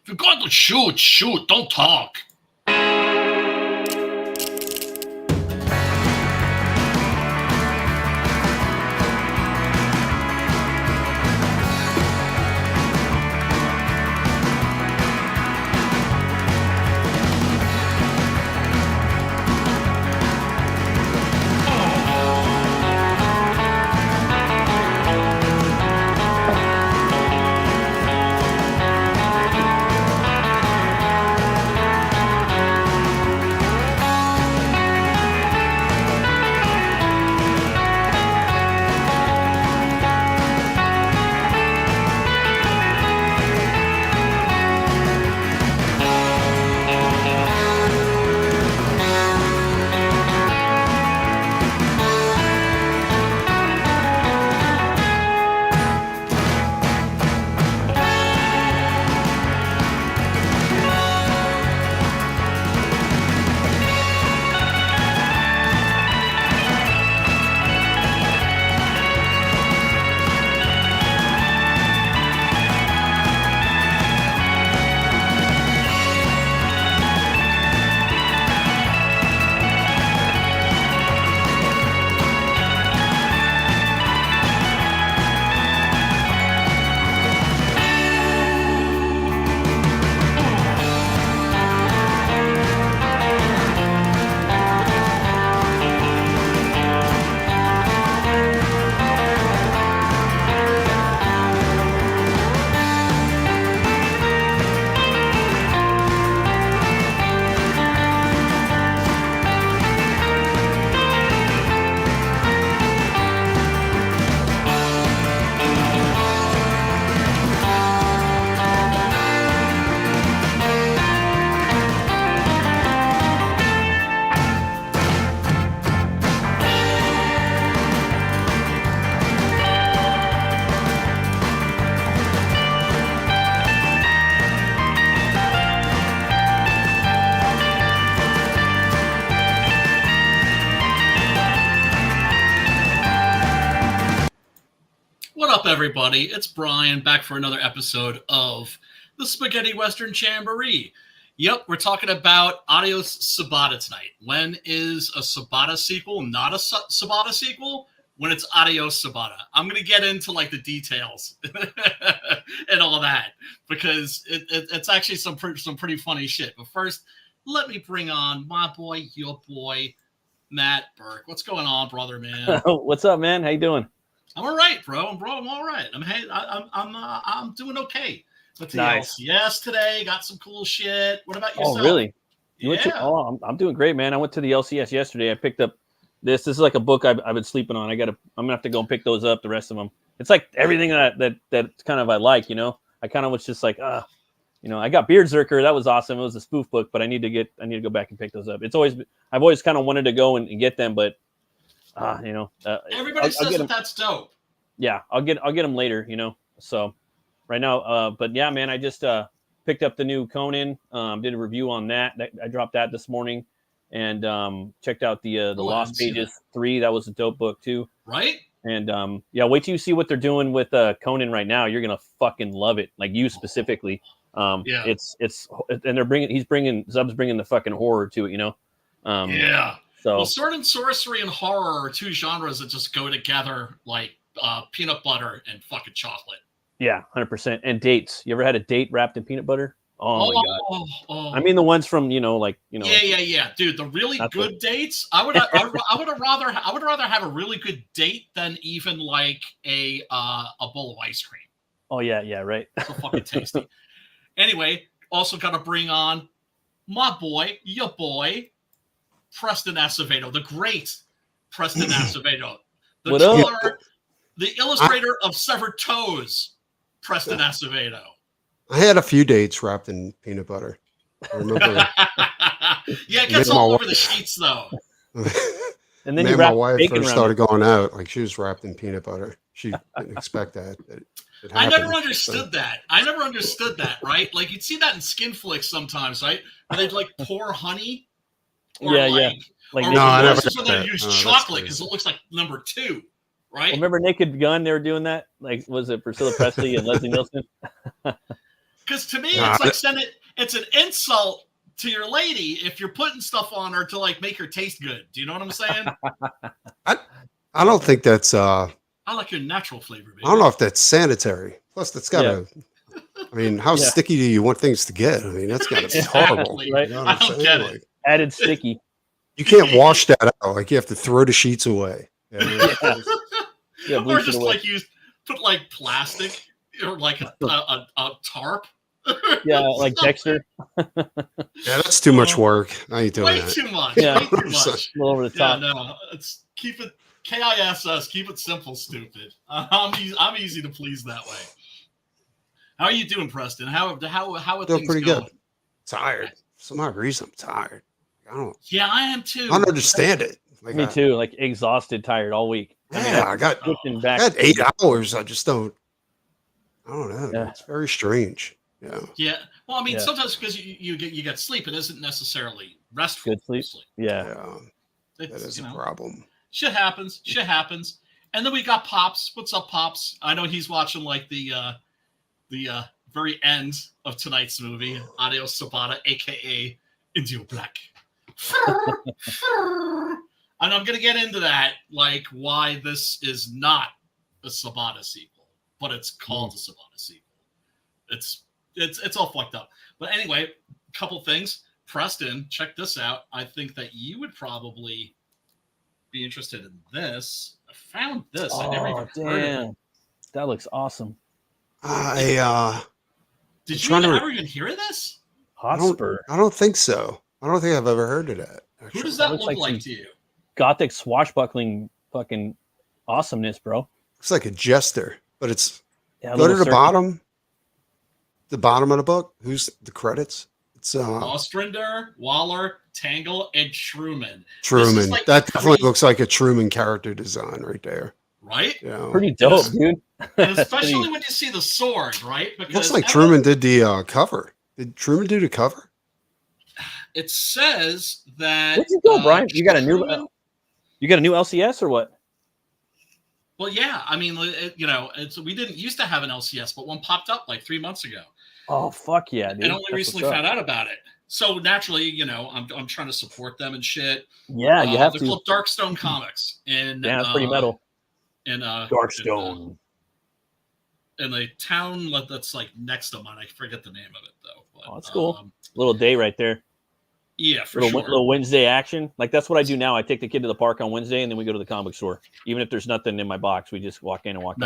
If you're going to shoot, shoot. Don't talk. Everybody, it's Brian back for another episode of the Spaghetti Western Jamboree. Yep, we're talking about Adios Sabata tonight. When is a Sabata sequel not a Sabata sequel? When it's Adios Sabata. I'm going to get into like the details and all that because it's actually some pretty funny shit. But first, let me bring on my boy, your boy, Matt Burke. What's going on, brother, man? What's up, man? How you doing? I'm all right, bro. I'm all right. I'm doing okay. What's nice. Yes, today got some cool shit. What about yourself? Oh, really? Yeah. I'm doing great, man. I went to the LCS yesterday. I picked up this. This is like a book I've been sleeping on. I'm gonna have to go and pick those up. The rest of them. It's like everything that kind of I like. You know, I kind of was just like, you know, I got Beardzerker. That was awesome. It was a spoof book, but I need to go back and pick those up. I've always kind of wanted to go and get them, but. You know, everybody says that's dope. Yeah, I'll get them later. You know, so right now, but yeah, man, I just picked up the new Conan. Did a review on that. I dropped that this morning, and checked out the Lost Pages 3. That was a dope book too. Right. And yeah, wait till you see what they're doing with Conan right now. You're gonna fucking love it, like you specifically. Yeah. It's and Zub's bringing the fucking horror to it. You know. Yeah. So, well, sword and sorcery and horror are two genres that just go together like peanut butter and fucking chocolate. Yeah, 100%. And dates. You ever had a date wrapped in peanut butter? Oh my god! Oh. I mean, the ones from Yeah, dude. The really good dates. I would rather have a really good date than even like a bowl of ice cream. Oh yeah, right. So fucking tasty. Anyway, also got to bring on my boy, your boy. Preston Acevedo, the great Preston Acevedo, the illustrator of Severed Toes, Preston Acevedo. I had a few dates wrapped in peanut butter. I remember. Yeah, it gets all over the sheets though. And then my wife first started going out, like she was wrapped in peanut butter. She didn't expect that. I never understood that. Right? Like you'd see that in skin flicks sometimes, right? Where they'd like pour honey. Or yeah. Like no, I never. So they use chocolate because it looks like number 2, right? Well, remember Naked Gun? They were doing that. Like, was it Priscilla Presley and Leslie Nielsen? Because Because to me, Nah, it's like it's an insult to your lady if you're putting stuff on her to like make her taste good. Do you know what I'm saying? I don't think that's I like your natural flavor, baby. I don't know if that's sanitary. Plus, that's got to. I mean, how sticky do you want things to get? I mean, that's got to be horrible. Right? You know what I I'm don't saying? get Like, it. Added sticky. you can't wash that out. Like, you have to throw the sheets away. Yeah. Yeah, Or bleach it just away. like use put like plastic or like a tarp. Yeah, like Dexter. Yeah, that's too much work. I ain't doing Way that. too much. Yeah. Way too much. A little over the Yeah, top. no. It's keep it KISS. Keep it simple, stupid. I'm easy to please that way. How are you doing, Preston? How are Doing things pretty going? good. Tired. For some odd reason, I'm tired. Yeah, I am too. I don't understand it. Like, Me too. Like exhausted, tired all week. Yeah, I got pushing back. 8 hours. I just don't. I don't know. Yeah. It's very strange. Yeah. Yeah. Well, I mean, Yeah. sometimes because you get sleep, it isn't necessarily restful. Good sleep. Yeah. Yeah. That It's, is a problem. Shit happens. Shit happens. And then we got Pops. What's up, Pops? I know he's watching like the very end of tonight's movie, Adios Sabata, aka Indio Black. And I'm gonna get into that, like why this is not a Sabata sequel, but it's called a Sabata sequel. It's all fucked up. But anyway, a couple things. Preston, check this out. I think that you would probably be interested in this. I found this. I never even heard of it. That looks awesome. Did you ever even hear of this? Hotspur. I don't think so. I don't think I've ever heard of that. Actually. Who does that looks look like like to you? Gothic swashbuckling fucking awesomeness, bro. Looks like a jester, but it's Yeah, go to the circle. bottom. The bottom of the book. Who's the credits? It's Ostrander, Waller, Tangle, and Truman. Truman. Like that definitely looks like a Truman character design right there. Right? Yeah. Pretty dope, dude. And especially when you see the sword, right? Because Looks like Truman did the cover. Did Truman do the cover? it says that. Where'd you go, Brian? You got a Truman- new LCS or what? Well, yeah. I mean, we didn't used to have an LCS, but one popped up like 3 months ago. Oh fuck yeah, dude! And only recently found out about it. So naturally, I'm trying to support them and shit. Yeah, you have they're to. called Darkstone Comics. And Yeah, it's pretty metal. In Darkstone. In the town that's like next to mine. I forget the name of it though. But, Oh, that's cool. Little day right there. Yeah, for little, sure. Little Wednesday action. Like that's what I do now. I take the kid to the park on Wednesday, and then we go to the comic store. Even if there's nothing in my box, we just walk in and walk out.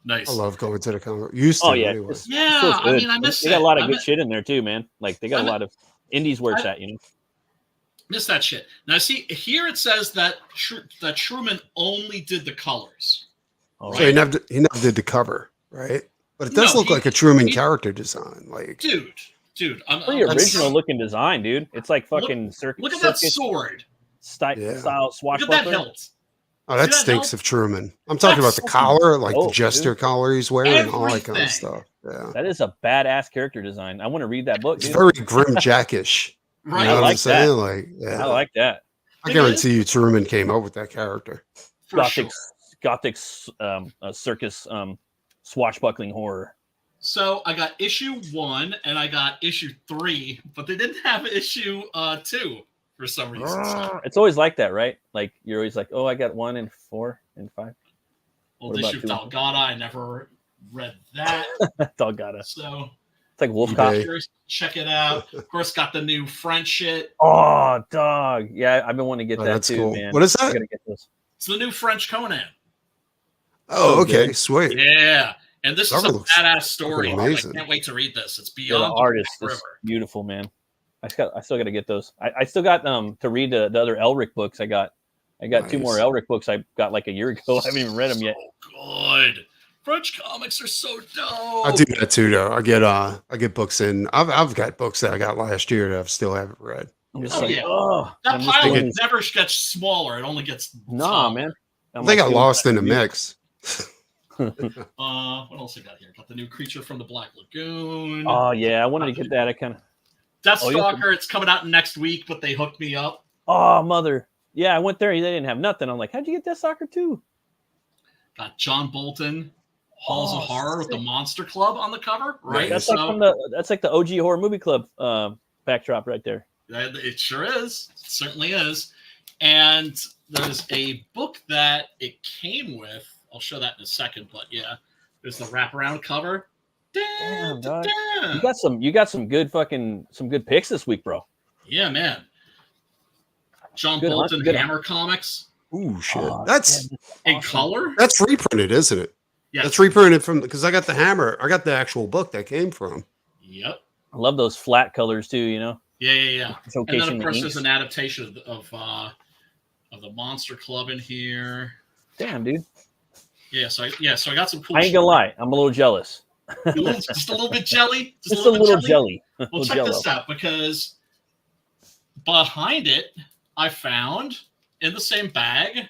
Nice. I love going to the comic. Used to. Oh yeah, anyway. Yeah. Feels good. I mean, I miss They got a lot of good shit in there too, man. Like they got a lot of indies where it's at, you know. Miss that shit. Now, see here it says that that Truman only did the colors. So he never did the cover, right? But it does look like a Truman character design, like dude. Pretty original looking design, dude. It's like fucking circus. Look at that sword style swashbuckler. Look at that hilt. Oh, that stinks of Truman. I'm talking about the collar, like the jester collar he's wearing, and all that kind of stuff. Yeah, that is a badass character design. I want to read that book. It's dude. very grim jackish. Right, you know I what like I'm saying? that. Like, yeah. I like that. I guarantee you, Truman came up with that character. Gothic circus swashbuckling horror. So I got issue 1 and I got issue 3, but they didn't have issue 2 for some reason. So. It's always like that, right? Like you're always like, oh, I got 1 and 4 and 5. Well, issue Dalgata, I never read that. Dalgata. So it's like Wolf Cop. Check it out. Of course, got the new French shit. Oh, dog. Yeah, I've been wanting to get that too, cool. man. What is that? I gotta get this. It's the new French Conan. Oh, okay, sweet. Yeah. And this is a badass story. I can't wait to read this. It's beyond the artist is beautiful, man. I still got to get those. I still got to read the other Elric books. I got 2 more Elric books I got like a year ago. I haven't even read them yet. Good. French comics are so dope. I do that too, though. I get books in. I've got books that I got last year that I still haven't read. That pile never gets smaller. It only gets taller. Man. They got lost in the mix. What else I got here? Got the new Creature from the Black Lagoon. Oh yeah, I wanted to get that. I kind of Deathstalker. It's coming out next week, but they hooked me up. Oh mother, yeah, I went there. They didn't have nothing. I'm like, how'd you get Deathstalker too? Got John Bolton. Halls of Horror with the Monster Club on the cover, right? That's So, like the OG Horror Movie Club backdrop right there. It sure is. It certainly is. And there's a book that it came with. I'll show that in a second, but yeah, there's the wraparound cover. Damn, dog. You got some good picks this week, bro. Yeah, man. John Bolton Hammer Comics. Ooh, shit. That's in color. That's reprinted, isn't it? Yeah, that's reprinted from because I got the Hammer. I got the actual book that came from. Yep. I love those flat colors too. You know. Yeah. And then of course there's an adaptation of the Monster Club in here. Damn, dude. Yeah, so I got some cool. I ain't gonna lie, I'm a little jealous. Just a little bit jelly. Just a little jelly. Well, check this out because behind it, I found in the same bag.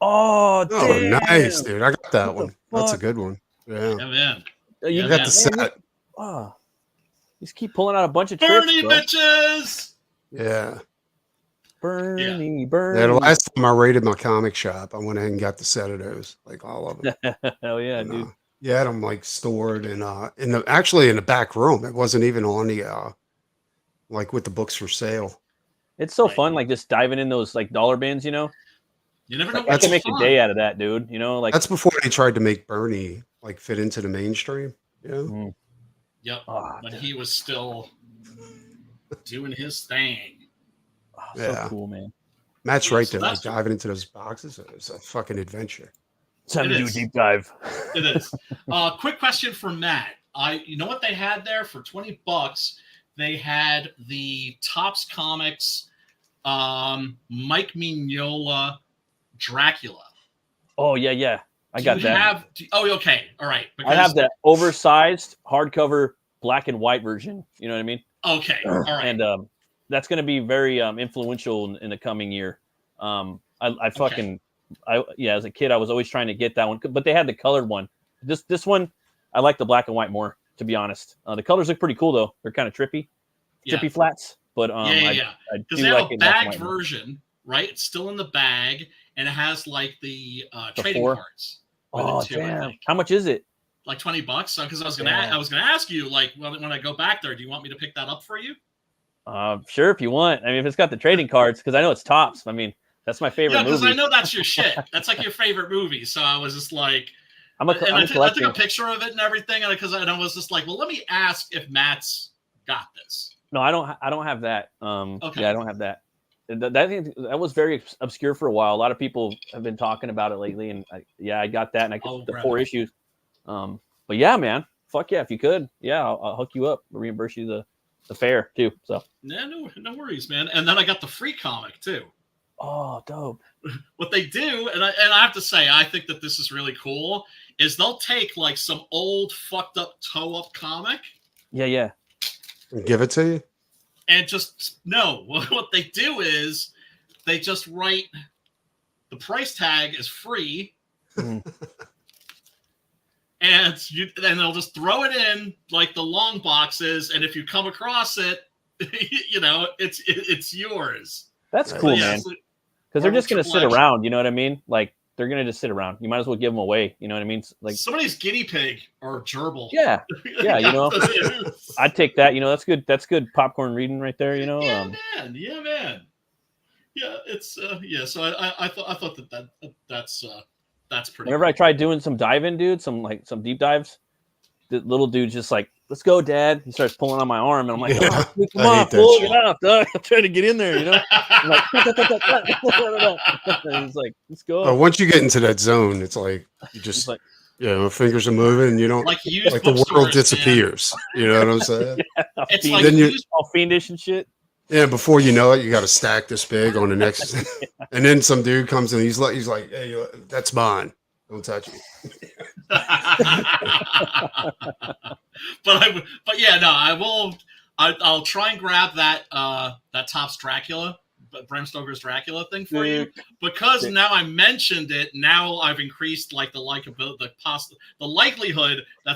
Oh, damn. Nice, dude! I got that one. That's a good one. Yeah, man. You got the set. Oh, just keep pulling out a bunch of Bernie trips, bitches. Yeah. Bernie. Yeah, the last time I raided my comic shop, I went ahead and got the set of those, like all of them. Hell yeah, dude. You had them like stored in the back room. It wasn't even on the like with the books for sale. It's so fun, like just diving in those like dollar bins, you know. You never know. I can make a day out of that, dude. You know, like that's before they tried to make Bernie like fit into the mainstream. You know? Mm. Yep. When he was still doing his thing. Oh, so cool, man. Matt's right there, like diving into those boxes. It's a fucking adventure. Time to do a deep dive. It is. Quick question for Matt. You know what they had there for $20? They had the Topps Comics Mike Mignola Dracula. Oh yeah. I got that. Okay. All right. I have that oversized hardcover black and white version. You know what I mean? Okay. All right. And that's going to be very influential in the coming year. As a kid, I was always trying to get that one, but they had the colored one. This one, I like the black and white more, to be honest. The colors look pretty cool though. They're kind of trippy flats. But Because they have a bagged version, right? It's still in the bag, and it has like the trading cards. Oh damn! How much is it? Like $20. Because I was gonna ask you, like, when I go back there, do you want me to pick that up for you? Sure, if you want. I mean, if it's got the trading cards, because I know it's Topps. I mean, that's my favorite movie. Yeah, because I know that's your shit. That's like your favorite movie. So I was just like, I took a picture of it and everything, and I was just like, well, let me ask if Matt's got this. No, I don't have that. Okay. Yeah, I don't have that. That was very obscure for a while. A lot of people have been talking about it lately, and I got that, and I got the 4 issues. But yeah, man, fuck yeah, if you could, I'll hook you up, reimburse you the fare too. So no worries, man. And then I got the free comic too. Oh, dope. What they do, and I have to say, I think that this is really cool, is they'll take like some old fucked up toe up comic. Yeah. And give it to you. And what they do is they just write the price tag is free. Mm. And they'll just throw it in like the long boxes, and if you come across it, it's yours. That's cool, man. Because they're just gonna sit around. You know what I mean? Like they're gonna just sit around. You might as well give them away. You know what I mean? Like somebody's guinea pig or gerbil. Yeah. You know, I'd take that. You know, that's good. That's good popcorn reading right there. You know. Yeah, man. Yeah, it's So I thought that's pretty. Whenever I tried doing some diving, dude, some deep dives, the little dude's just like, "Let's go, Dad." He starts pulling on my arm, and I'm like, "Oh, come on, pull it off, dog." I'm trying to get in there, you know. I'm like, and he's like, "Let's go." Once you get into that zone, it's like you just my fingers are moving, and you don't like the world disappears. Man. You know what I'm saying? It's like then you're all fiendish and shit. Yeah, before you know it, you got a stack this big on the next, and then some dude comes in. He's like, "Hey, that's mine. Don't touch it." I will. I'll try and grab that Topps Dracula, Bram Stoker's Dracula thing for you, because now I mentioned it. Now I've increased like the likelihood that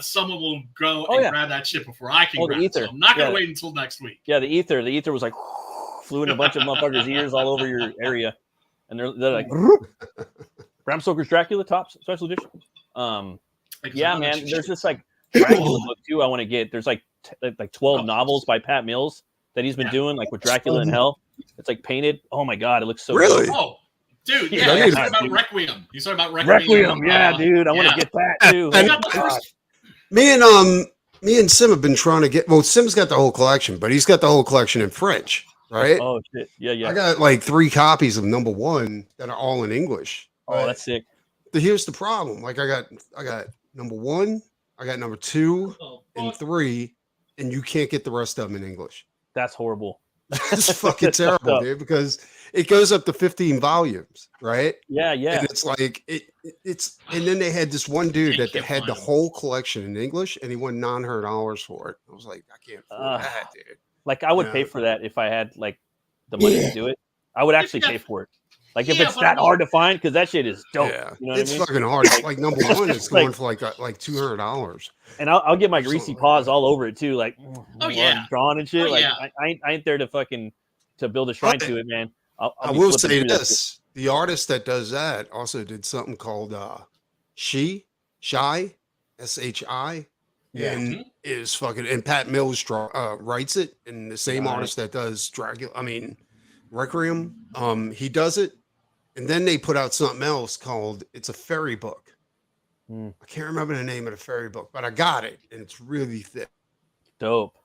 someone will go and grab that shit before I can grab it. So I'm not gonna wait until next week. Yeah, the ether was like flew in a bunch of motherfuckers' ears all over your area, and they're like Bram Stoker's Dracula Topps special edition. Yeah, man. There's this like Dracula book too. I want to get. There's like 12 novels by Pat Mills that he's been doing, like with Dracula in Hell. It's like painted. Oh my god, it looks so really. good. Oh, dude, Yeah, yeah. he's He's talking about Requiem. He's talking about Requiem. Yeah, dude. I want to get that too. I got the first. Me and Sim have been trying to get. Well, Sim's got the whole collection, but he's got the whole collection in French, right? Oh shit. Yeah. I got like 3 copies of #1 that are all in English. Oh, that's sick. Here's the problem. Like I got #1, I got #2 and 3, and you can't get the rest of them in English. That's horrible. It's fucking terrible, dude, because it goes up to 15 volumes, right? Yeah. And it's like it's and then they had this one dude that had the whole collection in English, and he won $900 for it. I was like, I can't afford that, dude. Like I would pay for that if I had like the money to do it. I would actually pay for it. Like if it's that hard to find, because that shit is dope. Yeah, you know what it's I mean? fucking hard. Like #1 is going for like $200. And I'll get my greasy paws all over it too, like drawn and shit. I ain't there to fucking to build a shrine to it, man. I will say this: the artist that does that also did something called Shy, SHI, and is fucking. And Pat Mills writes it, and the same artist that does Dracula. I mean, Requiem. He does it. And then they put out something else called it's a fairy book. I can't remember the name of the fairy book, but I got it, and it's really thick. Dope.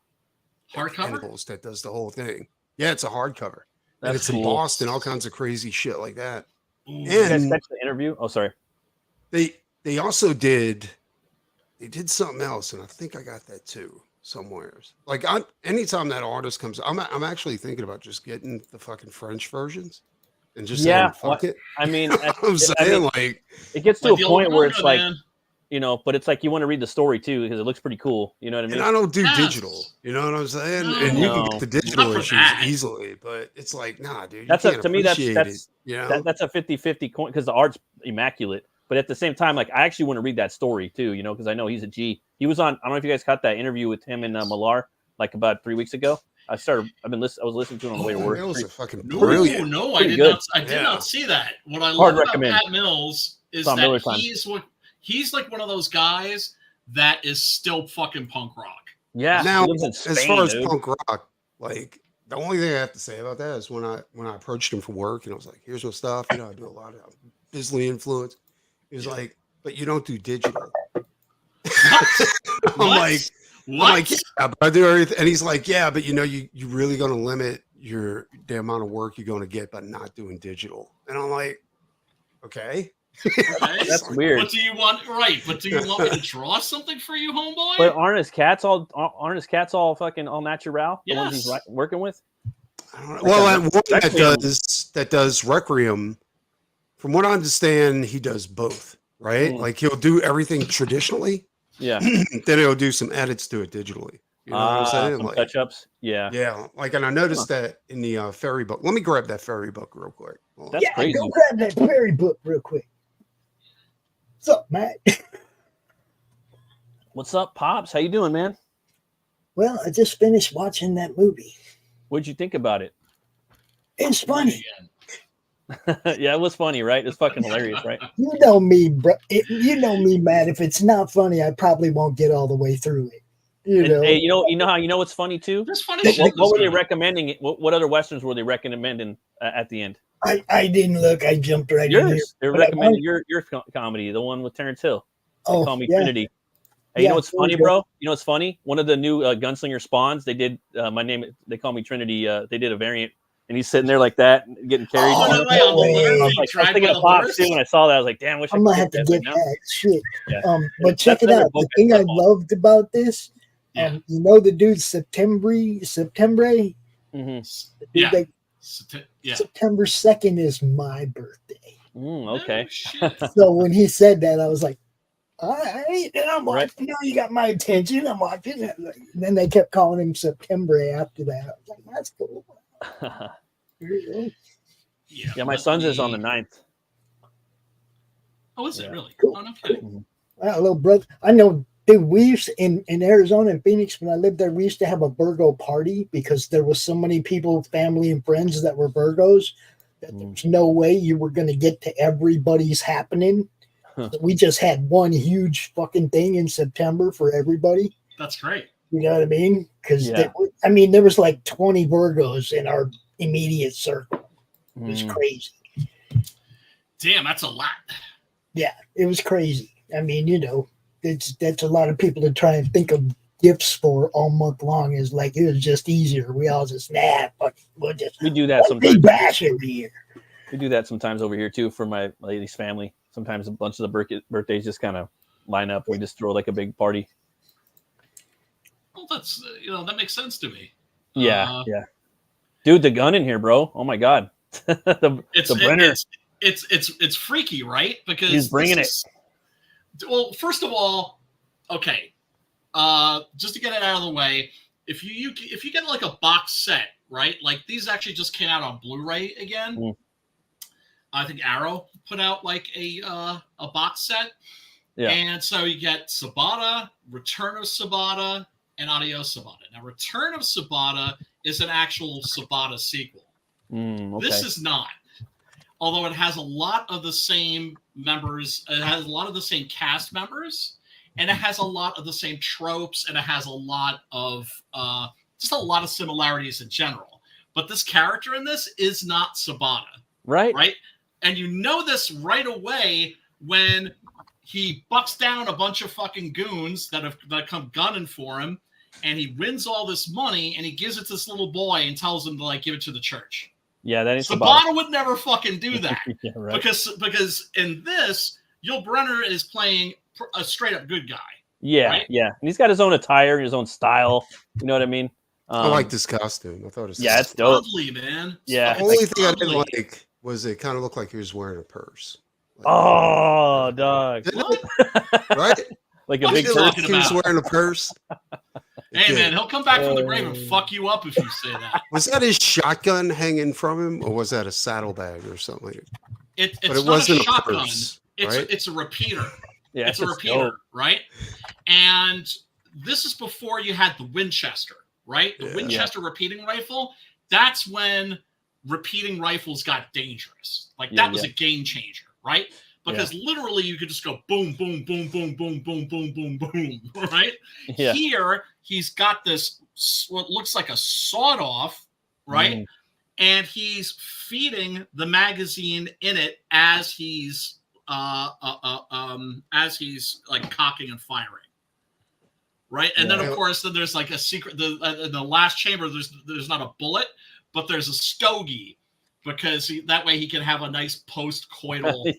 Hardcover? That does the whole thing. Yeah, it's a hardcover. And it's cool. embossed and all kinds of crazy shit like that. And you guys catch the interview? Oh, sorry. They also did something else, and I think I got that too somewhere. Like anytime that artist comes, I'm actually thinking about just getting the fucking French versions. And just saying, fuck it. I mean, I'm saying, like, it gets to a point where it's like, you know, but it's like you want to read the story too because it looks pretty cool. You know what I mean? And I don't do digital. You know what I'm saying? No, and you can get the digital issues easily, but it's like, nah, dude. That's to me. That's you know? that's a 50-50 coin because the art's immaculate. But at the same time, like I actually want to read that story too. You know, because I know he's a G. He was on. I don't know if you guys caught that interview with him and Millar like about 3 weeks ago. I was listening to it on the way to work. Mills are fucking brilliant. No, I did not see that. What I love about Pat Mills is that he's like one of those guys that is still fucking punk rock. Yeah. Now, as far as punk rock, like the only thing I have to say about that is when I approached him for work and I was like, here's my stuff. You know, I do a lot of Bisley influence. He was like, but you don't do digital. I'm like, yeah, but I do everything. And he's like, yeah, but you know, you really going to limit the amount of work you're going to get by not doing digital. And I'm like, okay. That's weird. But do you want me to draw something for you, homeboy? But aren't his cats all fucking all natural? The ones he's working with? I don't know. Well, that one that does Requiem, from what I understand, he does both, right? Like he'll do everything traditionally. Yeah. Then he'll do some edits to it digitally. You know what I'm saying? Some like, touch-ups. Yeah. Yeah. Like, and I noticed that in the fairy book. Let me grab that fairy book real quick. That's crazy. Go grab that fairy book real quick. What's up, Matt? What's up, Pops? How you doing, man? Well, I just finished watching that movie. What'd you think about it? It's funny. Yeah, it was funny, right? It's fucking hilarious, right? You know me, bro. You know me, Matt. If it's not funny, I probably won't get all the way through it. Hey, you know what's funny too? That's funny. What were they recommending? What other westerns were they recommending at the end? I didn't look. I jumped right in here. They're recommending your comedy, the one with Terrence Hill. They call me Trinity. Hey, you know what's funny, bro? You know what's funny? One of the new Gunslinger Spawns, they did they call me Trinity. They did a variant. And he's sitting there like that, getting carried. I was thinking of Pops too when I saw that. I was like, "Damn, wish I'm gonna have to get that shit." Yeah. But check it out. The thing I loved about this, you know, the dude September. Mm-hmm. September 2nd is my birthday. Okay. So when he said that, I was like, all right. And I'm watching. You know, you got my attention. I'm watching. And then they kept calling him September after that. I was like, that's cool. Yeah, my son's is on the 9th. Oh, is it really? Cool. Oh, no kidding. Little brother. I know, dude, we used in Arizona and Phoenix, when I lived there, we used to have a Virgo party because there was so many people, family and friends that were Virgos that there's no way you were going to get to everybody's happening. So we just had one huge fucking thing in September for everybody. That's great. You know what I mean? Because Yeah. there was like 20 Virgos in our immediate circle. It was crazy. Damn, that's a lot. Yeah, it was crazy. I mean, that's a lot of people to try and think of gifts for all month long. Is like it was just easier. We all just we do that sometimes. Big bash every year. We do that sometimes over here too for my lady's family. Sometimes a bunch of the birthdays just kind of line up. We just throw like a big party. Well, that's that makes sense to me. Yeah, yeah. Dude, the gun in here, bro. Oh my god. the Brenner. It's freaky, right? Because he's bringing it. Well, first of all, okay. Just to get it out of the way, if you get like a box set, right? Like these actually just came out on Blu-ray again. I think Arrow put out like a box set. Yeah. And so you get Sabata, Return of Sabata, and Adios Sabata. Now, Return of Sabata is an actual Sabata sequel. Okay. This is not. Although it has a lot of the same members, it has a lot of the same cast members, and it has a lot of the same tropes, and it has a lot of just a lot of similarities in general. But this character in this is not Sabata. Right. Right? And you know this right away when he bucks down a bunch of fucking goons that come gunning for him, and he wins all this money, and he gives it to this little boy and tells him to like give it to the church. Yeah, that is Sabata would never fucking do that. Yeah, right. Because in this, Yul Brynner is playing a straight up good guy. Yeah, right? Yeah, and he's got his own attire and his own style. You know what I mean? I like this costume. I thought it was it's dope. Ugly, man. Yeah. The only thing I didn't like was it kind of looked like he was wearing a purse. Like, oh, dog! Right? Like a big purse. He was wearing a purse. Hey, man, he'll come back from the grave and fuck you up if you say that. Was that his shotgun hanging from him, or was that a saddlebag or something? It's but it wasn't a shotgun. Purse, it's a repeater. Yeah, it's a repeater, right? And this is before you had the Winchester, right? The Winchester repeating rifle. That's when repeating rifles got dangerous. Like that was a game changer, right? Because literally you could just go boom, boom, boom, boom, boom, boom, boom, boom, boom, right? Yeah. Here, he's got this, what looks like a sawed-off, right? And he's feeding the magazine in it as he's like cocking and firing, right? And then, of course, then there's like a secret, in the last chamber, there's not a bullet, but there's a stogie. Because that way he can have a nice post-coital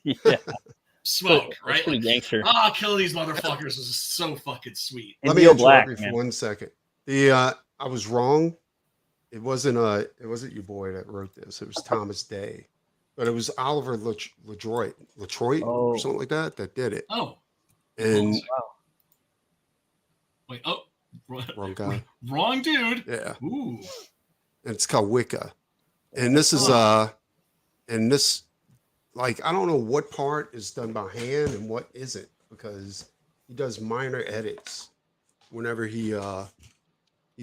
smoke, right? That's pretty gangster. Killing these motherfuckers is so fucking sweet. Let me interrupt you for 1 second. I was wrong. It wasn't your boy that wrote this. It was Thomas Day, but it was Oliver Latroit or something like that did it. Oh, and wait, wrong guy, wrong dude. Yeah. Ooh, and it's called Wicca. And this is like I don't know what part is done by hand and what isn't, because he does minor edits whenever he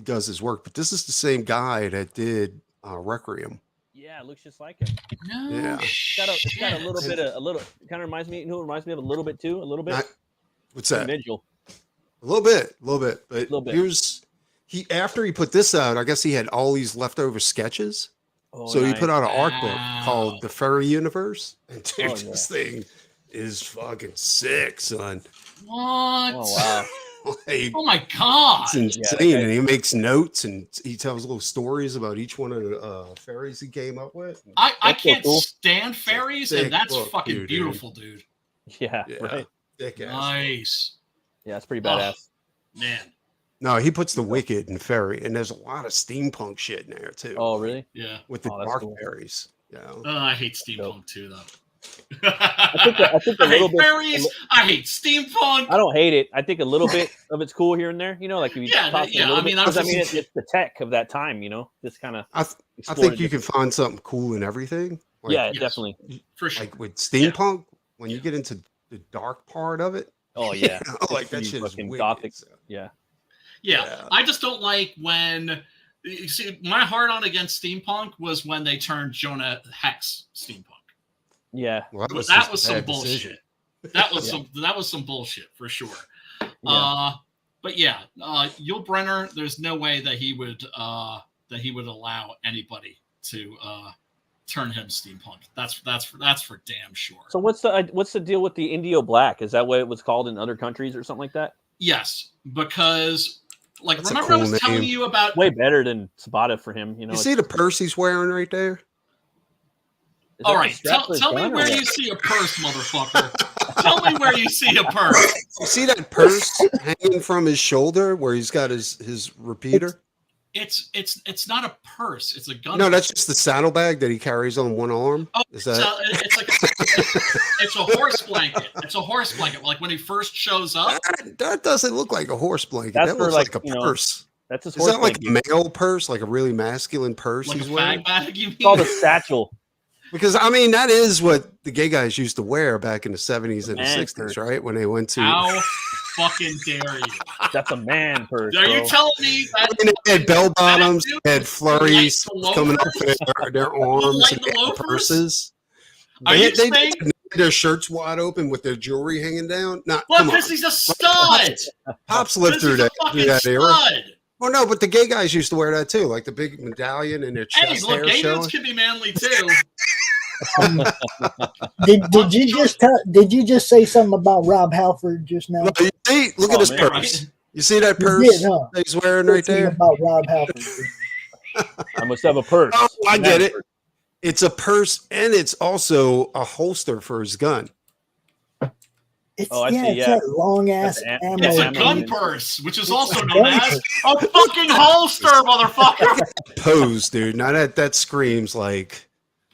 does his work. But this is the same guy that did Requiem. Yeah, it looks just like him. No, yeah, it's got a little bit of it kind of reminds me. You know, it reminds me of a little bit too. A little bit. What's that? Vigil. A little bit. But here's after he put this out. I guess he had all these leftover sketches. So he put out an art book called The Furry Universe. And dude, this thing is fucking sick, son. What? Oh, wow. Like, oh my God. It's insane. And he makes notes and he tells little stories about each one of the fairies he came up with. I can't stand fairies, and that's fucking beautiful, dude. Yeah, right. Nice. Yeah, it's pretty badass. Man. No, he puts the Wicked and fairy, and there's a lot of steampunk shit in there too. Oh, really? Yeah. With the dark fairies. Yeah. I hate steampunk too, though. I think I hate fairies. I hate steampunk. I don't hate it. I think a little bit of it's cool here and there. You know, like if you I mean, it's the tech of that time. You know, just kind of. I think you can find something cool in everything. Like, definitely. For sure. Like with steampunk, when you get into the dark part of it. Oh yeah. Like that shit is wicked. Gothic. So. Yeah, I just don't like when you see my hard on against steampunk was when they turned Jonah Hex steampunk. Yeah, well, that was some bullshit. That was some bullshit for sure. Yeah. But yeah, Yul Brynner, there's no way that he would allow anybody to turn him steampunk. That's for damn sure. So what's the deal with the Indio Black? Is that what it was called in other countries or something like that? Yes, because That's remember a I cool was telling name. you about Way better than Sabata for him. You know. You see the purse he's wearing right there? Is all that the right, strap for his tell me gun or where what? you see a purse, motherfucker. Tell me where you see a purse. You see that purse hanging from his shoulder where he's got his repeater? It's not a purse. It's a gun. No, that's just the saddlebag that he carries on one arm. Oh, Is that? It's a horse blanket. It's a horse blanket. Like when he first shows up. That doesn't look like a horse blanket. That's that for, looks like, like a you know, purse. That's his Is horse that like blanket. a male purse, like a really masculine purse Like he's a wearing? fag bag, you mean? It's called a satchel. Because I mean, that is what the gay guys used to wear back in the 70s and the Man 60s, purse. right? When they went to. How fucking dare you? That's a man purse. Are you bro. telling me that I mean, they had bell bottoms, dude they had flurries like the coming up their arms, like and the they had loafers? purses. Are They you had saying? their shirts wide open with their jewelry hanging down. Not Well, come on. because he's a stud. Pops lived Because through he's a fucking that era. stud. Well, no, but the gay guys used to wear that too, like the big medallion and their Hey, chest look, hair gay showing. dudes can be manly too. Did you just say something about Rob Halford just now? No, you see, look at his man, purse. right? You see that You purse did, huh? that he's wearing right Something there? about Rob Halford. I must have a purse. Oh, I Man get it. purse. It's a purse and it's also a holster for his gun. It's, Oh, I yeah, see, it's yeah. that long ass That's ammo. It's a ammo. gun purse, which is It's also a known gun as purse. a fucking holster, motherfucker. Pose, dude. Now that screams like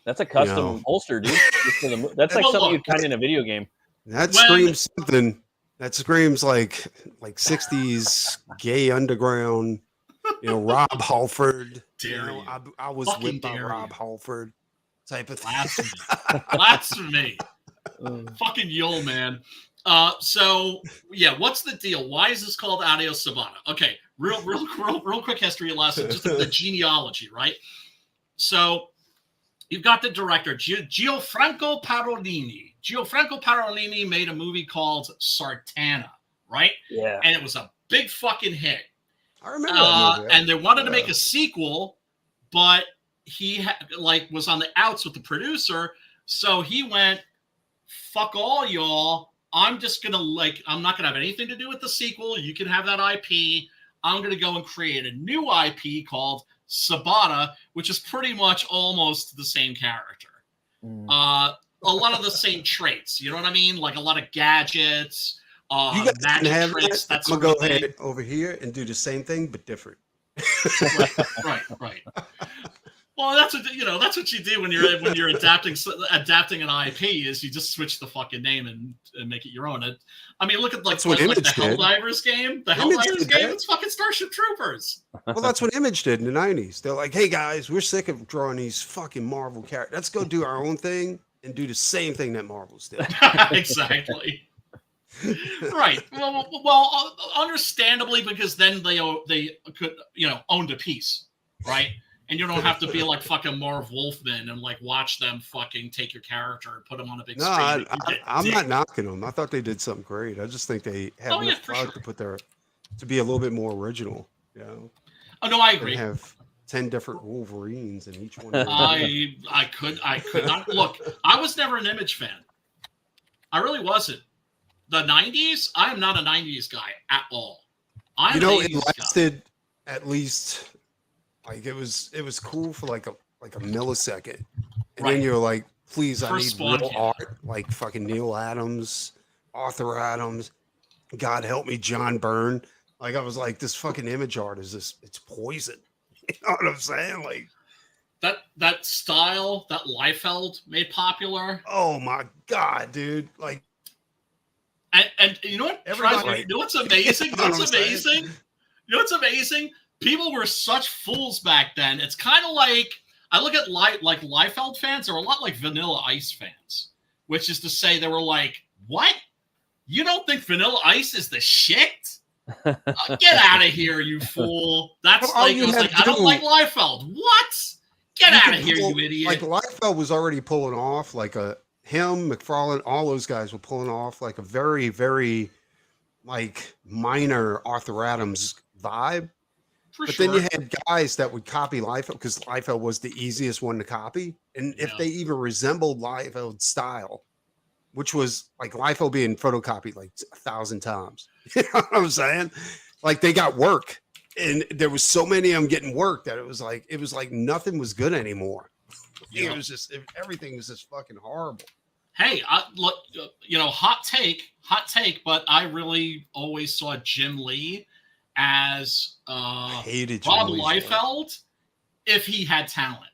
That's a custom know. holster, dude. Just for the that's like Well, something look. you'd find in a video game. that When- screams something. That screams like 60s gay underground. Rob Halford. Dare you. I was Fucking whipped by dare Rob you. Halford type of thing. Blasphemy. Fucking Yule, man. So yeah, what's the deal? Why is this called Adios Sabata? Okay, real quick history lesson, just the genealogy, right? So you've got the director Gianfranco Parolini. Gianfranco Parolini made a movie called Sartana, right? Yeah. And it was a big fucking hit. I remember that movie. And they wanted to make a sequel, but he was on the outs with the producer, so he went, "Fuck all y'all. I'm just gonna I'm not gonna have anything to do with the sequel. You can have that IP. I'm gonna go and create a new IP called Sabata, which is pretty much almost the same character. A lot of the same traits. You know what I mean? Like a lot of gadgets, You guys can magic have tricks. that. That's I'm gonna go ahead over here and do the same thing but different. Right. Well, that's what you do when you're adapting an IP is you just switch the fucking name and make it your own. I mean, look at That's what the Image did. Helldivers game. The Image Helldivers did game. that. It's fucking Starship Troopers. Well, that's what Image did in the 90s. They're like, hey guys, we're sick of drawing these fucking Marvel characters. Let's go do our own thing and do the same thing that Marvel's did. Exactly. Right. Well, understandably, because then they could owned a piece, right? And you don't have to be like fucking Marv Wolfman and watch them fucking take your character and put them on a big No, screen. I'm not knocking them. I thought they did something great. I just think they have enough for product sure. to be a little bit more original. Oh no, I And agree. have 10 different Wolverines in each one. I could not look. I was never an Image fan. I really wasn't. The 90s, I am not a 90s guy at all. I'm an It 80s guy. lasted at least it was cool for like a millisecond. And then you're like, please, I First need real Spawn art, like fucking Neil Adams, Arthur Adams, God help me, John Byrne. I was like, this fucking Image art it's poison. You know what I'm saying? Like that style that Liefeld made popular. Oh my God, dude. Like, and you know what? Everybody- You know what's amazing? You know what I'm saying? You know what's amazing? People were such fools back then. It's kind of like I look at Liefeld fans are a lot like Vanilla Ice fans, which is to say they were like, "What? You don't think Vanilla Ice is the shit? Get out of here, you fool!" That's Well, all like you it was had like to I don't do- like Liefeld. What? Get out of here, you Like idiot! Liefeld was already pulling off like a him, McFarlane, all those guys were pulling off like a very, very like minor Arthur Adams vibe. But then you had guys that would copy Liefeld because Liefeld was the easiest one to copy. And if they even resembled Liefeld's style, which was like Liefeld being photocopied like 1,000 times. You know what I'm saying? Like they got work. And there was so many of them getting work that it was like nothing was good anymore. It was just everything was just fucking horrible. Hey, look, hot take, but I really always saw Jim Lee as hated Rob Liefeld if he had talent.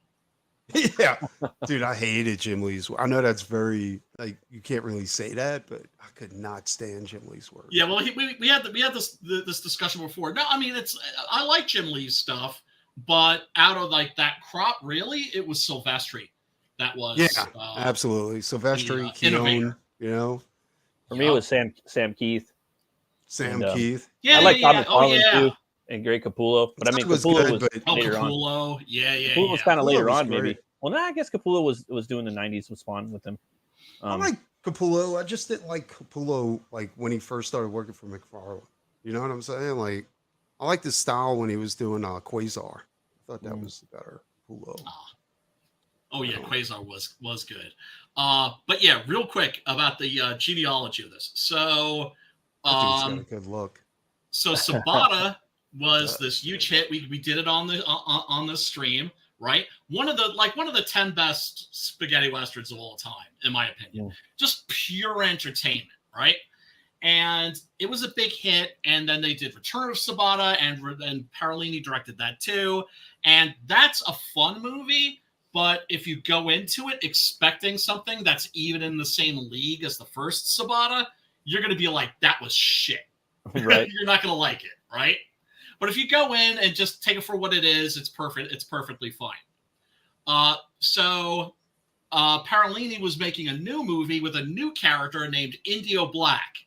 Yeah, dude, I hated Jim Lee's work. I know that's very like you can't really say that, but I could not stand Jim Lee's work. Yeah, well, we had this discussion before. No, I mean I like Jim Lee's stuff, but out of like that crop, really, it was Silvestri. That was absolutely Silvestri, Keown, For me, it was Sam Keith. Keith. Yeah, I like Thomas Harlan too, and Greg Capullo. But I mean, Capullo was later on. Capullo was kind of later on, maybe. Well, no, I guess Capullo was doing the '90s with Spawn with him. I like Capullo. I just didn't like Capullo like when he first started working for McFarlane. You know what I'm saying? Like, I like the style when he was doing Quasar. I thought that was better. Capullo. Oh yeah, Quasar was good. But yeah, real quick about the genealogy of this. So, got a good look. So Sabata was this huge hit. We did it on the stream, right? One of the 10 best spaghetti westerns of all time, in my opinion. Just pure entertainment, right? And it was a big hit. And then they did Return of Sabata, and Parolini directed that too. And that's a fun movie. But if you go into it expecting something that's even in the same league as the first Sabata, you're going to be like, that was shit. Right. You're not going to like it, right? But if you go in and just take it for what it is, it's perfect. It's perfectly fine. So Parolini was making a new movie with a new character named Indio Black.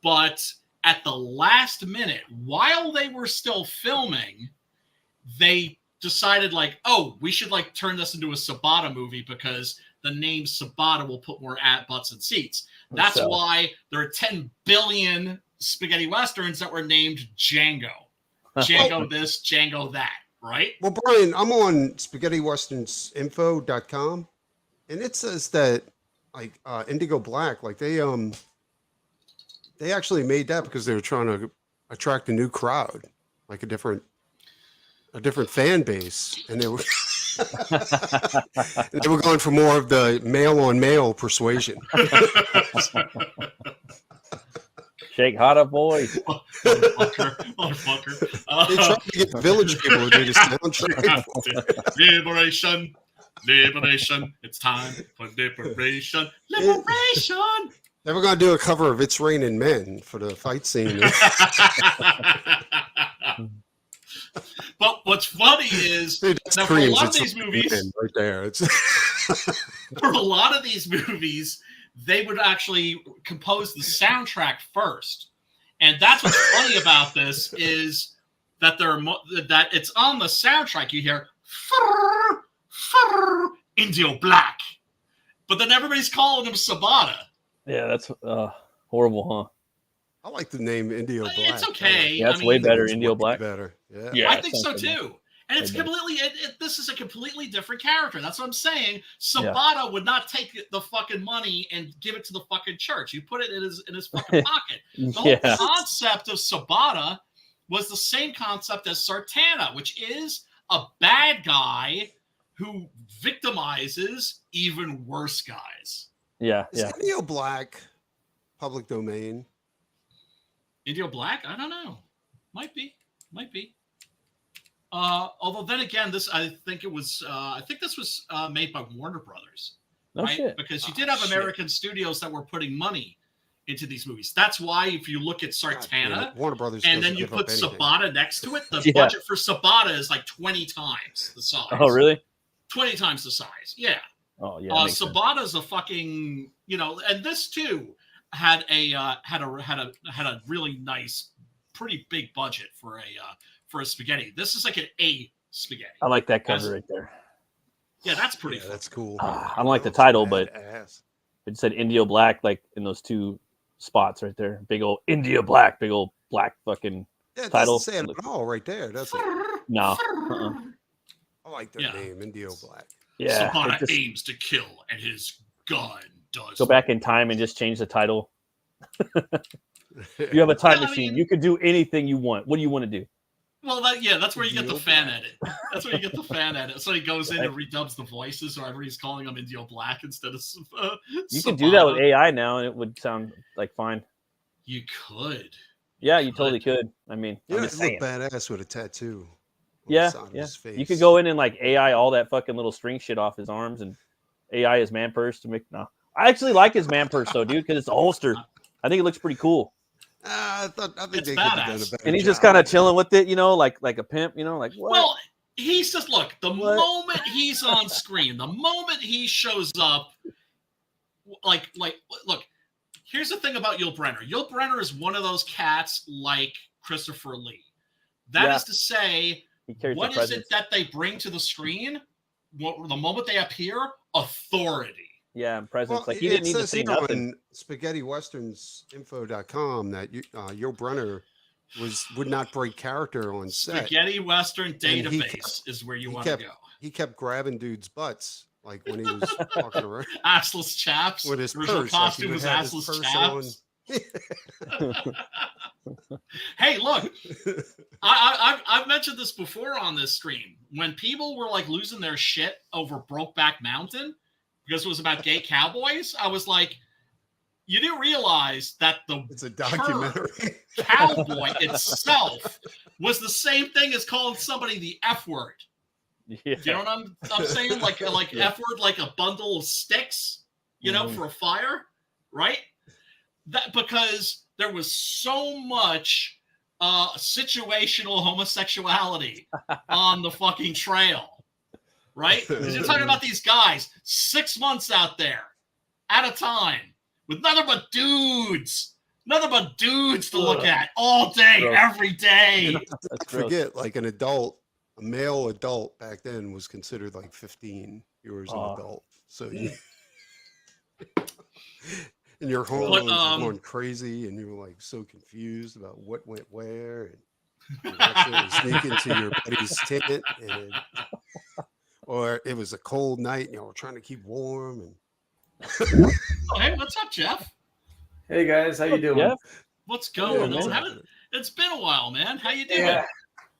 But at the last minute, while they were still filming, they decided like, oh, we should like turn this into a Sabata movie because the name Sabata will put more butts in seats. That's why there are 10 billion spaghetti westerns that were named Django. Django this, Django that, right? Well, Brian, I'm on spaghettiwesternsinfo.com, and it says that like Indigo Black, like they actually made that because they were trying to attract a new crowd, like a different fan base, and they were they were going for more of the male on male persuasion. Shake hotter boys. Motherfucker. They tried to get the village people to do the soundtrack. Liberation. It's time for liberation. Liberation. They were going to do a cover of It's Raining Men for the fight scene. But what's funny is that for a lot of these movies, right there. For a lot of these movies, they would actually compose the soundtrack first, and that's what's funny about this is that that it's on the soundtrack. You hear Indio Black, but then everybody's calling him Sabata. Yeah, that's horrible, huh? I like the name Indio Black. It's okay. Yeah, it's way better. Indio Black. Better. Yeah, I think so too. And it's completely. This is a completely different character. That's what I'm saying. Sabata would not take the fucking money and give it to the fucking church. You put it in his fucking pocket. The whole concept of Sabata was the same concept as Sartana, which is a bad guy who victimizes even worse guys. Is Indio Black public domain? Indio Black? I don't know. Might be. Although then again, I think this was made by Warner Brothers, right? Shit. Because you did have American studios that were putting money into these movies. That's why if you look at Sartana, Warner Brothers, and then you put Sabata next to it, the budget for Sabata is like 20 times the size. Oh, really? 20 times the size. Yeah. Oh, yeah. Sabata's a fucking, and this too had a really nice, pretty big budget for a spaghetti. This is like an A spaghetti. I like that cover right there. Yeah, that's pretty. Yeah, that's cool. I don't like the title, but It said Indio Black like in those two spots right there. Big old India Black, big old black fucking Yeah, it title. doesn't say it at all right there, does it? No. I like their name, Indio Black. Yeah. Sabata just aims to kill, and his gun does. go back in time and just change the title. You have a time machine. You could do anything you want. What do you want to do? Well, that's where you get the Indio fan Black. edit. That's where you get the fan edit. So he goes in and redubs the voices, or he's calling him Indio Black instead of. You could do that with AI now, and it would sound like fine. You could. Yeah, you totally could. I mean, Yeah, I'm it just look saying. badass with a tattoo. on the Yeah, side of yeah. his face. You could go in and like AI all that fucking little string shit off his arms and AI his man purse to make. No, I actually like his man purse though, dude, because it's a holster. I think it looks pretty cool. I think It's they could have done a badass. better And he's job. just kind of chilling with it, like a pimp, like what? Well, he's just look. The What? moment he's on screen, the moment he shows up, like look. Here's the thing about Yul Brynner. Yul Brynner is one of those cats like Christopher Lee. That is to say, he carries what the is it presence. that they bring to the screen? The moment they appear, authority. Yeah, presence. Well, like he didn't need to says say here nothing. on SpaghettiWesternsinfo.com that Yul Brynner would not break character on set. Spaghetti Western he database is where you he want to kept- go. He kept grabbing dudes' butts, like when he was walking around Assless chaps. with his Original purse. Like he costume would was have his assless purse chaps. Hey, look, I've mentioned this before on this stream. When people were like losing their shit over Brokeback Mountain because it was about gay cowboys, I was like, you do realize that It's a documentary. cowboy itself was the same thing as calling somebody the F word. Yeah. Do you know what I'm saying? Like F word, like a bundle of sticks, for a fire, right? That because there was so much situational homosexuality on the fucking trail, right? Because you're talking about these guys 6 months out there at a time with nothing but dudes to look at all day, Gross. every day. That's gross. Forget, like a male adult back then was considered like 15. You were an adult, so you and your hormones were going crazy, and you were like so confused about what went where, and you accidentally sneak into your buddy's tent, or it was a cold night, and you were trying to keep warm. And Oh, hey, what's up, Jeff? Hey guys, how you doing? Jeff? What's going Yeah, on? man. It's been a while, man. How you doing? Yeah,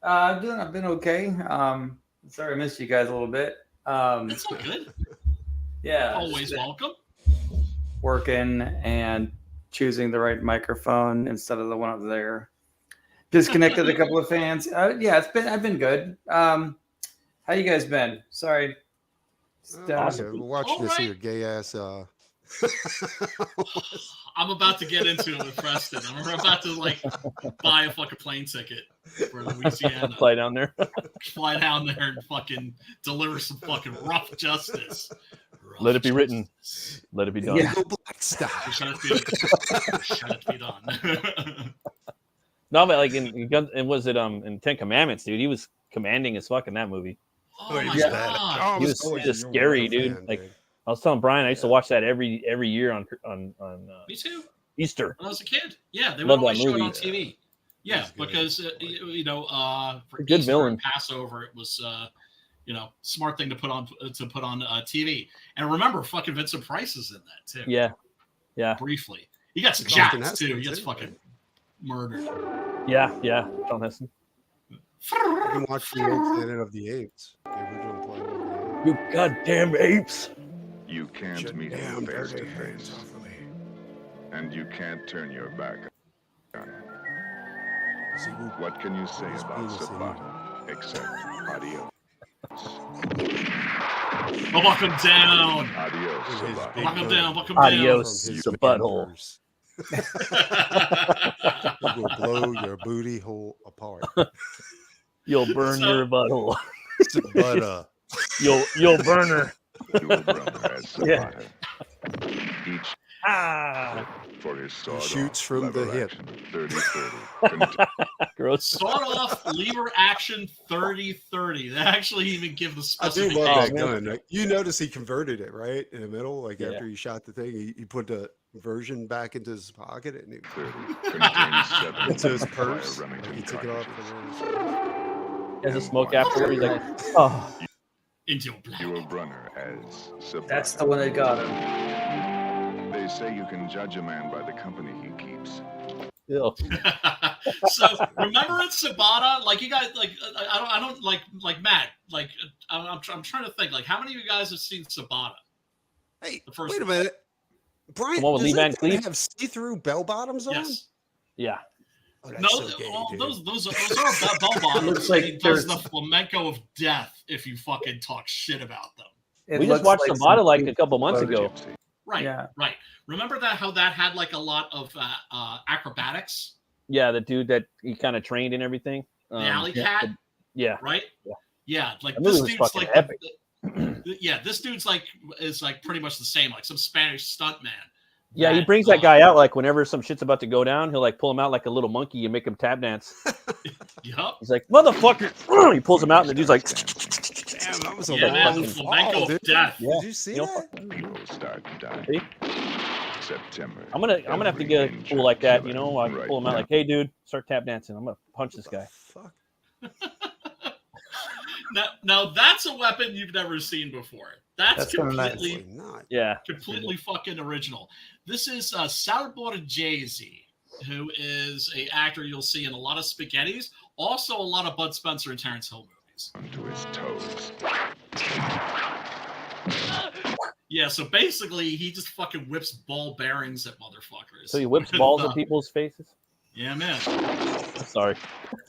I've been okay. Sorry I missed you guys a little bit. It's all good. Yeah, Always just welcome. working and choosing the right microphone instead of the one up there. Disconnected a couple of fans. Yeah, I've been good. How you guys been? Sorry. we're watching this All here gay ass. I'm about to get into it with Preston. I'm about to buy a fucking plane ticket for Louisiana. Fly down there. Fly down there and fucking deliver some fucking rough justice. Let it be written. Let it be done. Yeah. Go black style. Shut it be done. No, but like in was it in Ten Commandments, dude? He was commanding as fuck in that movie. Oh my he's god. bad. Oh, He was just scary, dude. Like I was telling Brian, I used to watch that every year on Me too. Easter. When I was a kid. Yeah, they would Love always that show it movie. on TV. Yeah, He's good. because for Good Easter villain. and Passover, it was smart thing to put on TV. And remember, fucking Vincent Price is in that too. Yeah, yeah, Briefly, he gets Jonathan jacked too. Heston, He gets too, fucking murdered. yeah. John Heston. You can watch the old Planet of the Apes. The original Planet of the Apes. You goddamn apes! You can't meet him face to face, and you can't turn your back on him. What can you say about Sabata except adios? I'll walk him down. Adios, Sabata. Walk him down. Walk him Adios. From his the butthole. down. It will blow your booty hole apart. You'll burn So- your butthole. But You'll burn her. Dual brother as Yeah. Sabata. Each For his sword shoots from the hip. 30-30. Gross. Start off lever action 30-30. They actually even give the I do specification. love that man. gun. Like, you notice he converted it right in the middle, like Yeah. after he shot the thing, he put the version back into his pocket and he 30 contains 7 into his fire purse. Like, Remington he took it off. cartridges. He has a smoke afterward. He's like, oh. Into your black. You will Brunner as Sabata. That's the one that got him. They say you can judge a man by the company he keeps. Ew. So remember in Sabata, like you guys, like I don't like Matt, like I'm trying to think, like how many of you guys have seen Sabata? Hey, The first wait a one. minute. Brian, The one with does Lee Van that thing Cleef? have see-through bell bottoms on? Yes. Yeah. Oh, that's No, so gay, dude. those are bell bottoms. Looks like He does there's- the flamenco of death if you fucking talk shit about them. It We just looks watched like Sabata some like a cute couple months photo. ago. Gypsy. Right, Yeah. right. Remember how that had like a lot of acrobatics? Yeah, the dude that he kind of trained and everything. The alley cat, Yeah. right? Yeah. Yeah, like That movie this was dude's fucking like epic. yeah, this dude's like is like pretty much the same, like some Spanish stuntman. Yeah, he brings that guy out like whenever some shit's about to go down, he'll like pull him out like a little monkey and make him tap dance. Yup. He's like, motherfucker. He pulls him out and the dude's like, Damn, that was a Yeah, man, long the fall, flamenco of dude. death. Did you see You know, that? People start dying. See? September. I'm gonna have to get a fool like that, you know. I pull him out like, hey dude, start tap dancing. I'm gonna punch this guy. Fuck. Now that's a weapon you've never seen before. That's kinda nice. completely Absolutely not. Yeah. completely fucking original. This is Salvatore Jay-Z, who is a actor you'll see in a lot of spaghettis, also a lot of Bud Spencer and Terrence Hill movies. Onto his toes. Yeah, so basically he just fucking whips ball bearings at motherfuckers. So he whips balls at people's faces. Yeah, man. Sorry.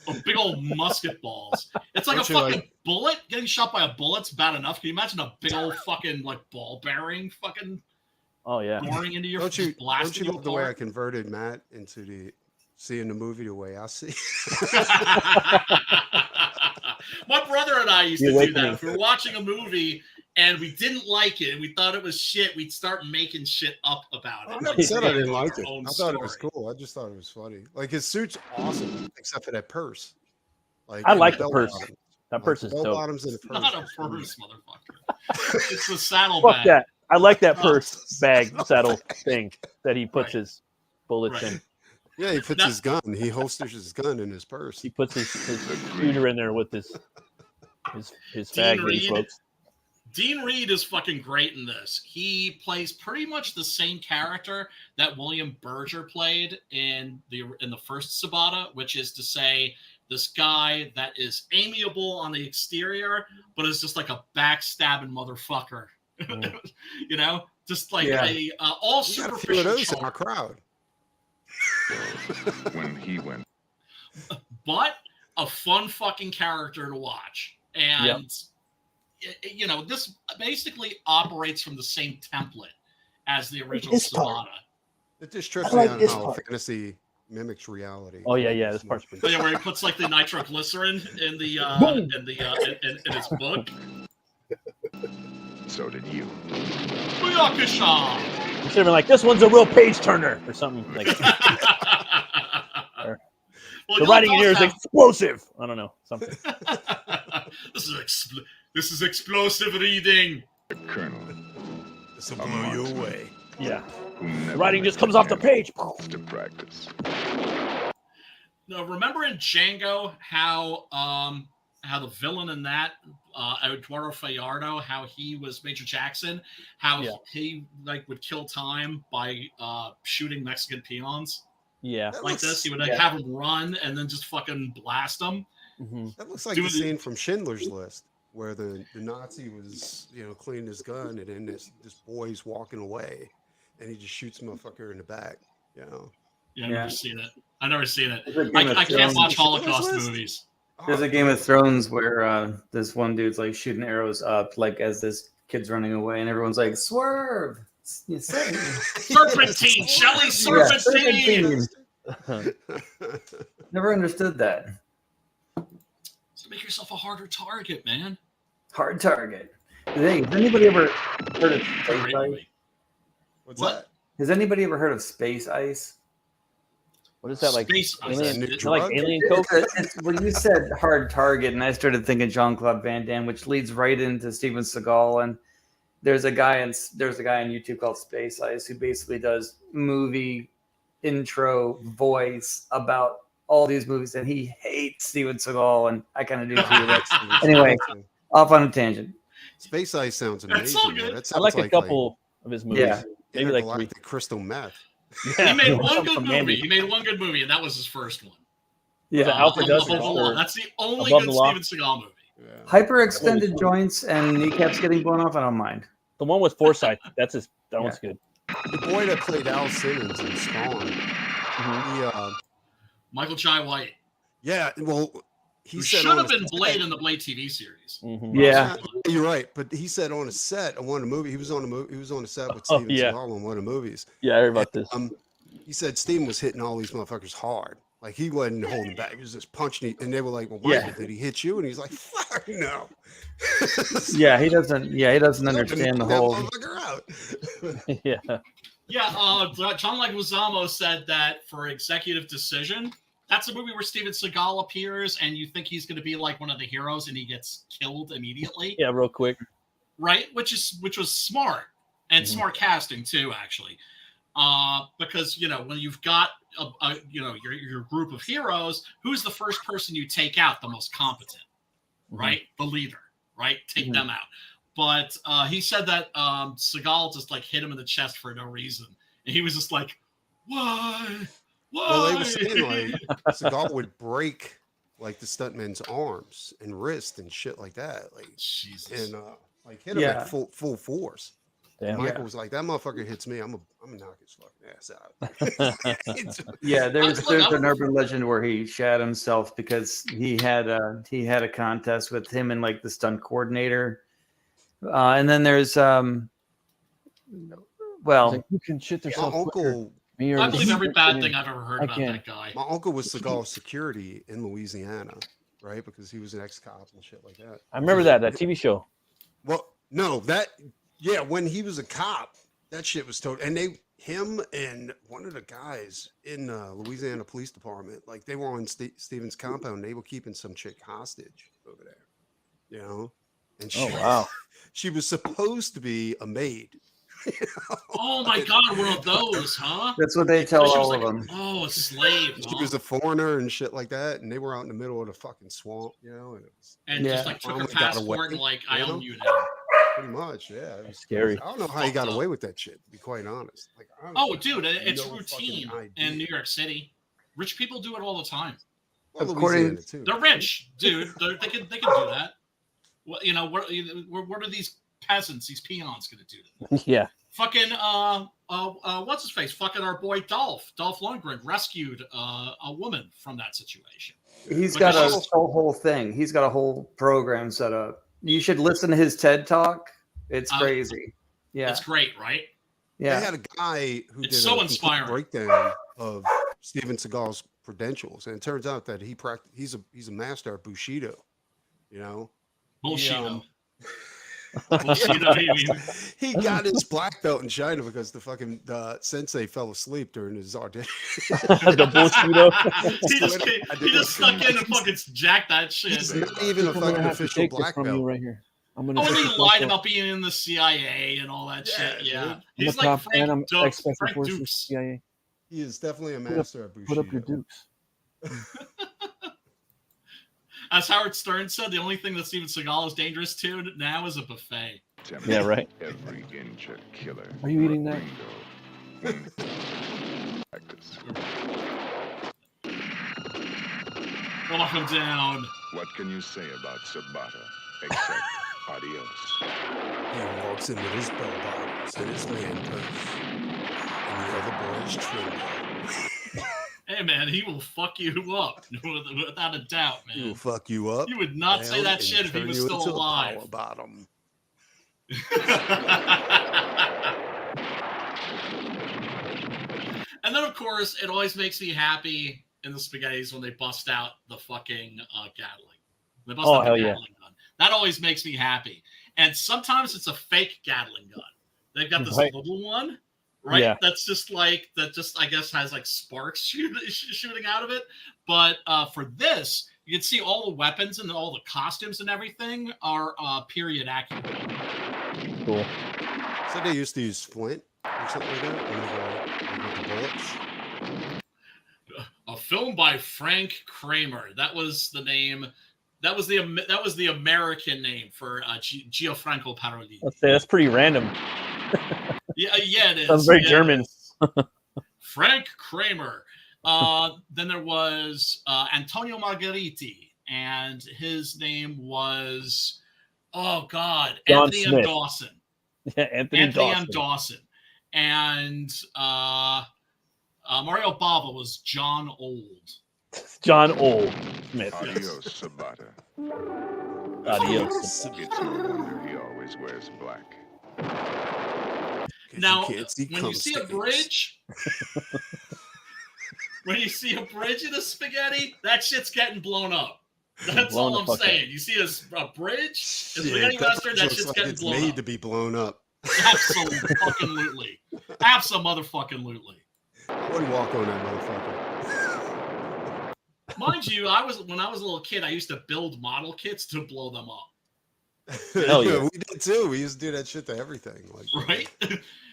Oh, big old musket balls. It's like Don't a you fucking like- bullet. Getting shot by a bullet's bad enough. Can you imagine a big old fucking like ball bearing fucking Oh yeah. boring into your Don't you blasting you love the way I apart? converted Matt into the seeing the movie the way I see? My brother and I used The to do that. Awakening. If we were watching a movie and we didn't like it and we thought it was shit, we'd start making shit up about it. I never said I didn't Our like it. own I thought it was story. cool. I just thought it was funny. Like his suit's awesome, except for that purse. Like I like the bell purse. bottoms. That purse is bell dope. bottoms and a It's purse. not a purse, motherfucker. It's a saddle Fuck bag. that. I like that Oh. purse bag saddle thing that he puts Right. his bullets Right. in. Yeah, he puts Now- his gun. He holsters his gun in his purse. He puts his shooter in there with his fag that he Reed. smokes. Dean Reed is fucking great in this. He plays pretty much the same character that William Berger played in the first Sabata, which is to say this guy that is amiable on the exterior, but is just like a backstabbing motherfucker. You know, just like Yeah. all We got a few of superficial those in charm. our crowd. When he went But a fun fucking character to watch. And, you know, this basically operates from the same template as the original This part. Sabata. It just trips I like me on this how part. fantasy mimics reality. Oh yeah, this part's pretty Oh, yeah, where he puts like the nitroglycerin in the Boom. in his book. so did you. Booyakasha! You should have been like, this one's a real page turner or something. Like Well, the you writing in also here is have- explosive. I don't know, something. This is explosive reading. The colonel This will blow you away. Yeah, who the never writing just missed comes a off the page. chance to practice. Now, remember in Django how the villain in that Eduardo Fajardo, how he was Major Jackson, how Yeah. he like would kill time by shooting Mexican peons Yeah. That like looks, this. He would like have them run and then just fucking blast them. Mm-hmm. That looks like Do the the- scene from Schindler's List where the Nazi was, cleaning his gun and then this boy's walking away and he just shoots motherfucker in the back. Yeah, I've Yeah. never seen it. I've never seen it. There's a Game of I can't Thrones- watch Holocaust Schindler's List? movies. There's a Game of Thrones where this one dude's like shooting arrows up, like as this kid's running away, and everyone's like, "Swerve!" You say. Serpentine, Shelley Yeah, Serpentine. serpentine. Never understood that. So make yourself a harder target, man. Hard target. Hey, has anybody ever heard of Great Spacebite? movie. What's What? that? Has anybody ever heard of Space Ice? What is that like? Space Ice. Alien, Is that a is it like drug? alien coke? When you said hard target, and I started thinking Jean-Claude Van Damme, which leads right into Steven Seagal. And there's a guy on YouTube called Space Ice who basically does movie intro voice about all these movies, and he hates Steven Seagal, and I kind of do too. Anyway, off on a tangent. Space Ice sounds That's all amazing. good. That I sounds like a couple of his movies. Yeah. Maybe like 3. intergalactic crystal meth. He made one Something good from movie. Mandy. He made one good movie, and that was his first one. Was it Alfred Above Does It? the Law. Or That's the only Above good the Law? Steven Seagal movie. Yeah. Hyperextended joints and kneecaps getting blown off, I don't mind. The one with Forsyth. That one's good. The boy that played Al Simmons in Spawn. Mhm. He, Michael Jai White, yeah, well, he who said should on have his been set- Blade in the Blade TV series. Mhm. Yeah. You're right, but he said on a set of one of the movie, he was on a set with Oh, Steven yeah. Seagal on one of the movies. Yeah, I heard about this. He said Steven was hitting all these motherfuckers hard. Like he wasn't holding back. He was just punching. And they were like, "Well, Michael, Yeah. did he hit you?" And he's like, "Fuck no." Yeah, he doesn't. Yeah, he doesn't understand the Knock that whole. motherfucker out. Yeah. Yeah, John Leguizamo said that for Executive Decision, that's a movie where Steven Seagal appears, and you think he's going to be like one of the heroes, and he gets killed immediately. Yeah, real quick. Right, which was smart and smart casting too, actually, because when you've got your group of heroes, who's the first person you take out? The most competent, right? The leader, right? Take them out. But he said that Seagal just like hit him in the chest for no reason, and he was just like, "Why? Why?" Well, they were saying like Seagal would break like the stuntman's arms and wrist and shit like that, like Jesus. and like hit him Yeah. at full force. Damn. Michael was like, "That motherfucker hits me, I'm gonna knock his fucking ass out." Yeah, there's Look, an urban legend where he shat himself because he had a contest with him and like the stunt coordinator, and then there's well, You can shit My yourself. uncle, I believe every bad thing I've ever heard I about can't. that guy. my uncle was Seagal's security in Louisiana, right? Because he was an ex-cop and shit like that. I remember that TV show. Well, no, when he was a cop, that shit was total. And him and one of the guys in Louisiana Police Department, like they were on Steven's compound. They were keeping some chick hostage over there, And Oh wow. she was supposed to be a maid. Oh my God, one of those, huh? that's what they tell She was all of like, them. oh, a slave. She huh? was a foreigner and shit like that, and they were out in the middle of the fucking swamp, and it was And Yeah. just like took her Finally got away, passport and like, I you know? own you now. pretty much, yeah. It was Scary. I don't know how he got away with that shit, to be quite honest. Like, I Oh, have dude, it's no routine fucking in idea. New York City. Rich people do it all the time. Well, According- Louisiana, too. They're rich, dude. They can do that. What what are these peasants, these peons, gonna do? Yeah. Fucking what's his face? Fucking our boy Dolph Lundgren rescued a woman from that situation. He's But got a this- whole thing. He's got a whole program set up. You should listen to his TED Talk. It's crazy. Yeah, It's great, right? yeah. They had a guy who It's did so a complete inspiring. breakdown of Steven Seagal's credentials, and it turns out that he's a master at Bushido. Bullshit. Bullshit. I mean, He got his black belt in China because the fucking sensei fell asleep during his audition. The bullshit. he just stuck in and fucking jacked that shit. He's not even a I'm gonna fucking have to official take this black from you belt. right here. I'm gonna. Oh, and take he this lied also. about being in the CIA and all that Yeah, shit. Yeah, dude. I'm he's a like cop and I'm Frank ex-special Frank forces Dukes. CIA. He is definitely a Put up- master at Bushido. Put up your dukes. As Howard Stern said, the only thing that Steven Seagal is dangerous to now is a buffet. Yeah, right. Every inch a killer. Are you eating that? Practice. Lock him down. What can you say about Sabata except adios? He walks in with his bell bottoms and his man purse, and the other boys trim. Hey man, he will fuck you up without a doubt, He will man. fuck you up. You would not say down, that and shit if he turn was you still into a alive. power bottom. And then, of course, it always makes me happy in the spaghettis when they bust out the fucking Gatling. They bust out the hell yeah. Gatling gun. That always makes me happy. And sometimes it's a fake Gatling gun. They've got this Right. little one, right? Yeah. That's just like that. Just I guess has like sparks shooting out of it. But for this, you can see all the weapons and all the costumes and everything are period accurate. Cool. So they used to use flint or something like that with the bullets. A film by Frank Kramer. That was the name. That was the American name for Gianfranco Parolini. That's pretty random. Yeah, it is. Sounds very German. Frank Kramer. Then there was Antonio Margheriti, and his name was John Anthony Smith. M. Dawson. Yeah, Anthony M. Dawson. And Mario Bava was John Old. John Old Smith. Adios, Sabata. Adios. It's no wonder he always wears black. Now, when you see a bridge, when you see a bridge in a spaghetti, that shit's getting blown up. That's all I'm saying. You see a bridge, a spaghetti western, that shit's getting blown up. It's made to be blown up. Absolutely. Absolutely. I wouldn't walk on that motherfucker. Mind you, when I was a little kid, I used to build model kits to blow them up. Hell yeah. We did too. We used to do that shit to everything. Like, right?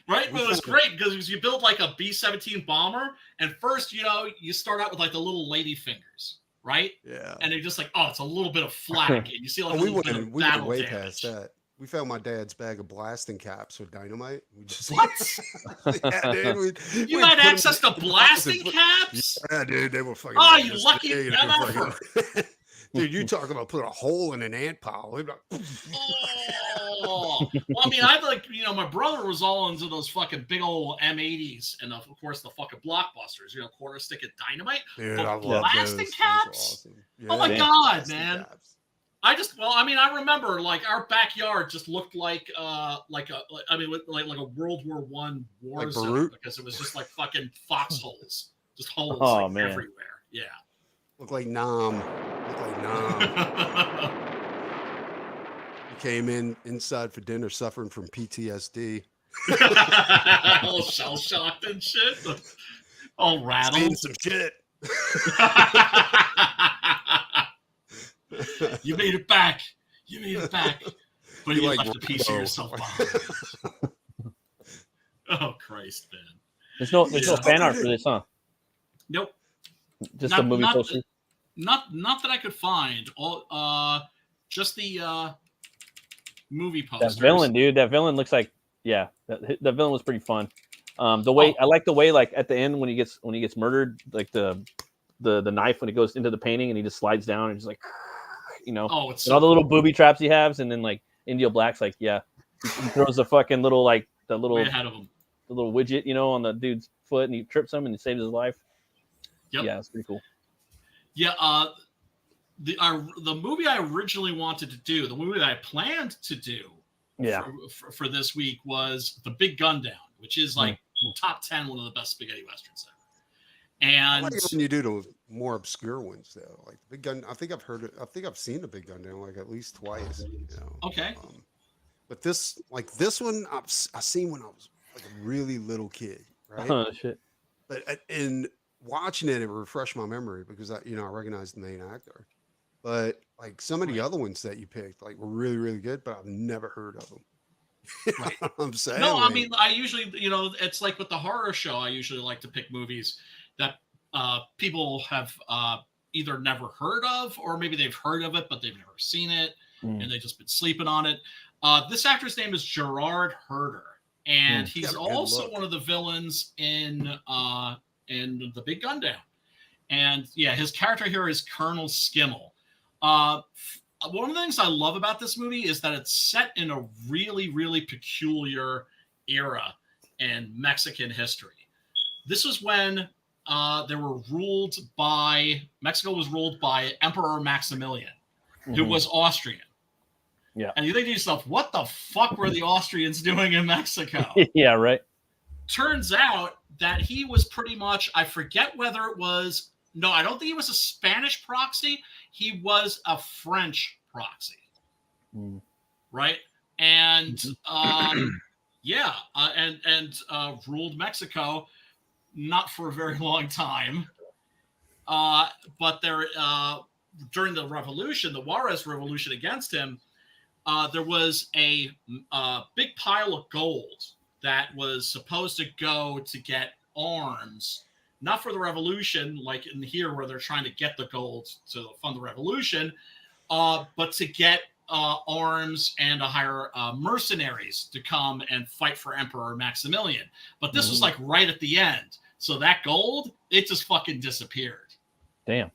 Right? But it was great because you build like a B-17 bomber, and first, you start out with like the little lady fingers, right? Yeah. And they're just like, it's a little bit of flak, and you see like we we went way past that. We found my dad's bag of blasting caps with dynamite. We just What? Yeah, dude. You had access to blasting caps? Yeah, dude, they were fucking. Oh, you lucky motherfucker! Dude, you talk about putting a hole in an ant pile. Like, Well, I mean, I like, my brother was all into those fucking big old M80s and of course the fucking blockbusters, quarter stick of dynamite. dude, But I love blasting those. Those are awesome. Oh my Yeah, God, blasting man. caps. I remember like our backyard just looked like a World War I war Like zone Beirut? because it was just like fucking foxholes, just holes Man. everywhere. Yeah. Look like Nam. He came inside for dinner suffering from PTSD. All shell shocked and shit. All rattled. Seen some shit. You made it back. But you like left a piece of Rambo. yourself behind. Oh Christ, man. There's no fan art for this, huh? Nope. Just a movie poster. Not that I could find. All just the movie posters. That villain, dude. That villain looks like that villain was pretty fun. I like the way like at the end when he gets murdered, like the knife when it goes into the painting and he just slides down and just like Oh, it's and all the little booby traps he has, and then like Indio Black's like, he throws the fucking little way ahead of him. The little widget, on the dude's foot, and he trips him and he saves his life. Yep. Yeah, it's pretty cool. Yeah, the movie I originally wanted to do, the movie that I planned to do for this week was The Big Gun Down, which is like top 10, one of the best spaghetti westerns ever. And I like when you do the more obscure ones though, like the Big Gun. I think I've seen The Big Gun Down like at least twice. Okay. But this one I've seen when I was like a really little kid, right? Oh shit. But in watching it refreshed my memory because I recognized the main actor. But like some of the other ones that you picked, like were really, really good, but I've never heard of them. Right. I'm saying. No, I mean, I usually, it's like with the horror show, I usually like to pick movies that people have either never heard of, or maybe they've heard of it, but they've never seen it, and they've just been sleeping on it. This actor's name is Gerard Herder, and he's also one of the villains in The Big Gun Down. And yeah, his character here is Colonel Skimmel. One of the things I love about this movie is that it's set in a really, really peculiar era in Mexican history. This was when Mexico was ruled by Emperor Maximilian, who was Austrian. Yeah. And you think to yourself, what the fuck were the Austrians doing in Mexico? Yeah, right. Turns out that he was pretty much, I forget whether it was, no, I don't think he was a Spanish proxy. He was a French proxy. Right? And Yeah, and ruled Mexico, not for a very long time. But there, during the revolution, the Juarez Revolution against him, there was a big pile of gold that was supposed to go to get arms, not for the revolution, like in here where they're trying to get the gold to fund the revolution, but to get arms and to hire mercenaries to come and fight for Emperor Maximilian. But this was like right at the end. So that gold, it just fucking disappeared. Damn.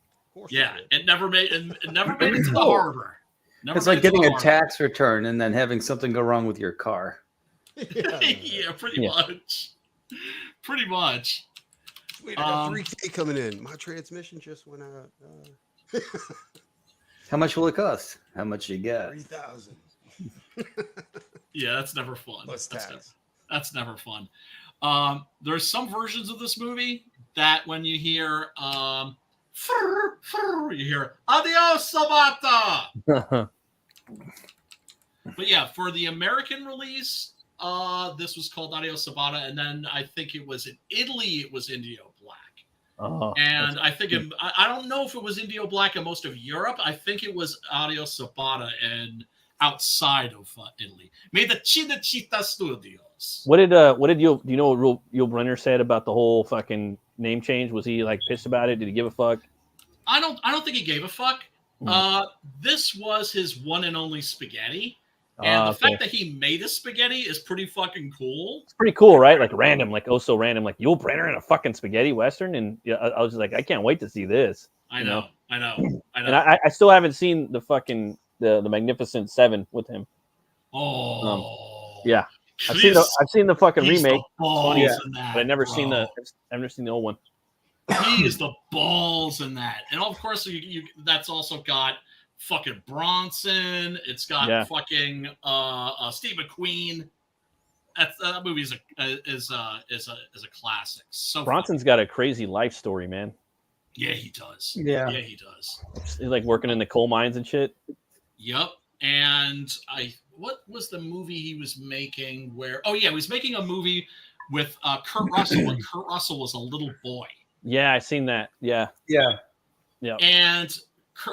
Yeah, it never made it to the harbor. It's like getting a tax return and then having something go wrong with your car. Yeah, pretty much. Pretty much. Wait, I got 3K coming in. My transmission just went out. How much will it cost? How much you got? 3,000. Yeah, that's never fun. Plus tax. That's never fun. There's some versions of this movie that when you hear you hear Adios, Sabata. But yeah, for the American release, this was called Adios, Sabata, and then I think it was in Italy, it was Indio Black. And I think I don't know if it was Indio Black in most of Europe. I think it was Adios, Sabata and outside of Italy. Made the Cinecittà Studios. What did do you know what Yul Brynner said about the whole fucking name change? Was he like pissed about it? Did he give a fuck? I don't think he gave a fuck. This was his one and only spaghetti. And the fact that he made a spaghetti is pretty fucking cool. It's pretty cool, right? Like random, like so random, like Yul Brynner in a fucking spaghetti western, and yeah, I was just like, I can't wait to see this. I know. And I still haven't seen the fucking the Magnificent Seven with him. Yeah, I've seen the fucking remake, but I never seen the old one. He is the balls in that, and of course that's also got fucking Bronson. It's got fucking Steve McQueen. That movie is a classic. So Bronson's got a crazy life story, man. Yeah, he does. Yeah, he does. He's like working in the coal mines and shit. Yep. And what was the movie he was making? He was making a movie with Kurt Russell when Kurt Russell was a little boy. Yeah, I seen that. Yeah. And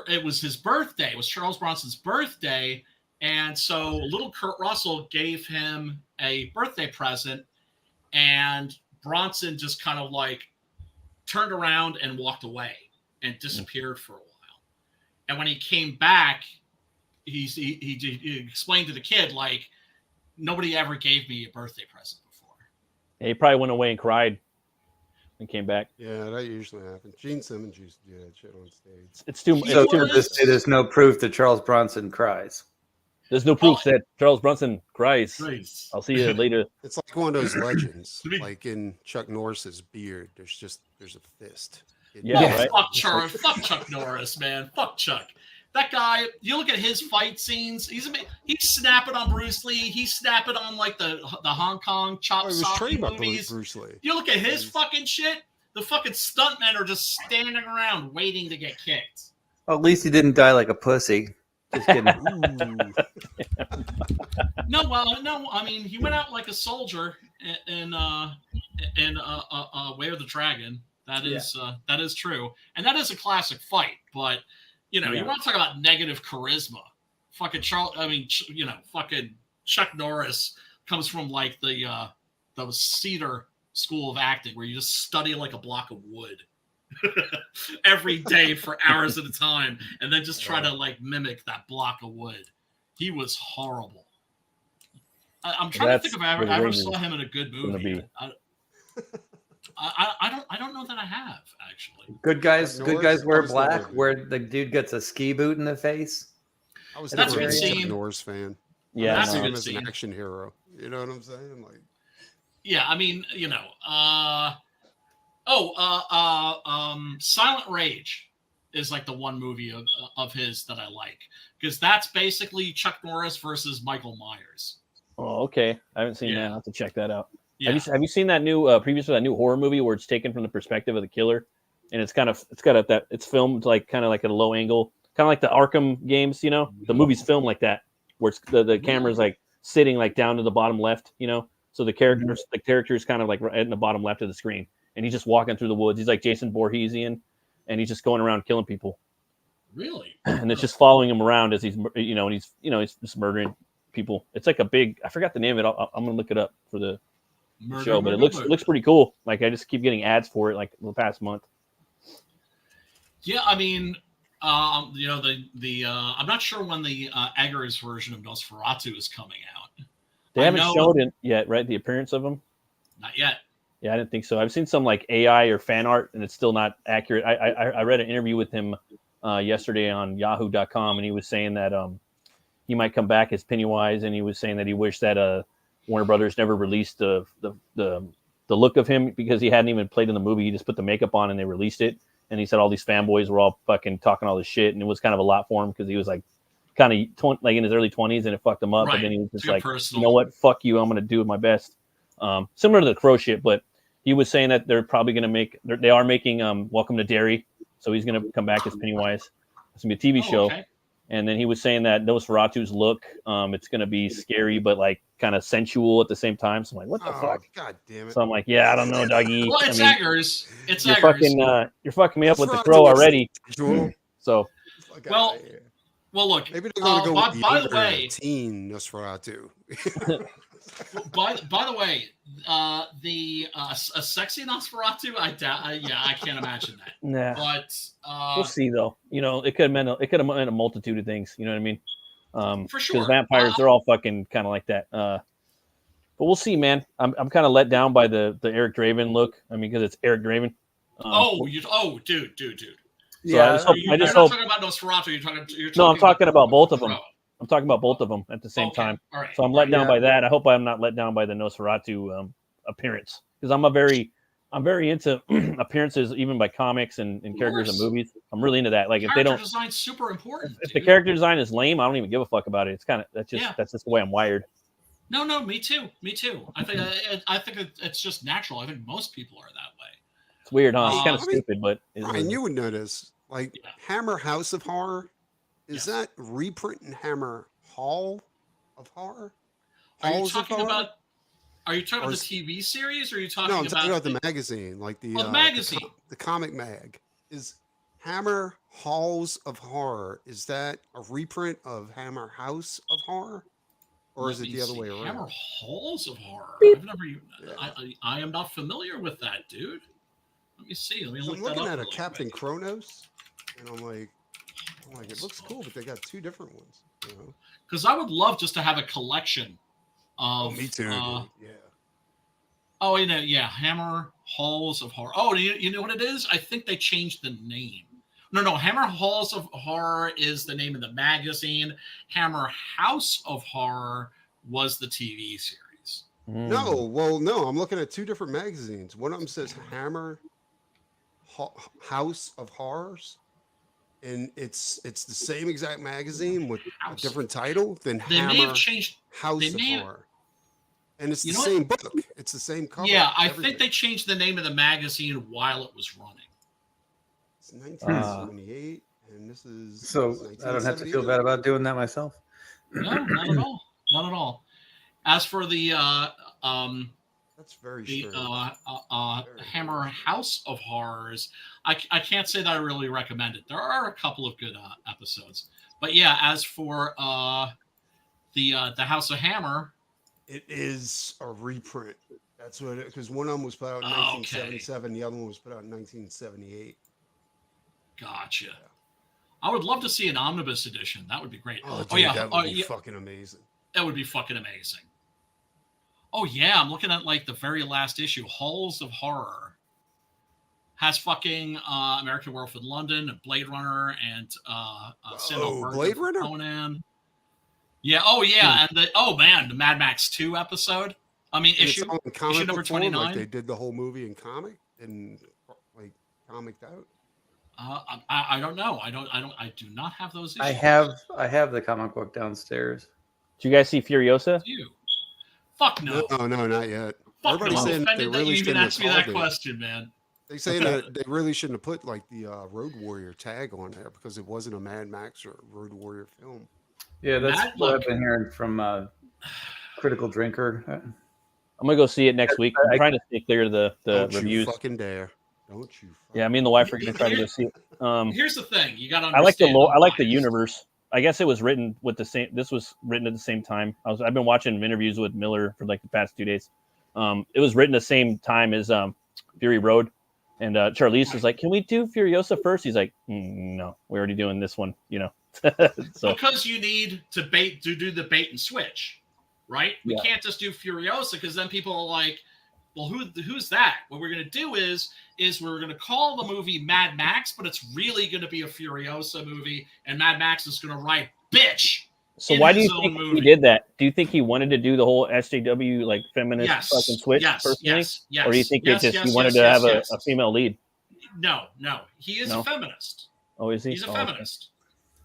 it was his birthday. It was Charles Bronson's birthday. And so little Kurt Russell gave him a birthday present. And Bronson just kind of like turned around and walked away and disappeared for a while. And when he came back, he explained to the kid, like, nobody ever gave me a birthday present before. Yeah, he probably went away and cried and came back. Yeah, that usually happens. Gene Simmons used to do that shit on stage. It's too much. There's no proof that Charles Bronson cries. There's no proof that Charles Bronson cries. I'll see you later. It's like one of those legends, like in Chuck Norris's beard. There's a fist. Right? Fuck Chuck Norris, man. Fuck Chuck. That guy, you look at his fight scenes, he's snapping on Bruce Lee. He's snapping on like the Hong Kong chop socky movies. Bruce Lee. You look at his fucking shit, the fucking stuntmen are just standing around waiting to get kicked. Well, at least he didn't die like a pussy. Just kidding. No, I mean, he went out like a soldier in Way of the Dragon. That is true. And that is a classic fight, but you want to talk about negative charisma. Fucking fucking Chuck Norris comes from like the Cedar School of Acting, where you just study like a block of wood every day for hours at a time, and then just try to like mimic that block of wood. He was horrible. I'm trying to think if I ever saw him in a good movie. I don't know that I have, actually. Good guys wear black, where the dude gets a ski boot in the face. I was never a Chuck Norris fan. Yeah, that's him as an action hero. You know what I'm saying? Like, yeah, I mean, Silent Rage is like the one movie of his that I like, because that's basically Chuck Norris versus Michael Myers. Oh, okay. I haven't seen that. I'll have to check that out. Yeah. Have you seen that new that new horror movie where it's taken from the perspective of the killer, and it's filmed like kind of like at a low angle, kind of like the Arkham games, the movie's filmed like that, where it's the camera's like sitting like down to the bottom left, So the character is kind of like right in the bottom left of the screen, and he's just walking through the woods. He's like Jason Voorheesian, and he's just going around killing people. Really? And it's just following him around as he's just murdering people. It's like a big, I forgot the name of it. I'm gonna look it up for the show, but it looks pretty cool. Like I just keep getting ads for it like the past month. Yeah, I mean, I'm not sure when the Eggers version of Nosferatu is coming out. They haven't shown it yet, right? The appearance of him? Not yet. Yeah, I didn't think so. I've seen some like AI or fan art, and it's still not accurate. I read an interview with him yesterday on Yahoo.com, and he was saying that he might come back as Pennywise, and he was saying that he wished that Warner Brothers never released the look of him because he hadn't even played in the movie. He just put the makeup on, and they released it. And he said all these fanboys were all fucking talking all this shit, and it was kind of a lot for him because he was like kind of like in his early 20s, and it fucked him up. Right. But then he was just Too like, personal. you know what, fuck you, I'm gonna do my best. Similar to the Crow shit, but he was saying that they're probably gonna they are making Welcome to Derry, so he's gonna come back as Pennywise. It's gonna be a TV show. Okay. And then he was saying that Nosferatu's look, it's gonna be scary but like kind of sensual at the same time. So I'm like, what the fuck? God damn it! So I'm like, yeah, I don't know, doggy. Well, it's Eggers. It's you're Eggers. You're fucking me up with the Crow already. So, well, look. Maybe they're gonna go with by the way, teen Nosferatu. by the way, a sexy Nosferatu, I can't imagine that. Nah. But we'll see though. You know, it could have meant a multitude of things. You know what I mean? For sure. Because vampires, they're all fucking kind of like that. But we'll see, man. I'm kind of let down by the Eric Draven look. I mean, because it's Eric Draven. Dude. So Yeah, You're not talking about Nosferatu. You're talking. No, I'm talking about both of them. Crow. I'm talking about both of them at the same time. All right. So I'm let down by that. I hope I'm not let down by the Nosferatu appearance because I'm very into appearances, even by comics and characters in movies. I'm really into that. Like if they don't, design's super important. if the character design is lame, I don't even give a fuck about it. It's kind of that's just the way I'm wired. No, me too. I think it's just natural. I think most people are that way. It's weird, huh? It's kind of stupid, but Ryan, you would notice Hammer House of Horror. Is that reprinting Hammer Hall of Horror? Are you talking about the TV series, or are you talking about? No, I'm talking about the magazine, like the magazine, the comic mag. Is Hammer Halls of Horror? Is that a reprint of Hammer House of Horror, or is it the other way around? Hammer Halls of Horror. Beep. I've never. I am not familiar with that, dude. Let me see. Let me look I'm that up. looking at a Captain Kronos, and I'm like, it looks cool, but they got two different ones. You know? Because I would love just to have a collection of. Me too. Yeah. Oh, yeah. Hammer Halls of Horror. Oh, you know what it is? I think they changed the name. No. Hammer Halls of Horror is the name of the magazine. Hammer House of Horror was the TV series. No. I'm looking at two different magazines. One of them says Hammer House of Horrors, and it's the same exact magazine with a different title than Hammer may have changed House of Horror. And it's the same book. It's the same cover. Yeah, I think they changed the name of the magazine while it was running. It's 1978, and this is so I don't have to feel bad about doing that myself. No, not at all. Not at all. As for the that's very strange. Hammer House of Horrors, I can't say that I really recommend it. There are a couple of good episodes, but yeah, as for the House of Hammer, it is a reprint. That's what it, because one of them was put out in 1977, the other one was put out in 1978. Gotcha. Yeah. I would love to see an omnibus edition. That would be great. Oh yeah, that would be fucking amazing. That would be fucking amazing. Oh yeah, I'm looking at like the very last issue. Halls of Horror has fucking American Werewolf in London, Blade Runner, and Blade Runner, Conan. Yeah. Oh yeah, and the Mad Max 2 episode. I mean, issue number 29. Like they did the whole movie in comic and like comiced out. I don't know. I do not have those issues. I have the comic book downstairs. Did you guys see Furiosa? Fuck no. No, not yet. Fuck no. I'm offended that you even asked me that question, man. They say that they really shouldn't have put like the Road Warrior tag on there because it wasn't a Mad Max or Road Warrior film. Yeah, that's what I've been hearing from Critical Drinker. I'm gonna go see it next week. I'm trying to stay clear of the Don't reviews. you fucking dare! Don't you? Yeah, me and the wife are gonna try to go see it. Here's the thing: you got to. I like the universe. I guess it was written with the same. This was written at the same time. I've been watching interviews with Miller for like the past 2 days. It was written the same time as Fury Road, and Charlize was like, "Can we do Furiosa first?" He's like, "No, we're already doing this one." You know, so because you need to do the bait and switch, right? We can't just do Furiosa because then people are like, "Well, who's that?" What we're gonna do is we're gonna call the movie Mad Max, but it's really gonna be a Furiosa movie, and Mad Max is gonna write bitch. So why do you think he did that? Do you think he wanted to do the whole SJW like feminist fucking switch personally? Or do you think he wanted to have a female lead? No. He is a feminist. Oh, is he? He's a feminist.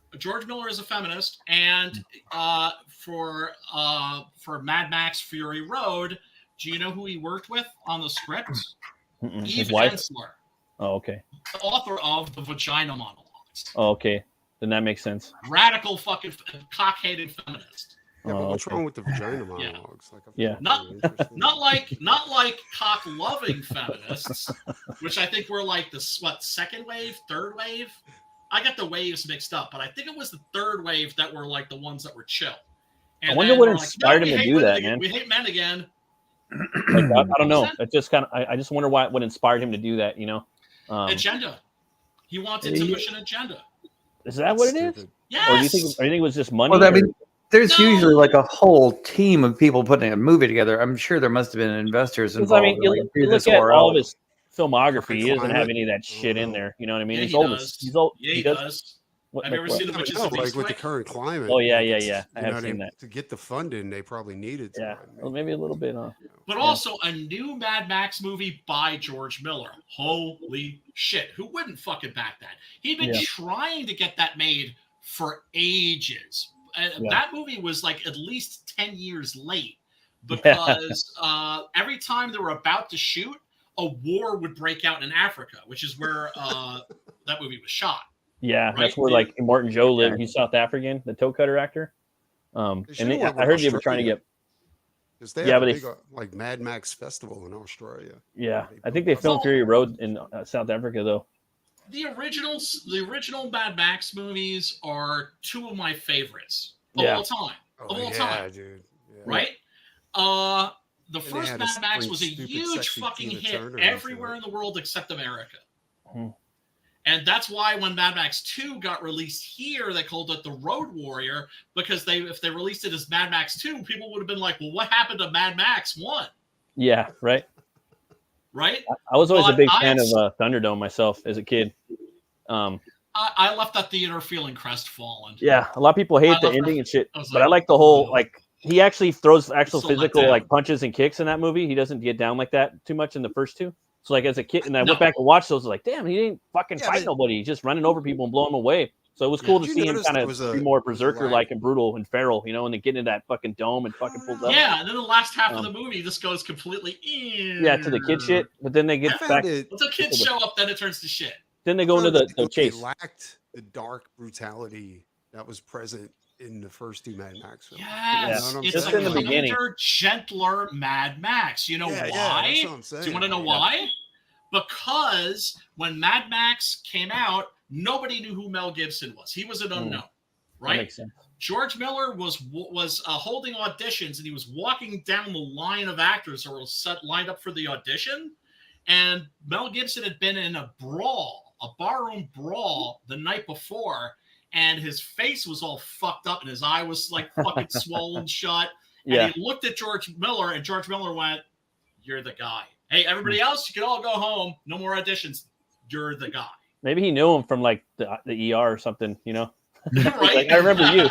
Okay. George Miller is a feminist, and for Mad Max Fury Road, do you know who he worked with on the script? Eve Ensler. Oh, okay. The author of the Vagina Monologues. Oh, okay. Then that makes sense. Radical fucking cock-hating feminist. Yeah, but what's wrong with the Vagina Monologues? Not like cock-loving feminists, which I think were like the second wave, third wave. I got the waves mixed up, but I think it was the third wave that were like the ones that were chill. And I wonder what inspired him to do that, man. We hate men again. Like, I don't know. It just kind of. I just wonder what inspired him to do that. You know, agenda. He wanted to push an agenda. Is that what it is? Yes. Or do you think it was just money? Well, I mean, there's usually like a whole team of people putting a movie together. I'm sure there must have been investors involved. I mean, you look at all of his filmography. He doesn't have any of that shit in there. You know what I mean? Yeah, he's old. He's old. Yeah, he does. Have you ever seen the Witches of like with the current climate? Oh yeah. I have seen that. To get the funding, they probably needed. Well, maybe a little bit. But also a new Mad Max movie by George Miller. Holy shit! Who wouldn't fucking back that? He'd been trying to get that made for ages. That movie was like at least 10 years late because every time they were about to shoot, a war would break out in Africa, which is where that movie was shot. Yeah, right? That's where like Martin Joe lived. He's South African, the toe cutter actor. I heard they were trying to get. They have a big, like Mad Max festival in Australia. Yeah, I think they filmed Fury Road in South Africa though. The original Mad Max movies are two of my favorites of all time. Of all time, dude. Yeah. Right? The first Mad Max was a huge fucking hit everywhere in the world except America. Mm-hmm. And that's why when Mad Max 2 got released here, they called it the Road Warrior, because if they released it as Mad Max 2, people would have been like, well, what happened to Mad Max 1? Yeah, right. Right? I was always a big fan of Thunderdome myself as a kid. I left that theater feeling crestfallen. Yeah, a lot of people hate the ending and shit, but I like the whole, like, he actually throws actual physical like punches and kicks in that movie. He doesn't get down like that too much in the first two. So like as a kid, and I went back and watched those, like, damn, he didn't fucking fight nobody. He's just running over people and blowing them away. So it was cool to see him kind of be more berserker-like and brutal and feral, you know, and then get into that fucking dome and fucking pull up. Yeah, and then the last half of the movie just goes completely to the kid shit. But then they get back. Once the kids show up, then it turns to shit. Then they go into the chase. They lacked the dark brutality that was present in the first two Mad Max films. Yes, it's like a kinder, gentler Mad Max. You know why? Do you want to know why? Because when Mad Max came out, nobody knew who Mel Gibson was. He was an unknown, right? That makes sense. George Miller was holding auditions, and he was walking down the line of actors that were lined up for the audition. And Mel Gibson had been in a barroom brawl the night before, and his face was all fucked up, and his eye was like fucking swollen shut. And he looked at George Miller, and George Miller went, "You're the guy. Hey, everybody else, you can all go home. No more auditions. You're the guy." Maybe he knew him from like the ER or something, you know? Right? Like, I remember you.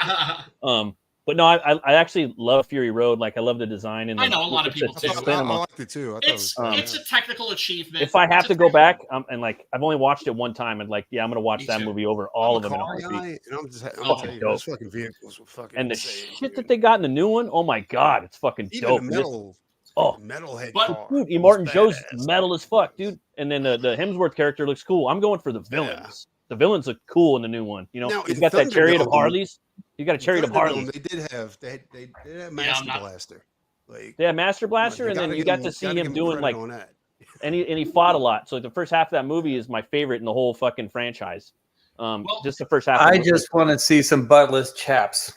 But no, I actually love Fury Road. Like, I love the design. And I know a lot of people too. I liked it too. It's a technical achievement. If I have to go back, and like I've only watched it one time, and like I'm gonna watch that movie over all of them. And I'm just telling you, those fucking vehicles were fucking and the insane, shit that they got in the new one. Oh my god, it's fucking dope. Metalhead car. Dude, Martin Joe's metal as fuck, dude. And then the Hemsworth character looks cool. I'm going for the villains. Yeah. The villains look cool in the new one. You know, now, he's got that chariot of Harleys. You got a chariot of Harleys. They did have Master Blaster. Like, Yeah, Master Blaster, and then you got to see him doing like, and he fought a lot. So the first half of that movie is my favorite in the whole fucking franchise. Just the first half. I just want to see some buttless chaps.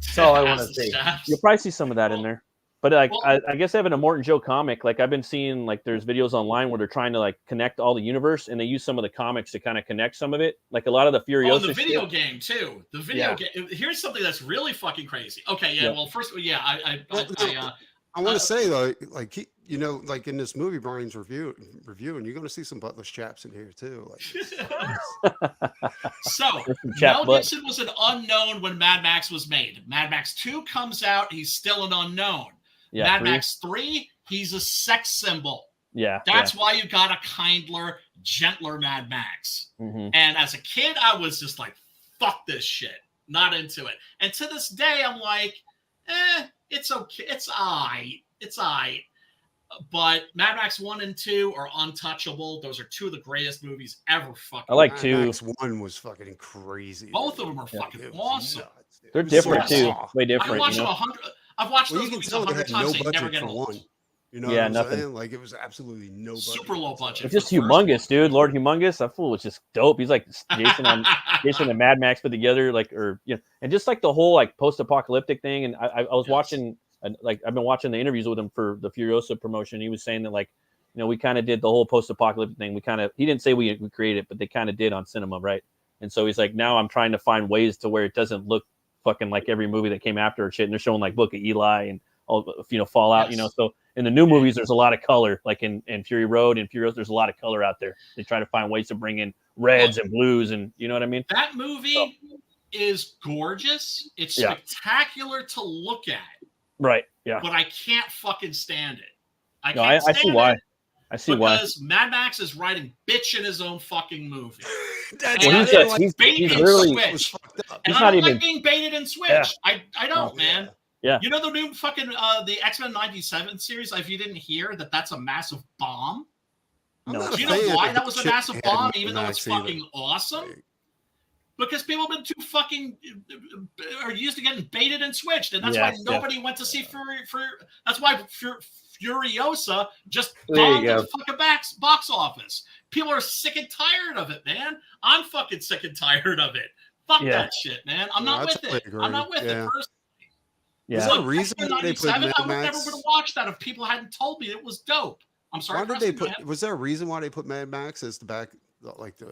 That's all I want to see. You'll probably see some of that in there. But like, I guess having a Morton Joe comic, like I've been seeing, like there's videos online where they're trying to like connect all the universe, and they use some of the comics to kind of connect some of it. Like a lot of the Furiosa. Oh, the video game too. The video game. Here's something that's really fucking crazy. Okay, yeah. Well, first, I want to say though, like you know, like in this movie Brian's reviewing, you're going to see some buttless chaps in here too. Like, so Mel Gibson was an unknown when Mad Max was made. Mad Max 2 comes out, he's still an unknown. Yeah, Mad Max 3, he's a sex symbol. Yeah, that's why you got a kindler, gentler Mad Max. Mm-hmm. And as a kid, I was just like, "Fuck this shit," not into it. And to this day, I'm like, it's okay, it's aight. But Mad Max 1 and 2 are untouchable. Those are two of the greatest movies ever. Fucking. I like 2. Mad Max 1 was fucking crazy. Both of them are fucking awesome. They're different too, way different. I've watched those movies 100 times. They never get old. You know, nothing. Like it was absolutely no budget. Super low budget. It's just humongous, dude. Lord Humongous. That fool was just dope. He's like Jason and Mad Max put together, like, or and just like the whole like post-apocalyptic thing. And I was watching, like, I've been watching the interviews with him for the Furiosa promotion. He was saying that, like, we kind of did the whole post-apocalyptic thing. He didn't say we created it, but they kind of did on cinema, right? And so he's like, now I'm trying to find ways to where it doesn't look fucking like every movie that came after or shit. And they're showing like Book of Eli and all, Fallout, So in the new movies, there's a lot of color, like in Fury Road and Furiosa, there's a lot of color out there. They try to find ways to bring in reds and blues, and you know what I mean? That movie is gorgeous. It's spectacular to look at. Right. Yeah. But I can't fucking stand it. I see why. I see why. Because Mad Max is writing bitch in his own fucking movie. He's really switched. And I don't like being baited and switched. Yeah. I don't, man. Yeah. You know the new fucking the X-Men 97 series? If you didn't hear that's a massive bomb. No. Do you know why that was a massive bomb, even though it's fucking awesome? Because people have been too fucking are used to getting baited and switched, and that's why nobody went to see that's why Furiosa just bombed the fucking box office. People are sick and tired of it, man. I'm fucking sick and tired of it. Fuck that shit, man. I'm not with it. I'm not with it personally. Yeah. Is there a reason they put Mad Max? I would never would have watched that if people hadn't told me it was dope. I'm sorry. Why did they put? Was there a reason why they put Mad Max as the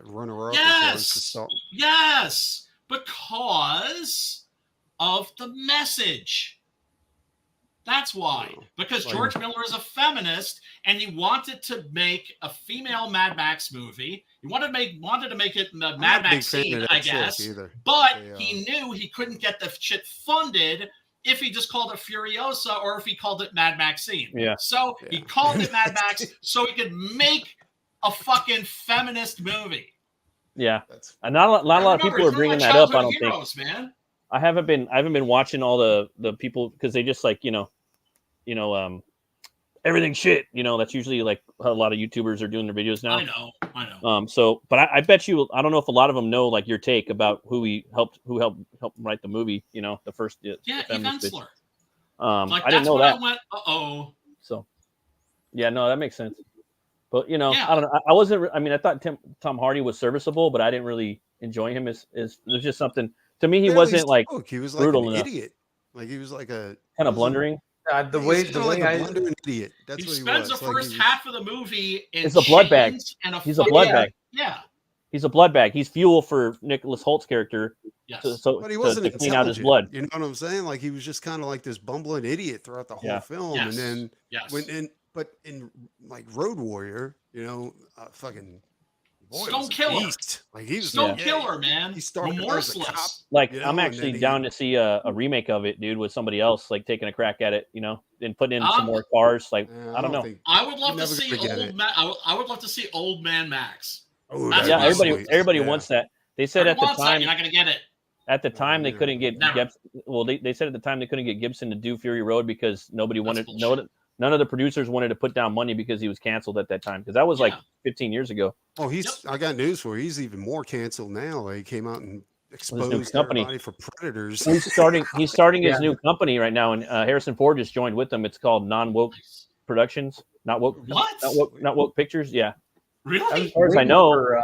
runner-up? Yes, because of the message. That's why. Because George Miller is a feminist, and he wanted to make a female Mad Max movie. He wanted to make it Mad Max scene, I guess. But he knew he couldn't get the shit funded if he just called it Furiosa or if he called it Mad Maxine. Yeah. So he called it Mad Max so he could make a fucking feminist movie. Yeah. And not a lot of people are bringing that up, I don't think. Man. I haven't been watching all the people because they just like, everything shit, that's usually like a lot of YouTubers are doing their videos now. I know. So, but I bet you, I don't know if a lot of them know like your take about who helped write the movie, the first. Eve Ensler. I didn't know that. I went, So, yeah, no, that makes sense. But, I don't know. I thought Tom Hardy was serviceable, but I didn't really enjoy him as there's just something to me. He wasn't like, he was like brutal an enough. Idiot. Like he was like a kind of blundering. The way I blundering idiot. That's what he spends the first half of the movie in it's a blood bag. He's a blood bag. Yeah. He's a blood bag. He's fuel for Nicholas Holt's character. Yes. But he wasn't to clean out his blood. You know what I'm saying? Like he was just kind of like this bumbling idiot throughout the whole film. Yes. And then but in like Road Warrior, fucking Stone Killer. Like he was Stone Killer, man. He started as a cop. Like I'm actually down to see a remake of it, dude, with somebody else like taking a crack at it, and putting in some more cars. Like I don't know. I would love to see I would love to see Old Man Max. Oh, yeah, everybody wants that. They said at the time you're not gonna get it. At the time they couldn't get Gibson. Well, they said at the time they couldn't get Gibson to do Fury Road because nobody wanted none of the producers wanted to put down money because he was canceled at that time because that was like 15 years ago. Oh, I got news for you. He's even more canceled now. He came out and exposed everybody for predators. He's starting his new company right now, and Harrison Ford just joined with them. It's called Non-Woke Productions, not woke pictures. Yeah, really? As far as I know,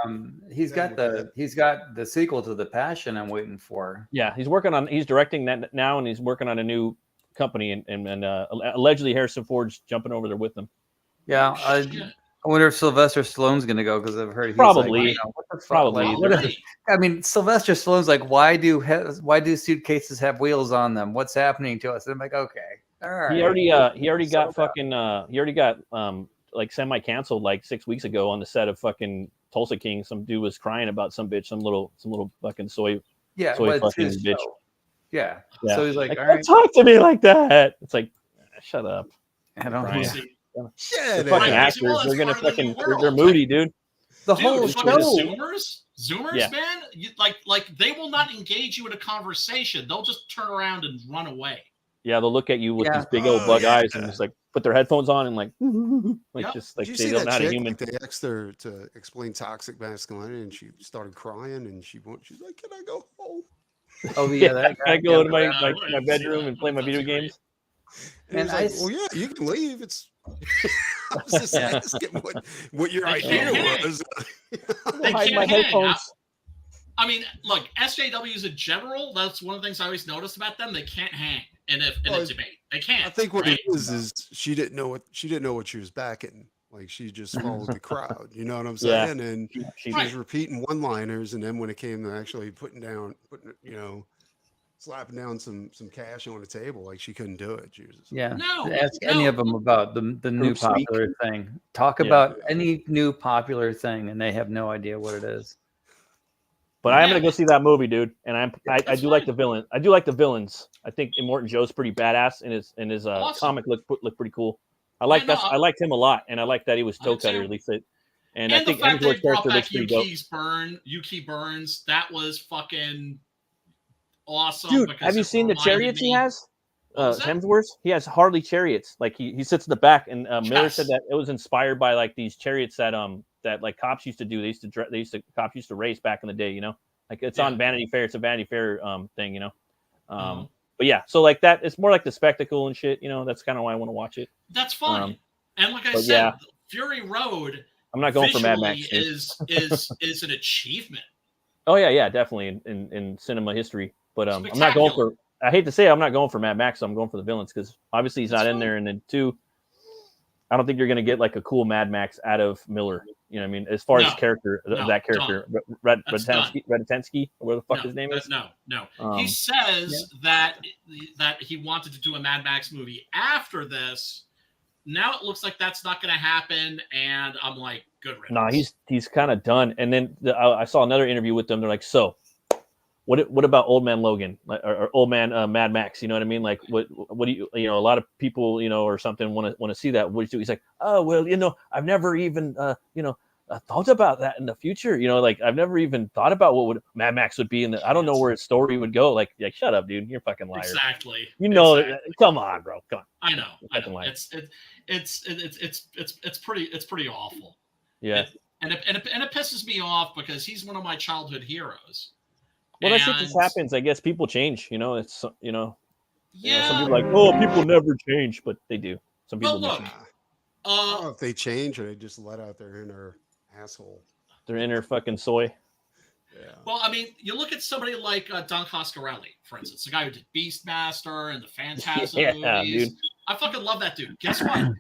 he's got the sequel to The Passion. I'm waiting for. Yeah, he's directing that now, and he's working on a new company, and allegedly Harrison Ford's jumping over there with them. Yeah, I wonder if Sylvester Stallone's going to go, because I've heard he's probably. Like, what the fuck? Probably. Like, I mean, Sylvester Stallone's like, why do suitcases have wheels on them? What's happening to us? And I'm like, okay, all right. He already got like semi-canceled like 6 weeks ago on the set of fucking Tulsa King. Some dude was crying about some bitch, some little fucking soy fucking bitch. Yeah. So he's like, all right, talk to me like that. It's like, shut up. I don't know. The fucking actors, they're gonna fucking, they're moody, dude. The whole show. Zoomers, man, like they will not engage you in a conversation. They'll just turn around and run away. Yeah, they'll look at you with these big old bug eyes and just like put their headphones on and like just like they don't know how to human. They asked her to explain toxic masculinity, and she started crying, and she's like, "Can I go home?" Oh yeah, I go into my bedroom and play my video games. And like, well, yeah, you can leave. It's. I was just asking what your idea was. They hide my headphones. I mean, look, SJWs in general, that's one of the things I always noticed about them. They can't hang in a debate. They can't. I think what it is she didn't know what she was backing. Like, she just followed the crowd. You know what I'm saying? Yeah. And she was repeating one-liners, and then when it came to actually slapping down some cash on the table, like, she couldn't do it. She was ask any of them about the new popular thing. Talk about any new popular thing, and they have no idea what it is. But I am gonna go see that movie, dude. And I do like the villain. I do like the villains. I think Immortan Joe's pretty badass, and his awesome. Comic looked pretty cool. I like that. I liked him a lot, and I like that he was toe cutter, at least. And I think Hemsworth's character looks pretty dope. Yuki Burns, that was fucking awesome. Dude, have you seen the chariots he has? Hemsworth, he has Harley chariots. Like he sits in the back, and Miller said that it was inspired by like these chariots that like cops used to do. Cops used to race back in the day, you know. Like it's on Vanity Fair. It's a Vanity Fair thing, you know. But yeah, so like that, it's more like the spectacle and shit, you know. That's kind of why I want to watch it. That's fun. And like I said, Fury Road. I'm not going for Mad Max. Is an achievement. Oh yeah, definitely in cinema history. But I'm not going for. I hate to say I'm not going for Mad Max. So I'm going for the villains because obviously he's not in there. And then two, I don't think you're going to get like a cool Mad Max out of Miller. You know what I mean? As far as character, that character, Radetensky, or whatever the fuck his name is. No. He says that he wanted to do a Mad Max movie after this. Now it looks like that's not going to happen, and I'm like, good riddance. Nah, he's kind of done. And then I saw another interview with them. They're like, so what about Old Man Logan or Old Man Mad Max? You know what I mean? Like, what do you a lot of people, or something want to see that. What do you do? He's like, oh, well, I've never even, thought about that in the future. Like I've never even thought about what Mad Max would be. I don't know where his story would go. Like, shut up, dude. You're a fucking liar. Exactly. Come on, bro. Come on. I know. It's pretty awful. Yeah. And it pisses me off because he's one of my childhood heroes. Well, that shit just happens. I guess people change. It's some people are like, oh, people never change, but they do. Some people do. I don't know if they change or they just let out their inner asshole. Their inner fucking soy. Yeah. Well, I mean, you look at somebody like Don Coscarelli, for instance, the guy who did Beastmaster and the Phantasm movies. Dude. I fucking love that dude. Guess what?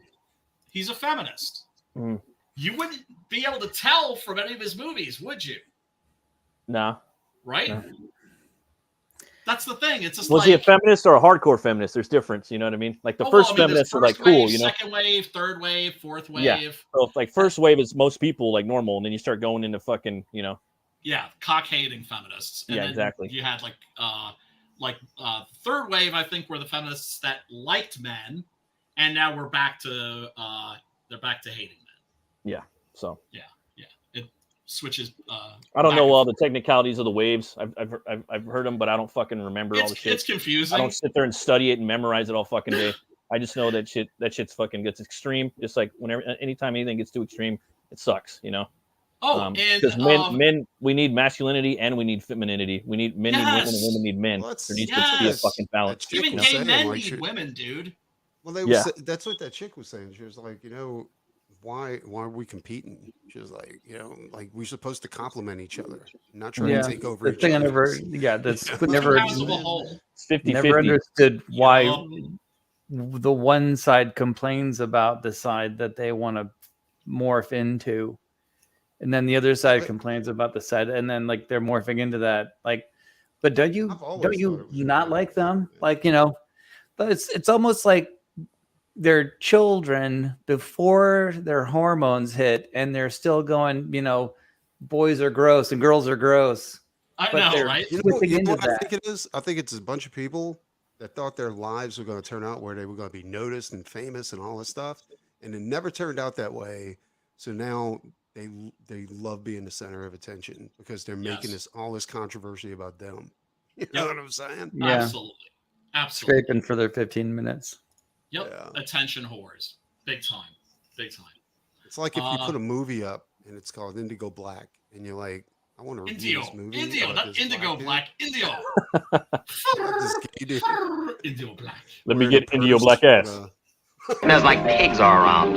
He's a feminist. Mm. You wouldn't be able to tell from any of his movies, would you? No. Right? No. That's the thing. It's just was he a feminist or a hardcore feminist? There's difference. You know what I mean? Like the first feminists are like cool. Second wave, third wave, fourth wave. Yeah. So like first wave is most people like normal, and then you start going into fucking, Yeah, cock-hating feminists. And then exactly. You had third wave, I think, were the feminists that liked men, and now we're back to they're back to hating men. Yeah. So. Yeah. It switches. I don't know all the technicalities of the waves. I've heard them, but I don't fucking remember all the shit. It's confusing. I don't sit there and study it and memorize it all fucking day. I just know that shit's fucking gets extreme. Just like anytime anything gets too extreme, it sucks. Oh, because men, we need masculinity and we need femininity. We need men need women and women need men. Well, There needs to be a fucking balance. Even gay men need women, dude. Well, that's what that chick was saying. She was like, why are we competing? She was like, like we're supposed to complement each other, not try to take over each other. Never understood why the one side complains about the side that they want to morph into, and then the other side complains about the side, and then like they're morphing into that. Like, but don't you not like them? Like, but it's almost like they're children before their hormones hit, and they're still going, boys are gross and girls are gross. I know, right? You know what I think it is? I think it's a bunch of people that thought their lives were going to turn out where they were going to be noticed and famous and all this stuff, and it never turned out that way. So now they love being the center of attention because they're making all this controversy about them. You know what I'm saying? Yeah. Absolutely. Scraping for their 15 minutes. Yep. Yeah. Attention whores. Big time. It's like if you put a movie up and it's called Indigo Black and you're like, I want to review this movie. Indio, not Indigo Black. Indio. Indio Black. Let me get Indio Black ass. Smells like pigs are around.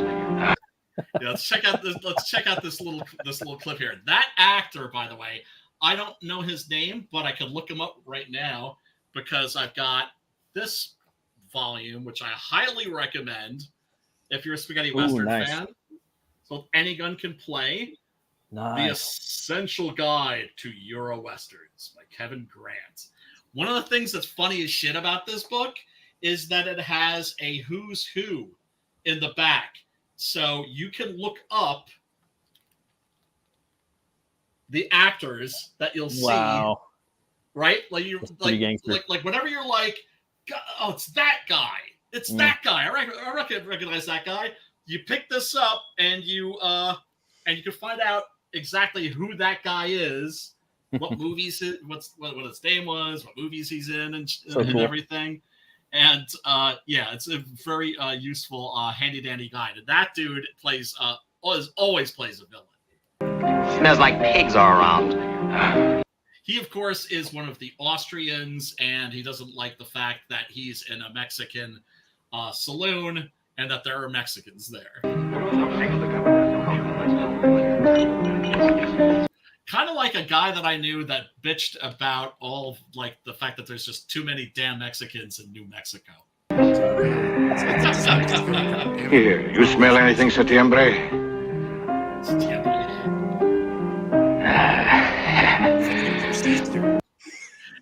Yeah, let's check out this little clip here. That actor, by the way, I don't know his name, but I could look him up right now because I've got this volume, which I highly recommend if you're a spaghetti western fan. So Any Gun Can Play. Nice. The Essential Guide to Euro Westerns by Kevin Grant. One of the things that's funny as shit about this book is that it has a who's who in the back. So you can look up the actors that you'll see. Right? Like whenever you're like, oh, it's that guy. It's that guy. I recognize that guy. You pick this up and you can find out exactly who that guy is, what movies, what his name was, what movies he's in, and everything. And it's a very useful, handy dandy guide. And that dude always plays a villain. Smells like pigs are around. He, of course, is one of the Austrians, and he doesn't like the fact that he's in a Mexican saloon and that there are Mexicans there. Kind of like a guy that I knew that bitched about all like the fact that there's just too many damn Mexicans in New Mexico. Here, you smell anything, Septiembre?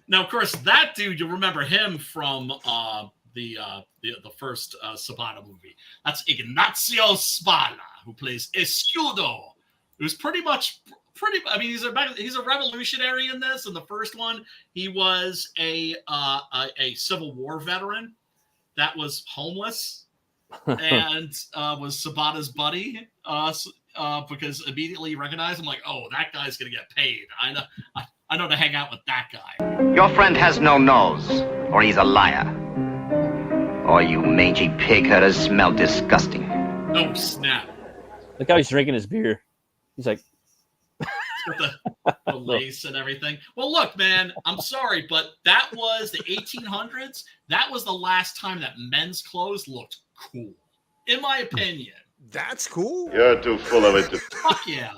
Now, of course, that dude, you'll remember him from the first Sabata movie. That's Ignacio Spala, who plays Escudo, who's I mean, he's a revolutionary in this. In the first one, he was a Civil War veteran that was homeless and was Sabata's buddy because immediately he recognized him, like, oh, that guy's gonna get paid. I know to hang out with that guy. Your friend has no nose, or he's a liar. Or you mangy pig herders smell disgusting. Oh, snap. Look how he's drinking his beer. He's like... With the lace and everything. Well, look, man, I'm sorry, but that was the 1800s. That was the last time that men's clothes looked cool, in my opinion. That's cool. You're too full of it. Fuck yeah.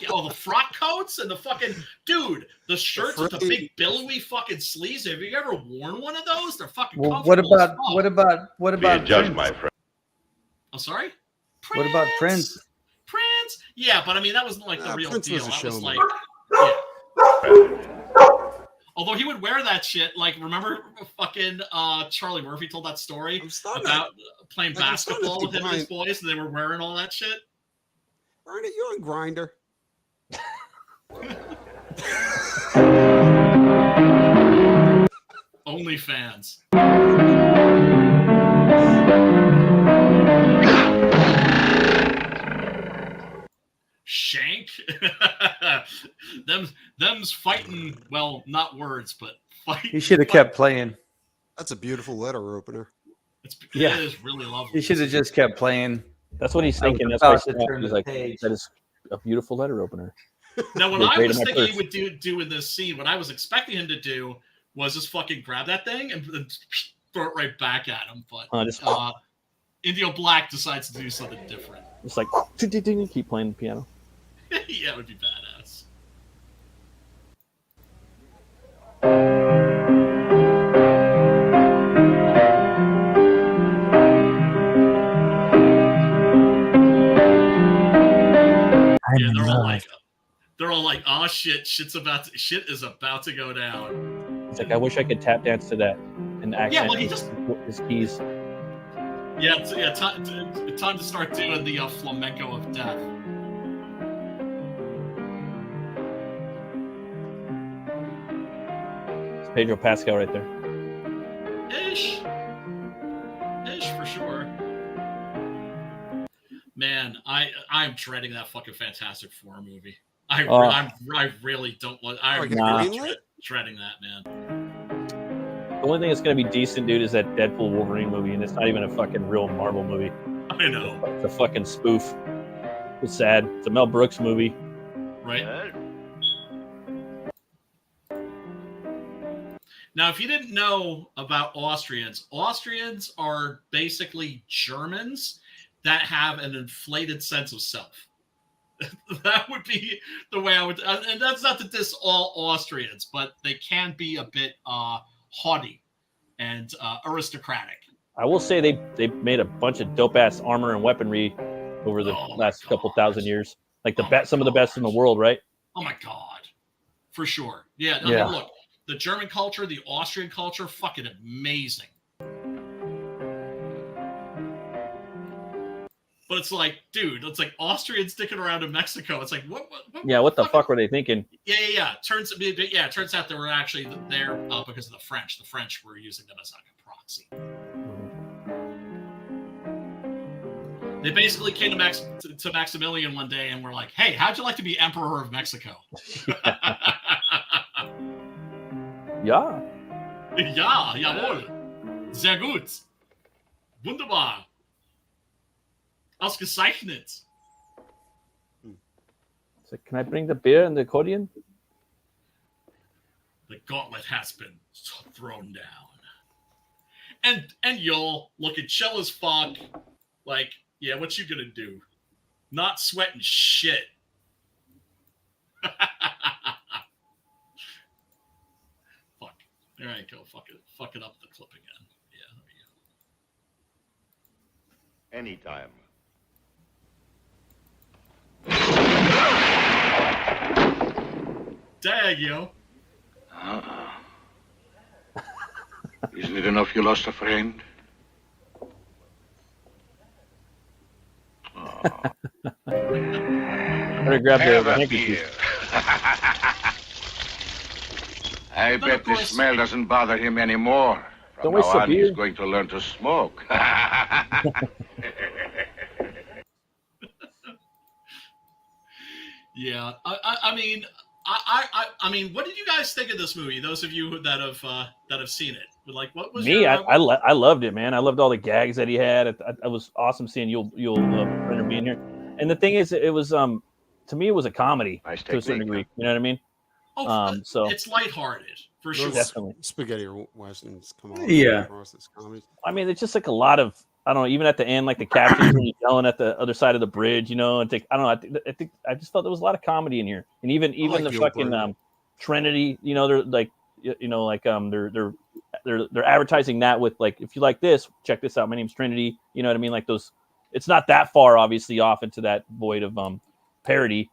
Oh, the frock coats and the fucking dude, the shirts with the big billowy fucking sleeves. Have you ever worn one of those? They're fucking comfortable. What about Judge, my friend. I'm sorry? Prince? What about Prince? Yeah, but I mean that wasn't like the real Prince deal. Was that was like, although he would wear that shit. Like, remember fucking Charlie Murphy told that story about playing basketball with him and his boys, and they were wearing all that shit. Aren't it? You're a grinder. OnlyFans. Shank. Them's fighting. Well, not words, but fight. He should have kept playing. That's a beautiful letter opener. It is really lovely. He should have just kept playing. That's what he's thinking. That's why he's like, page. that is a beautiful letter opener. Now, what They're I great was in my thinking he purse. would do in this scene, what I was expecting him to do was just fucking grab that thing and throw it right back at him. But Just Indio Black decides to do something different. It's like keep playing the piano. Yeah, it would be badass. Yeah, they're all like, oh shit, shit is about to go down. It's like, I wish I could tap dance to that and accent well, he just his keys. Time to start doing the flamenco of death. It's Pedro Pascal right there. Ish for sure. Man, I'm dreading that fucking Fantastic Four movie. I really don't want. I'm dreading that, man. The only thing that's going to be decent, dude, is that Deadpool Wolverine movie, and it's not even a fucking real Marvel movie. I know. It's a fucking spoof. It's sad. It's a Mel Brooks movie. Right. Now, if you didn't know about Austrians are basically Germans that have an inflated sense of self. That would be the way I would, and that's not to diss all Austrians, but they can be a bit haughty and aristocratic. I will say they made a bunch of dope ass armor and weaponry over the last couple thousand years. Like some of the best in the world, right? Oh my god, for sure. Yeah. I mean, look, the German culture, the Austrian culture, fucking amazing. But it's like, dude, it's like Austrians sticking around in Mexico. It's like, what the fuck were they thinking? Yeah. Turns out they were actually there because of the French. The French were using them as like a proxy. They basically came to Maximilian one day and were like, hey, how'd you like to be Emperor of Mexico? Ja. Ja, jawohl. Sehr gut. Wunderbar. Ausgezeichnet. So can I bring the beer and the accordion? The gauntlet has been thrown down. And y'all looking chill as fuck. Like, yeah, what you gonna do? Not sweating shit. Fuck. There I go. Fuck it up the clip again. Yeah, there we go. Anytime. Dag, yo. Isn't it enough you lost a friend? Better grab the handkerchief. I bet the smell doesn't bother him anymore. From now on, he's going to learn to smoke. Yeah, I mean, what did you guys think of this movie? Those of you that have seen it, like, what was me? I loved it, man. I loved all the gags that he had. It was awesome seeing you'll Brenner being here. And the thing is, it was to me, it was a comedy to a certain degree. You know what I mean? So it's lighthearted for sure. Definitely. Spaghetti westerns come on. Across this comedy. I mean, it's just like a lot of, I don't know, even at the end, like the captain's when he's yelling at the other side of the bridge, you know, and I don't know, I think I just felt there was a lot of comedy in here, and even like the fucking Trinity, you know, they're like, you know, like they're advertising that with like, if you like this, check this out. My name's Trinity. You know what I mean? Like those, it's not that far obviously off into that void of parody,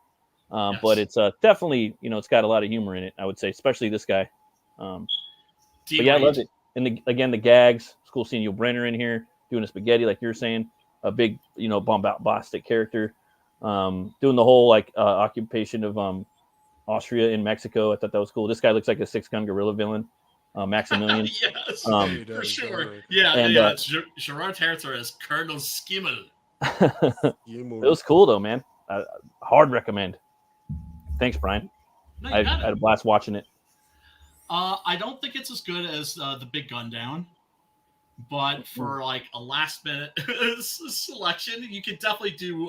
yes. But it's definitely, you know, it's got a lot of humor in it. I would say, especially this guy. But yeah, I loved it. And again, the gags. It's cool seeing Yul Brynner in here doing a spaghetti, like you're saying, a big, you know, bombastic character, doing the whole like occupation of Austria in Mexico. I thought that was cool. This guy looks like a 6-gun guerrilla villain, Maximilian. Yes, for sure. Yeah, and Gerard Herzer as Colonel Skimmel. It was cool though, man. Hard recommend. Thanks, Brian. I had a blast watching it. I don't think it's as good as The Big Gun Down, but for like a last minute selection, you could definitely do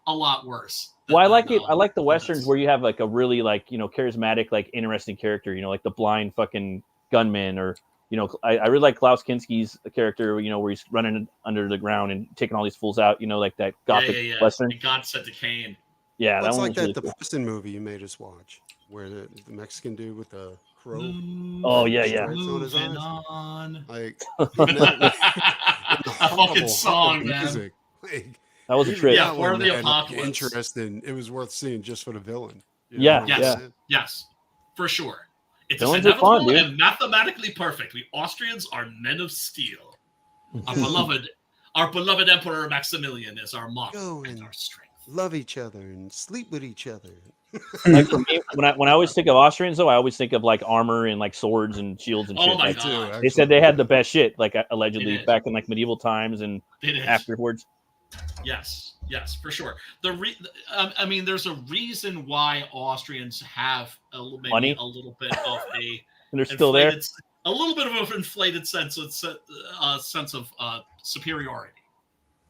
a lot worse. Well, I like it. I like the westerns where you have like a really like charismatic, like interesting character. Like the blind fucking gunman, or I really like Klaus Kinski's character. Where he's running under the ground and taking all these fools out. Like that gothic western. And God Sent the Cane. Yeah, that's like that really depressing movie you made us watch, where the Mexican dude with the crow. Oh yeah. Moving on. Like a fucking song, man. Like, that was a trip. Yeah, for the apocalypse. Interesting. It was worth seeing just for the villain. Yes, for sure. It's inevitable and mathematically perfect. We Austrians are men of steel. Our beloved Emperor Maximilian is our model and our strength. Love each other and sleep with each other. Like for me, when I always think of Austrians, though, I always think of like armor and like swords and shields and shit. Oh my God. They said they had the best shit, like allegedly back in like medieval times and afterwards. Yes, for sure. I mean, there's a reason why Austrians have maybe a little bit of a and they're still there. A little bit of an inflated sense of superiority.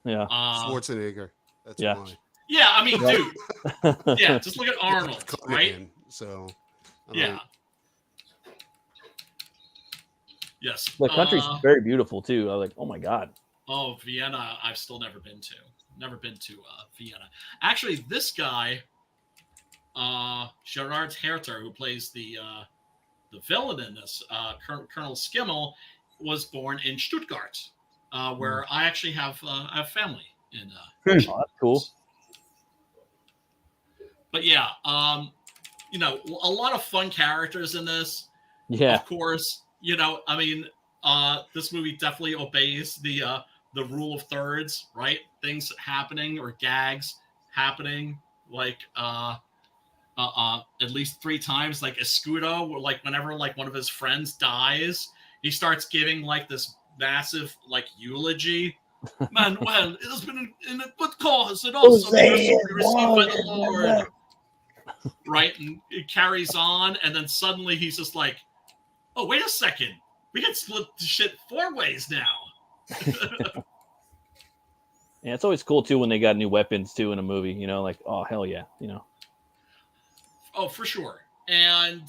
Yeah, Schwarzenegger. That's why. Yeah, I mean, dude. Yeah, just look at Arnold, right? So. Yeah. Yes. The country's very beautiful too. I was like, oh my God. Oh, Vienna, I've still never been to. Never been to Vienna. Actually, this guy, Gerard Herter, who plays the villain in this, Colonel Skimmel, was born in Stuttgart, where I actually have family in. Oh, that's cool. But yeah, a lot of fun characters in this. Yeah. Of course, I mean, this movie definitely obeys the rule of thirds, right? Things happening or gags happening, like at least 3 times. Like Escudo, like whenever like one of his friends dies, he starts giving like this massive like eulogy. Manuel, it has been in a good cause and also received by the Lord. Right, and it carries on, and then suddenly he's just like, "Oh, wait a second, we can split the shit 4 ways now." Yeah, it's always cool too when they got new weapons too in a movie. Like, oh hell yeah, Oh, for sure. And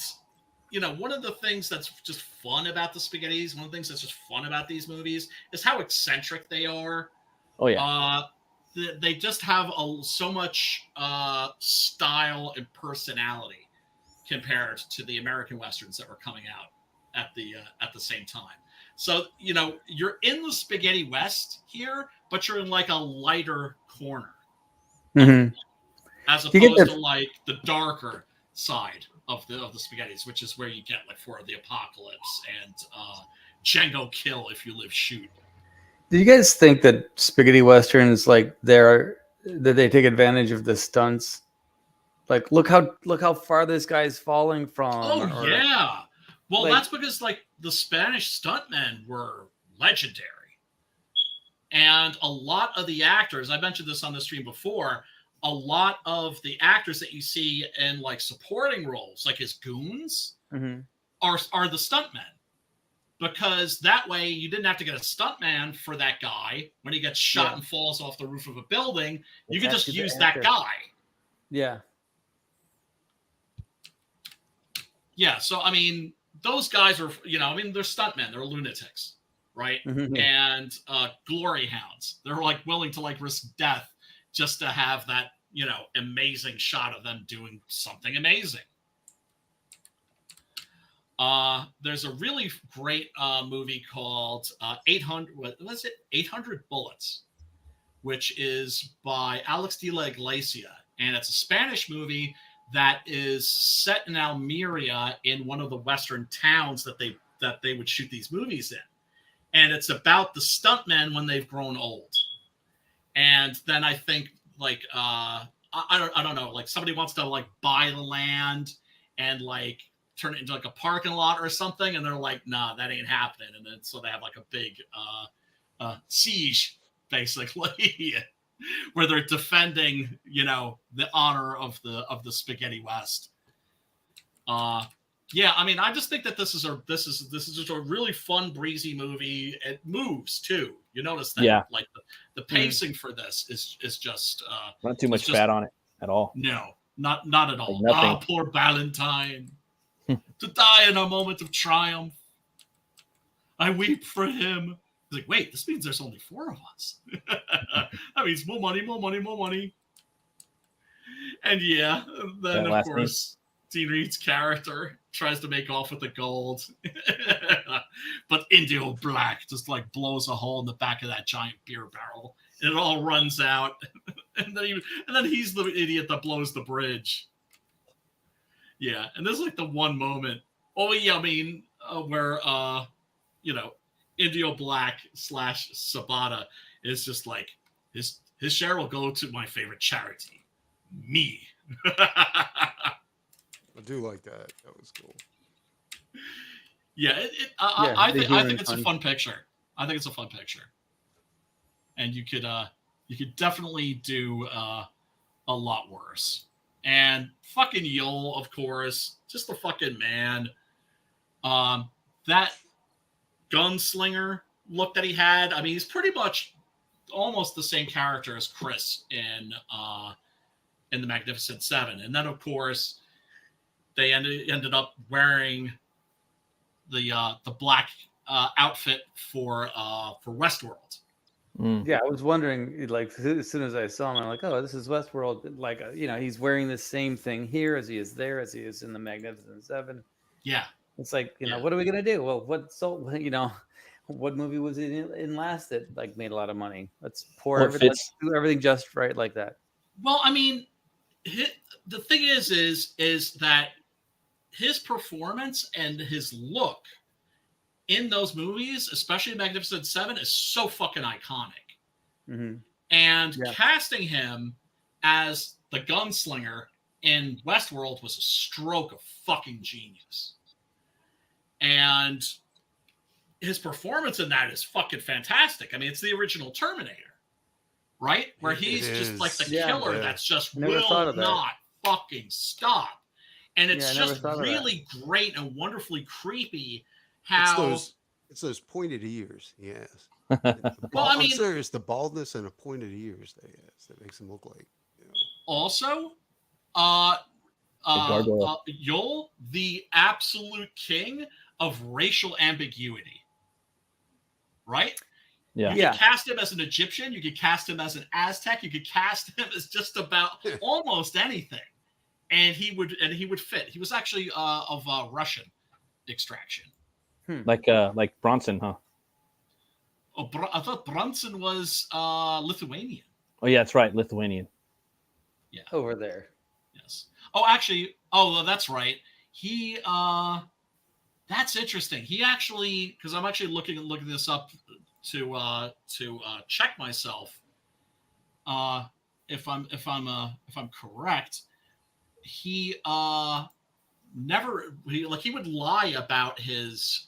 one of the things that's just fun about the Spaghettis, one of the things that's just fun about these movies is how eccentric they are. Oh yeah. They just have so much style and personality compared to the American westerns that were coming out at the same time. So you're in the Spaghetti West here, but you're in like a lighter corner, as opposed to like the darker side of the Spaghettis, which is where you get like For the Apocalypse and Django Kill If You Live Shoot. Do you guys think that spaghetti westerns that they take advantage of the stunts? Like, look how far this guy's falling from. Oh yeah, well that's because like the Spanish stuntmen were legendary, and a lot of the actors, I mentioned this on the stream before, a lot of the actors that you see in like supporting roles, like his goons, are the stuntmen. Because that way you didn't have to get a stuntman for that guy when he gets shot and falls off the roof of a building. You could just use that guy. Yeah. Yeah. So, I mean, those guys are, they're stuntmen. They're lunatics, right? And glory hounds. They're like willing to like risk death just to have that, amazing shot of them doing something amazing. There's a really great movie called 800 Bullets, which is by Alex de la Iglesia, and it's a Spanish movie that is set in Almeria, in one of the western towns that they would shoot these movies in, and it's about the stuntmen when they've grown old. And then I think like I don't know, like somebody wants to like buy the land and like turn it into like a parking lot or something, and they're like, nah, that ain't happening. And then so they have like a big siege, basically, where they're defending, the honor of the Spaghetti West. Yeah, I mean, I just think that this is just a really fun, breezy movie. It moves too. You notice that? Yeah. Like the pacing for this is just not too much fat on it at all. No, not at all. Like nothing. Poor Valentine, to die in a moment of triumph. I weep for him. He's like, wait, this means there's only 4 of us. That means more money, more money, more money. And yeah, then of course, Dean Reed's character tries to make off with the gold. But Indio Black just like blows a hole in the back of that giant beer barrel. And it all runs out. And then he's the idiot that blows the bridge. Yeah, and this is like the one moment. Oh yeah, I mean, where Indio Black / Sabata is just like his share will go to my favorite charity, me. I do like that. That was cool. Yeah, I think it's a fun picture. I think it's a fun picture, and you could definitely do a lot worse. And fucking Yul, of course, just the fucking man. That gunslinger look that he had. I mean, he's pretty much almost the same character as Chris in the Magnificent Seven. And then, of course, they ended up wearing the black outfit for Westworld. Yeah, I was wondering, like, as soon as I saw him, I'm like, oh, this is Westworld. Like, he's wearing the same thing here as he is there, as he is in the Magnificent Seven. Yeah. It's like, what are we going to do? Well, what movie was it in last that, like, made a lot of money? Let's pour everything, let's do everything just right like that. Well, I mean, the thing is that his performance and his look in those movies, especially Magnificent Seven, is so fucking iconic. Mm-hmm. And casting him as the gunslinger in Westworld was a stroke of fucking genius. And his performance in that is fucking fantastic. I mean, it's the original Terminator, right? Where he's just like the killer that's just will not fucking stop. And it's just really great and wonderfully creepy how it's those pointed ears. Yes. Well, I mean, I'm serious. The baldness and the pointed ears that makes him look like. Also, Yul, the absolute king of racial ambiguity, right? Yeah. You could cast him as an Egyptian. You could cast him as an Aztec. You could cast him as just about almost anything, and he would fit. He was actually of Russian extraction, like Bronson, huh? Oh, I thought Bronson was Lithuanian. Oh yeah, that's right, Lithuanian. Yeah, over there. Yes. Oh, actually, that's right. He that's interesting. He actually, because I'm actually looking this up to check myself. If I'm correct, he he would lie about his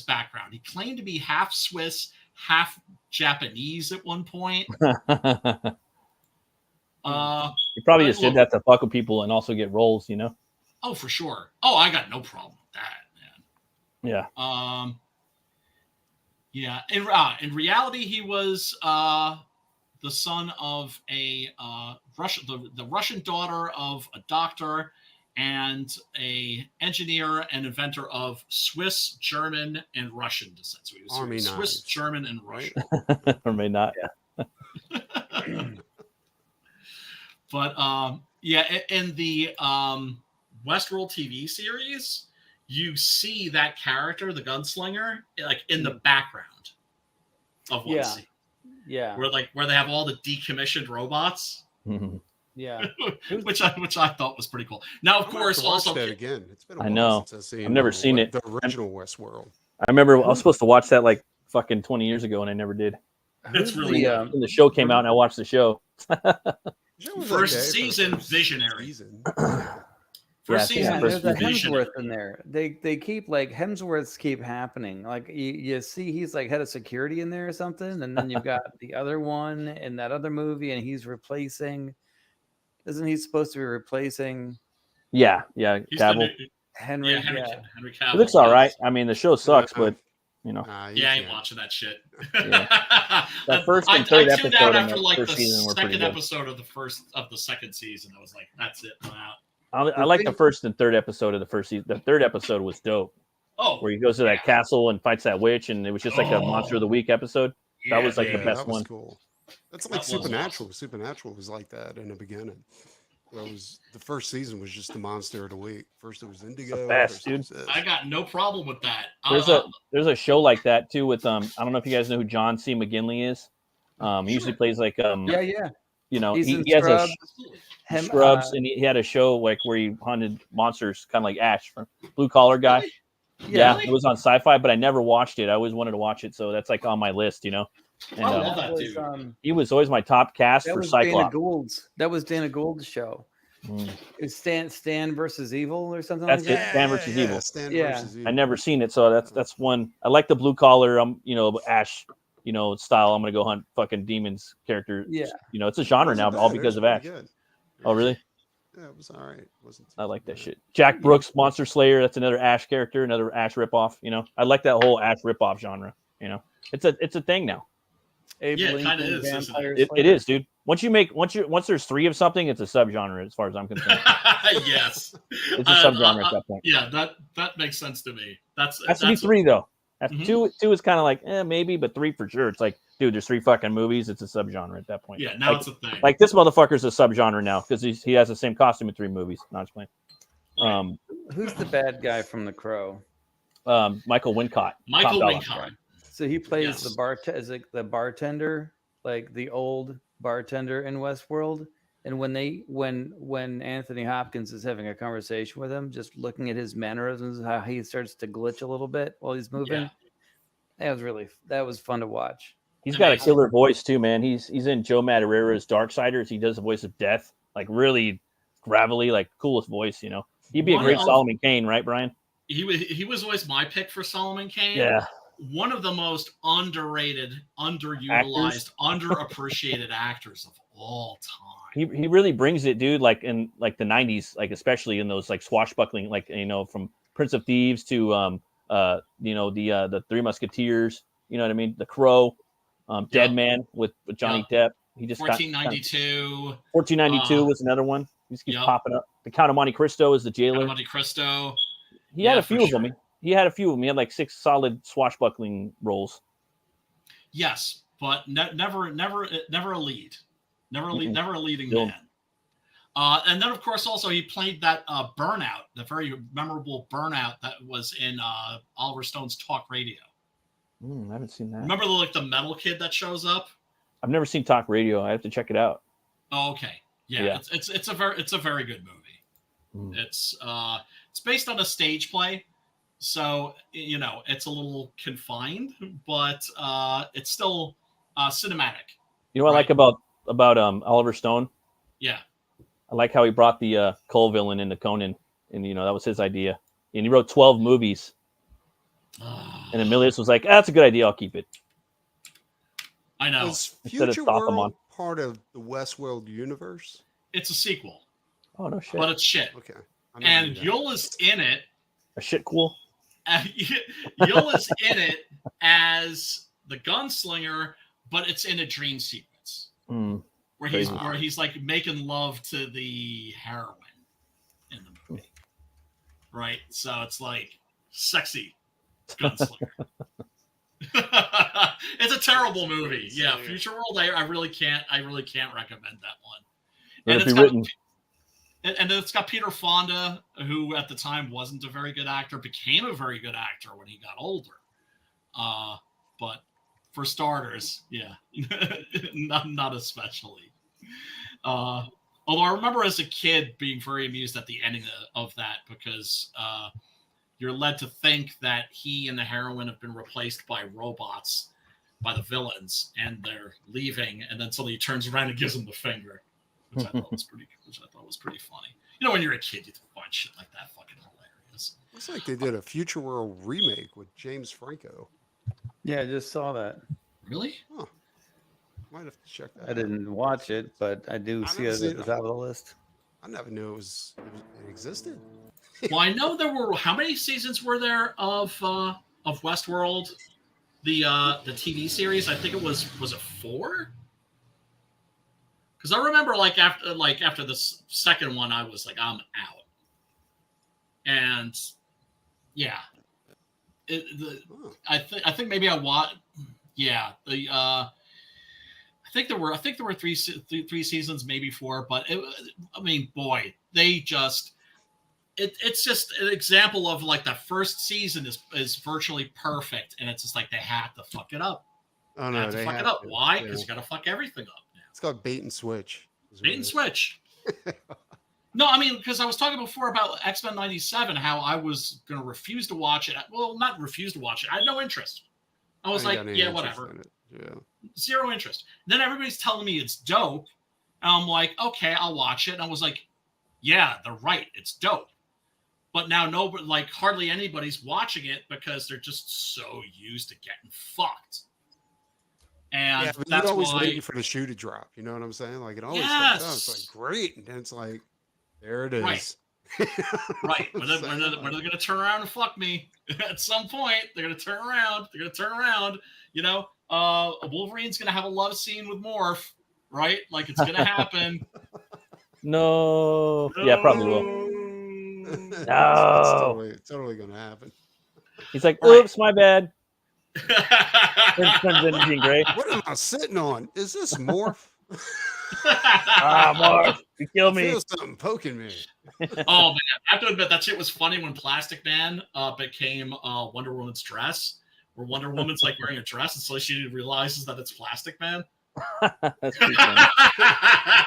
background. He claimed to be half Swiss, half Japanese at one point. He probably just did that to fuck with people and also get roles, Oh, for sure. Oh, I got no problem with that, man. Yeah. Yeah. In reality, he was the son of a the Russian daughter of a doctor and a engineer and inventor of Swiss, German, and Russian descent. So he was Army Swiss, knives, German, and Russian. Or may not. Yeah. But in the Westworld TV series, you see that character, the gunslinger, like in the background of one scene. Yeah. Where they have all the decommissioned robots. Mm-hmm. Yeah. which I thought was pretty cool. Now, of course, also that again. It's been a while I know. since I've seen I've never seen it. The original Westworld. I remember I was supposed to watch that like fucking 20 years ago and I never did. It's really when the show came out and I watched the show. First season, visionary. First season, there's a Hemsworth in there. They keep like Hemsworths keep happening. Like you see, he's like head of security in there or something, and then you've got the other one in that other movie, and he's replacing. Isn't he supposed to be replacing? Yeah, He's Cavill. Henry. Yeah, Henry Cavill. It looks all right. I mean, the show sucks, but you know. Yeah, I ain't watching that shit. Yeah. The first and third I tuned episode out of after the like first the season were pretty second good. episode of the second season. I was like, that's it. I'm out. I like the first and third episode of the first season. The third episode was dope. Oh, where he goes to that castle and fights that witch, and it was just like a Monster of the Week episode. That was like the best one. Cool. That's like Supernatural. Supernatural was like that in the beginning. It was the first season was just the Monster of the Week. First it was Indigo. The best, dude. I got no problem with that. There's a show like that too with I don't know if you guys know who John C. McGinley is. He usually plays like you know, he has a Scrubs, and he had a show like where he hunted monsters, kind of like Ash from Blue Collar guy. Really? Yeah, really? It was on Sci-Fi, but I never watched it. I always wanted to watch it, so that's like on my list, you know. And, I love that dude. He was always my top cast for Cyclops. That was Dana Gould's show. It's Stan versus Evil or something that's like that. Stan versus Evil. Stan versus Evil. I never seen it, so that's one. I like the Blue Collar, you know, Ash, you know, style. I'm gonna go hunt fucking demons character. Yeah, you know, it's a genre now, all because of Ash. Good. Oh, really? Yeah, it was all right. I like that shit. Jack Brooks, Monster Slayer. That's another Ash character, another Ash ripoff. You know, I like that whole Ash ripoff genre. You know, it's a thing now. Yeah, it kind of is. It is, dude. Once there's three of something, it's a subgenre as far as I'm concerned. Yes, it's a subgenre at that point. Yeah, that makes sense to me. That's to be three though. Two is kind of like maybe, but three for sure. It's like, dude, there's three fucking movies. It's a subgenre at that point. Yeah, now it's a thing. Like this motherfucker's a subgenre now because he has the same costume in three movies. Not just playing. Who's the bad guy from The Crow? Michael Wincott. Michael Wincott. So he plays the bartender, like the old bartender in Westworld. And when Anthony Hopkins is having a conversation with him, just looking at his mannerisms, how he starts to glitch a little bit while he's moving, that was fun to watch. He's got a killer voice too, man. He's in Joe Madureira's Darksiders. He does the voice of Death, like really gravelly, like coolest voice. You know, he'd be a great Solomon Kane, right, Brian? He was always my pick for Solomon Kane. Yeah. One of the most underrated, underutilized, underappreciated actors of all time. He really brings it, dude. Like in like the '90s, like especially in those like swashbuckling, like you know, from Prince of Thieves to you know, the Three Musketeers. You know what I mean? The Crow, Dead Man with Johnny Depp. He just 1492. 1492 was another one. He just keeps popping up. The Count of Monte Cristo is the jailer. Count of Monte Cristo. He had a few of them. He had a few of them. He had like 6 solid swashbuckling roles. Yes, but never a lead. Never a leading man. And then, of course, also he played that Burnout, the very memorable Burnout that was in Oliver Stone's Talk Radio. I haven't seen that. Remember the metal kid that shows up? I've never seen Talk Radio. I have to check it out. Oh, okay. Yeah. It's a very good movie. It's based on a stage play. So, you know, it's a little confined, but it's still cinematic. You know what I like about Oliver Stone? Yeah. I like how he brought the Cole villain into Conan, and, you know, that was his idea. And he wrote 12 movies. And then Milius was like, that's a good idea. I'll keep it. I know. Is Future World part of the Westworld universe? It's a sequel. Oh, no shit. But it's shit. Okay. And Yul is in it. A shit cool? Yul is in it as the gunslinger, but it's in a dream sequence where he's like making love to the heroine in the movie, right? So it's like sexy gunslinger. It's a terrible movie. Yeah, Future World. I really can't recommend that one. And it's got Peter Fonda, who at the time wasn't a very good actor, became a very good actor when he got older. But for starters, yeah, not especially. Although I remember as a kid being very amused at the ending of that because you're led to think that he and the heroine have been replaced by robots, by the villains, and they're leaving, and then suddenly he turns around and gives them the finger. Which I thought was pretty funny. You know, when you're a kid, you find shit like that fucking hilarious. Looks like they did a Future World remake with James Franco. Yeah, I just saw that. Really? Huh. Might have to check that. I didn't watch it, but I do see it at the top of the list. I never knew it existed. Well, I know there were how many seasons were there of Westworld, the TV series? I think it was it 4? Because I remember after the second one, I was like, I'm out. And yeah, I think maybe I watched. Yeah, I think there were 3 seasons, maybe 4. But I mean, boy, they just. It's just an example of like the first season is virtually perfect, and it's just like they had to fuck it up. Oh no, they fuck it up. Why? Because you got to fuck everything up now. It's called bait and switch. Bait and switch. No, I mean, because I was talking before about X-Men 97, how I was going to refuse to watch it. Well, not refuse to watch it. I had no interest. I was like, yeah, whatever. Yeah. Zero interest. Then everybody's telling me it's dope, and I'm like, okay, I'll watch it. And I was like, yeah, they're right. It's dope. But now nobody, like hardly anybody's watching it because they're just so used to getting fucked. And yeah, but that's you're always why, waiting for the shoe to drop. You know what I'm saying? Like it always yes. starts out, it's like great, and then it's like, there it is. Right. Right. When are they going to turn around and fuck me? At some point, they're going to turn around. They're going to turn around. You know, Wolverine's going to have a love scene with Morph, right? Like it's going to happen. No. Yeah, probably will. No, it's totally gonna happen. He's like, oops, my bad. Jean Grey. What am I sitting on? Is this Morph? Morph, you killed me. I feel something poking me. Oh man, I have to admit that shit was funny when Plastic Man became Wonder Woman's dress, where Wonder Woman's like wearing a dress, and so she realizes that it's Plastic Man. That's pretty funny.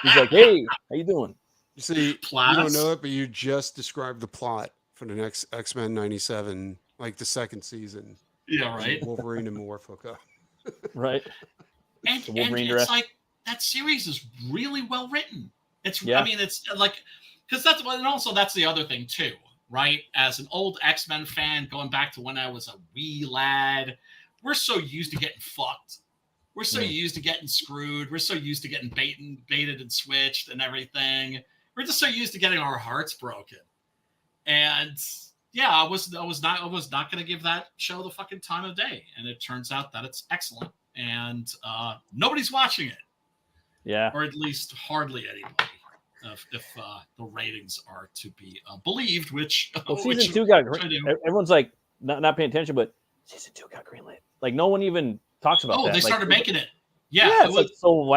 He's like, hey, how you doing? You see, you don't know it, but you just described the plot for the next X-Men 97, like the second season. Yeah, right. Wolverine and Morph hook up. Right. And it's like that series is really well written. It's, I mean, it's like, because that's the other thing too, right? As an old X-Men fan, going back to when I was a wee lad, we're so used to getting fucked. We're so used to getting screwed. We're so used to getting baited and switched and everything. We're just so used to getting our hearts broken. And yeah, I was not going to give that show the fucking time of day. And it turns out that it's excellent. And nobody's watching it. Yeah. Or at least hardly anybody. If the ratings are to be believed, which season 2 got everyone's like not paying attention, but season 2 got greenlit. Like no one even talks about that. Oh, they started making it. Yeah, yeah, it's like so.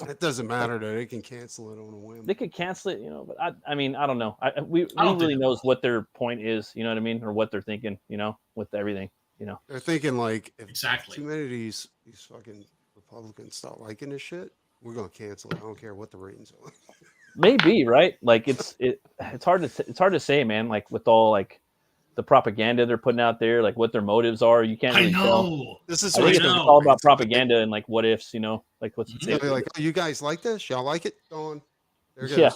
It doesn't matter though. They can cancel it on a whim. They could cancel it, you know. But I mean, I don't know. We really knows what their point is. You know what I mean, or what they're thinking. You know, with everything. You know, they're thinking like if exactly too many of these fucking Republicans start liking this shit, we're gonna cancel it. I don't care what the ratings are. Maybe right. Like it's hard to say, man. Like with all like the propaganda they're putting out there, like what their motives are, you can't really tell. This is it's all about propaganda and like what ifs, you know, like what's like, oh, you guys like this? Y'all like it? Go on. There it goes. Yeah.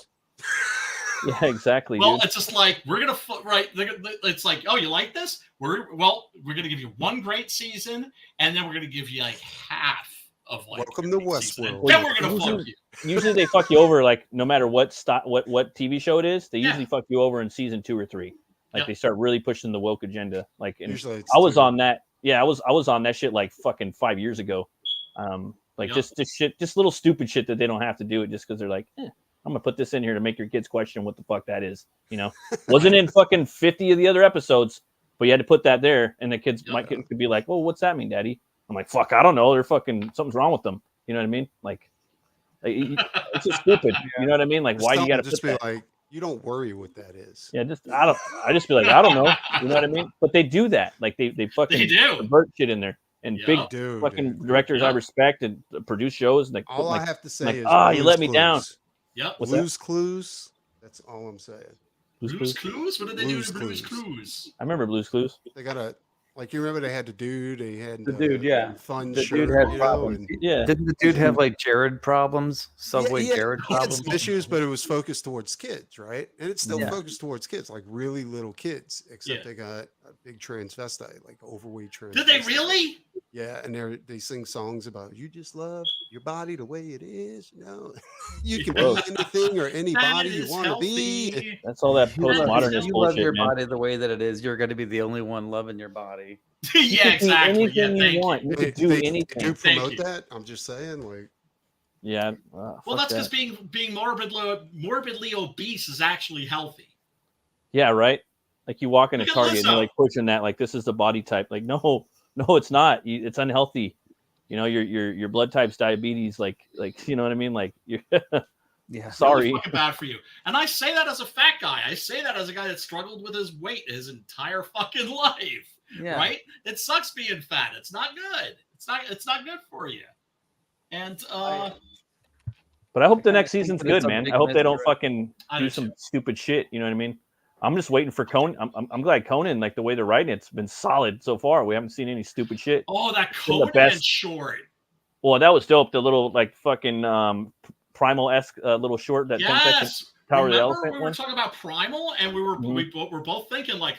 Yeah, exactly. Well, dude. it's just like we're gonna right. It's like, oh, you like this? We're gonna give you one great season, and then we're gonna give you like half of like. Welcome to Westworld. Then we're gonna fuck you. Usually they fuck you over like no matter what what TV show it is. They usually fuck you over in season 2 or 3. Like they start really pushing the woke agenda. Like I was on that. Yeah, I was on that shit like fucking 5 years ago. Like just shit, just little stupid shit that they don't have to do it just because they're like, I'm gonna put this in here to make your kids question what the fuck that is. You know, wasn't in fucking 50 of the other episodes, but you had to put that there, and the kids could be like, well, what's that mean, Daddy? I'm like, fuck, I don't know. They're fucking something's wrong with them. You know what I mean? Like it's just stupid. You know what I mean? Like why you got to just be like. You don't worry what that is. Yeah, I just be like, I don't know. You know what I mean? But they do that. Like they fucking convert shit in there. And big fucking directors I respect and produce shows. And like all I have to say is, you let me down. Yep. Blue's Clues. That's all I'm saying. Blue's Clues? What did they do to Blue's Clues? I remember Blue's Clues. They got like you remember they had the dude. They had the dude. Yeah, fun. The shirt, dude had problems. Yeah. Didn't the dude have like Jared problems? Subway Jared problems. He had some issues, but it was focused towards kids, right? And it's still focused towards kids, like really little kids. Except they got a big transvestite, like overweight transvestite. Did they really? Yeah, and they sing songs about you just love your body the way it is, you know. You can be anything or anybody you want to be. That's all that postmodernist You bullshit, love your man. body the way that it is. You're going to be the only one loving your body. Yeah, exactly. Anything you want. You can do anything. They do promote that. I'm just saying, like. Yeah. Well, that's because being morbidly obese is actually healthy. Yeah, right. Like you walk in a Look at Target and they're Lizzo. like pushing that, like this is the body type. Like no, it's not. It's unhealthy. You know, your blood type's diabetes. Like you know what I mean. Like you're. Yeah. Sorry. Really fucking bad for you. And I say that as a fat guy. I say that as a guy that struggled with his weight his entire fucking life. Yeah. Right? It sucks being fat. It's not good. It's not good for you. And But I hope the kinda next think season's that it's good, a man. big I hope they don't misdirect. fucking I do do some too. stupid shit. You know what I mean? I'm just waiting for Conan. I'm glad Conan, like the way they're writing it's been solid so far. We haven't seen any stupid shit. oh, that been the Conan best. short. Well, that was dope. The little like fucking Primal-esque little short that 10 second Yes. Tower of the Remember Elephant we were one. talking about Primal and we were we're both thinking like,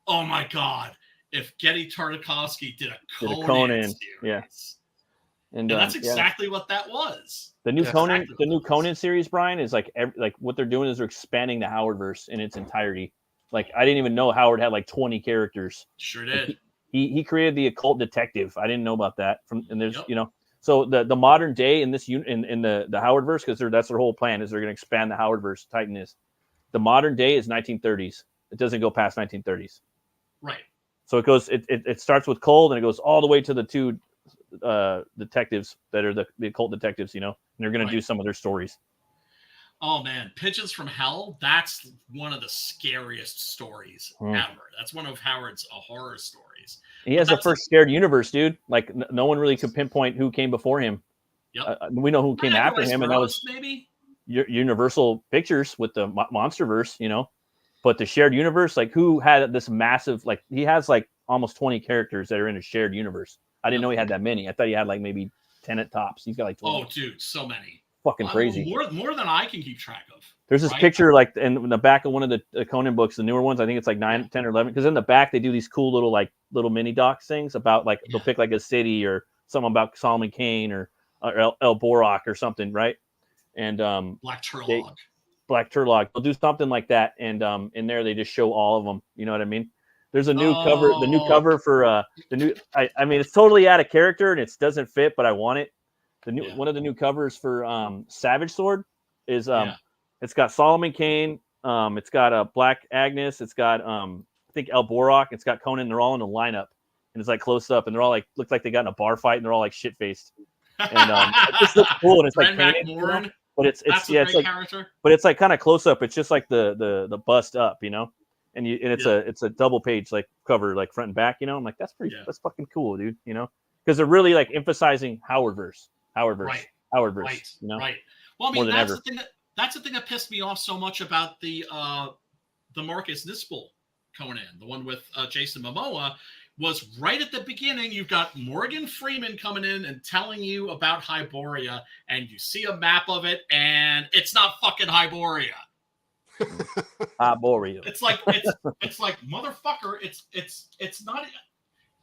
oh my god, if Getty Tartakovsky did a Conan series. yeah. And that's exactly what that was. The new Yeah. Conan, Exactly the new what that was. Conan series, Brian, is like what they're doing is they're expanding the Howard-verse in its entirety. Like I didn't even know Howard had like 20 characters. Sure Like, did. he created the occult detective. I didn't know about that. And there's Yep. you know, so the modern day in this in the Howard-verse, because that's their whole plan is they're going to expand the Howard-verse. Titan is the modern day is 1930s. It doesn't go past 1930s. Right. So it goes. It starts with Cold and it goes all the way to the two detectives that are the occult detectives. You know, and they're going Right. to do some of their stories. Oh man, Pigeons from Hell, that's one of the scariest stories ever. That's one of Howard's horror stories. He has the first shared universe, dude. Like no one really could pinpoint who came before him. Yep. We know who came after him, and that was maybe Universal Pictures with the MonsterVerse, you know. But the shared universe, like who had this massive, like he has like almost 20 characters that are in a shared universe. I didn't know he had that many. I thought he had like maybe 10 at tops. He's got like 20. Oh, dude, so many. Fucking crazy. More than I can keep track of. There's this picture like in the back of one of the Conan books, the newer ones. I think it's like 9, 10, or 11. Because in the back they do these cool little mini docs things about like they'll pick like a city or something about Solomon Kane or El Borak or something, right? And Black Turlock. They'll do something like that, and in there they just show all of them. You know what I mean? There's a new cover. The new cover for the new. I mean, it's totally out of character and it doesn't fit, but I want it. The new one of the new covers for Savage Sword is it's got Solomon Kane, it's got Black Agnes, it's got I think El Borak, it's got Conan. They're all in a lineup, and it's like close up, and they're all like look like they got in a bar fight, and they're all like shit faced, and it just looks cool, and it's like painted, you know? But it's like character. But it's like kind of close up. It's just like the bust up, you know, and it's a double page like cover like front and back, you know. I'm like that's fucking cool, dude, you know, because they're really like emphasizing Howard-verse. Right. You know? Right. Well, I More mean, than ever. that's the thing that pissed me off so much about the Marcus Nispel Conan, the one with Jason Momoa, was right at the beginning. You've got Morgan Freeman coming in and telling you about Hyboria, and you see a map of it, and it's not fucking Hyboria. Hyboria. It's like motherfucker. It's not.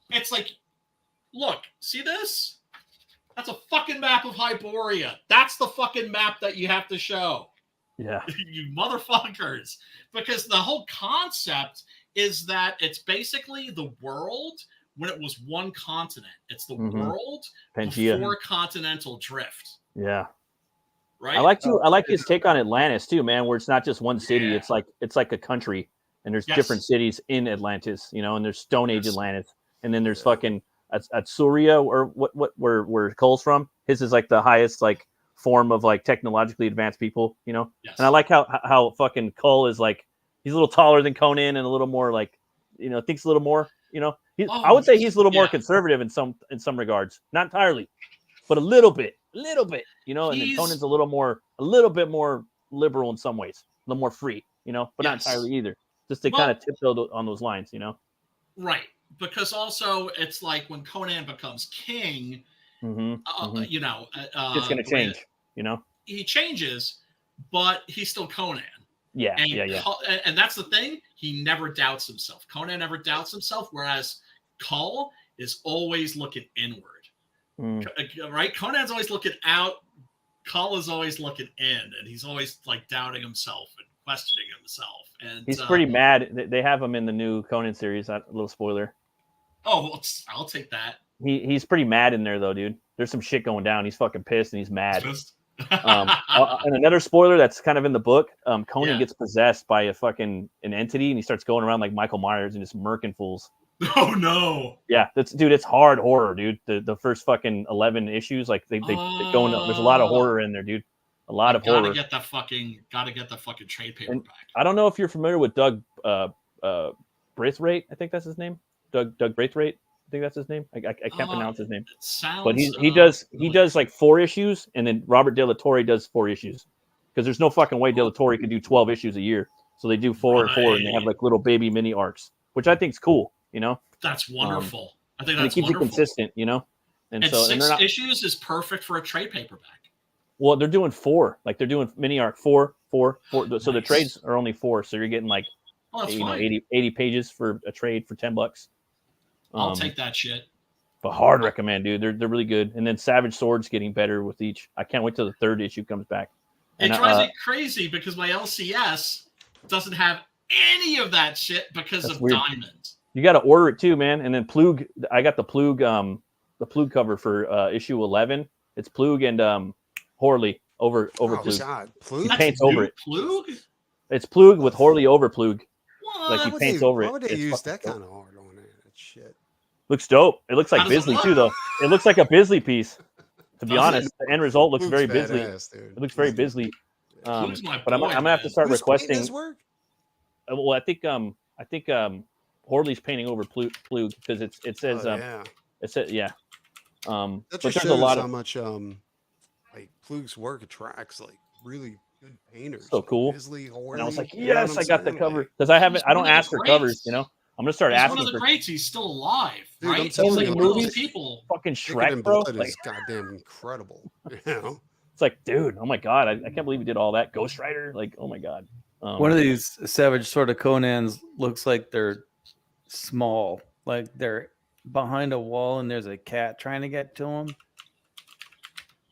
It's like, look, see this? That's a fucking map of Hyboria. That's the fucking map that you have to show. Yeah. You motherfuckers. Because the whole concept is that it's basically the world when it was one continent. It's the world Pangea. before continental drift. Yeah. Right? I like his take on Atlantis too, man, where it's not just one city. Yeah. It's like a country, and there's different cities in Atlantis, you know, and there's Stone Age Atlantis, and then there's fucking Atsuria, or where Cole's from. His is like the highest like form of like technologically advanced people, you know. And I like how fucking Cole is like he's a little taller than Conan and a little more like, you know, thinks a little more, you know. I would say he's a little more conservative in some regards, not entirely, but a little bit, you know. And then Conan's a little bit more liberal in some ways, a little more free, you know, but not entirely either. Just to kind of tiptoe on those lines, you know. Right. Because also it's like when Conan becomes king, you know, it's going to change, you know. He changes, but he's still Conan. Yeah, And that's the thing. He never doubts himself. Conan never doubts himself, whereas Kull is always looking inward. Right? Conan's always looking out. Cull is always looking in, and he's always like doubting himself and questioning himself. And he's pretty mad. They have him in the new Conan series. A little spoiler. Oh, well, I'll take that. He's pretty mad in there though, dude. There's some shit going down. He's fucking pissed and he's mad. And another spoiler that's kind of in the book. Conan gets possessed by an entity, and he starts going around like Michael Myers and just murking fools. Oh no! Yeah, it's hard horror, dude. The first fucking 11 issues, like they go into. There's a lot of horror in there, dude. A lot of horror. Gotta get the fucking trade paperback. I don't know if you're familiar with Doug Braithwaite. I think that's his name. Doug Braithwaite. I think that's his name. I can't pronounce his name. But he does like 4 issues, and then Robert De La Torre does 4 issues, because there's no fucking way De La Torre could do 12 issues a year. So they do 4 and 4, and they have like little baby mini arcs, which I think is cool. You know, that's wonderful. I think that's wonderful. It keeps it consistent, you know. And so 6 issues is perfect for a trade paperback. Well, they're doing 4. Like they're doing mini arc 4. So nice. The trades are only 4. So you're getting like 80 pages for a trade for $10. I'll take that shit. But hard recommend, dude. They're really good. And then Savage Sword's getting better with each. I can't wait till the 3rd issue comes back. It drives me crazy because my LCS doesn't have any of that shit because of weird. Diamonds. You got to order it too, man. And then Plug, I got the Plug cover for issue 11. It's Plug and Horley over Plug. God. Plug? He paints over it. Plug? It's Plug with Horley over Plug. What? Like he paints over it. Why would they use that kind of art on it? That shit. Looks dope. It looks like Bisley too, though. It looks like a Bisley piece. To be honest, the end result looks very Bisley. It looks very Bisley. But I'm gonna have to start requesting. Well, I think Horley's painting over Plug because it says it says that just shows how much like Plug's work attracts like really good painters. So cool. Bisley, Horley, and I was like, yes, I got the cover because I don't ask for covers, you know. I'm gonna start asking. One of the greats. He's still alive, dude, right? He's like one of those people. Fucking Shrek, bro. Like, goddamn incredible. You know? It's like, dude, oh my god, I can't believe he did all that. Ghost Rider, like, oh my god. One of these Savage Sword of Conans looks like they're small, like they're behind a wall and there's a cat trying to get to them.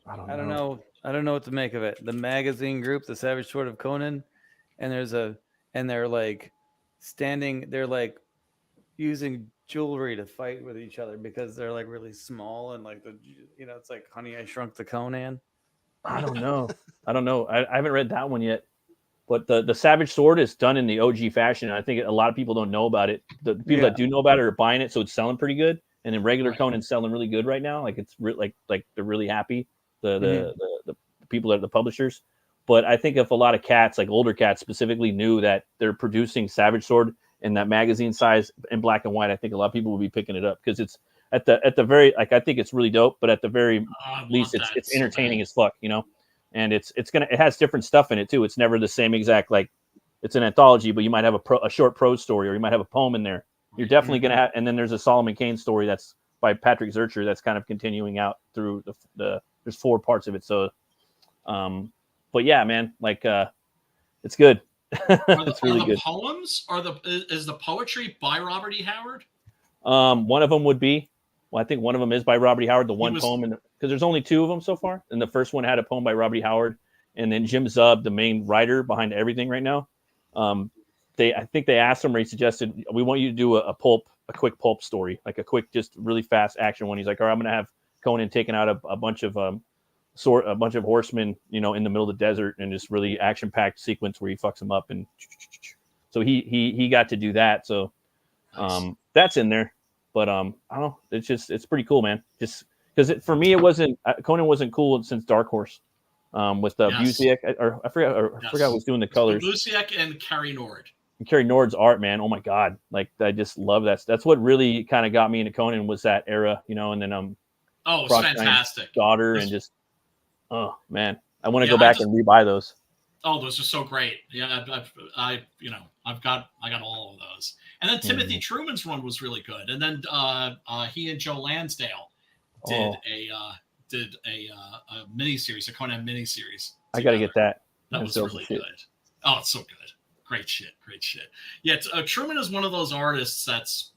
I don't know what to make of it. The magazine group, the Savage Sword of Conan, and they're like standing. They're like using jewelry to fight with each other because they're like really small and like it's like Honey, I Shrunk the Conan. I don't know. I haven't read that one yet. But the Savage Sword is done in the OG fashion. And I think a lot of people don't know about it. The people that do know about it are buying it, so it's selling pretty good. And then regular Conan's selling really good right now. Like it's like they're really happy. The people that are the publishers. But I think if a lot of cats, like older cats specifically, knew that they're producing Savage Sword in that magazine size in black and white, I think a lot of people will be picking it up because it's at the very I think it's really dope. But at the very least, it's entertaining as fuck, you know. And it has different stuff in it too. It's never the same exact, like it's an anthology, but you might have a short prose story or you might have a poem in there. You're definitely going to have, and then there's a Solomon Kane story that's by Patrick Zurcher that's kind of continuing out through there's 4 parts of it. So, but yeah, man, like it's good. It's really good. Poems is the poetry by Robert E. Howard? One of them would be. Well, I think one of them is by Robert E. Howard. The one poem, because there's only 2 of them so far, and the first one had a poem by Robert E. Howard, and then Jim Zub, the main writer behind everything right now. I think they asked him, or he suggested, we want you to do a quick pulp story, like a quick, just really fast action one. He's like, all right, I'm gonna have Conan taking out a bunch of horsemen, you know, in the middle of the desert, and just really action packed sequence where he fucks them up, and so he got to do that. So that's in there. But I don't know. It's pretty cool, man. Just because for me, Conan wasn't cool since Dark Horse, with the Busiek, or I forgot who's doing the colors. Busiek and Carrie Nord. And Carrie Nord's art, man. Oh my god, like I just love that. That's what really kind of got me into Conan was that era, you know. And then it's fantastic. Daughter and just man, I want to go back and rebuy those. Oh, those are so great. Yeah, I've got all of those. And then Timothy Truman's run was really good. And then he and Joe Lansdale did a miniseries, a Conan miniseries. I got to get that. That was really good. Oh, it's so good. Great shit. Yeah, Truman is one of those artists that's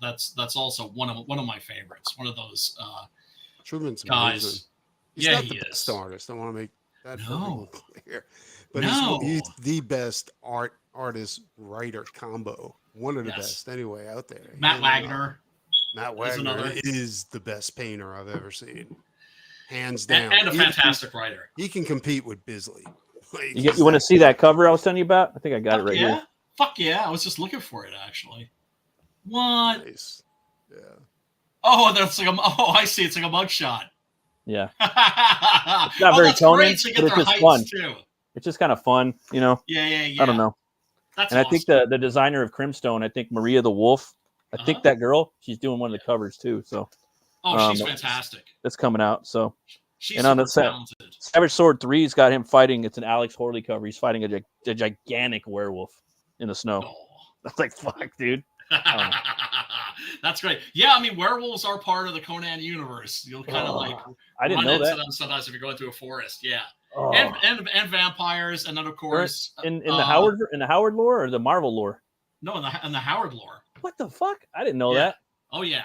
That's also one of my favorites. One of those Truman's guys. amazing. He's Yeah, not he the is. best artist. I want to make that No. perfectly clear. But No. he's the best artist writer combo. One of the Yes. best anyway out there. Matt Wagner. Matt is Wagner another. is the best painter I've ever seen. Hands down. And a fantastic writer. He can compete with Bisley. Like, You want to see that cover I was telling you about? I think I got it right here. Fuck yeah. I was just looking for it, actually. What? Nice. Yeah. Oh, that's like I see. It's like a mugshot. Yeah. It's not very Conan, great to get but it's their just heights fun. too. It's just kind of fun, you know? Yeah. I don't know. That's and awesome. I think the designer of Crimstone, I think Maria the Wolf, I think that girl, she's doing one of the covers too. So she's fantastic. That's coming out. So she's and on the talented. Savage Sword 3's got him fighting. It's an Alex Horley cover. He's fighting a gigantic werewolf in the snow. Oh. That's like fuck, dude. That's great. Yeah, I mean, werewolves are part of the Conan universe. You'll kind of I didn't run know into that. them sometimes if you're going through a forest. Yeah, Oh. and vampires, and then of course in the Howard lore or the Marvel lore. No, in the Howard lore. What the fuck? I didn't know that. Oh yeah,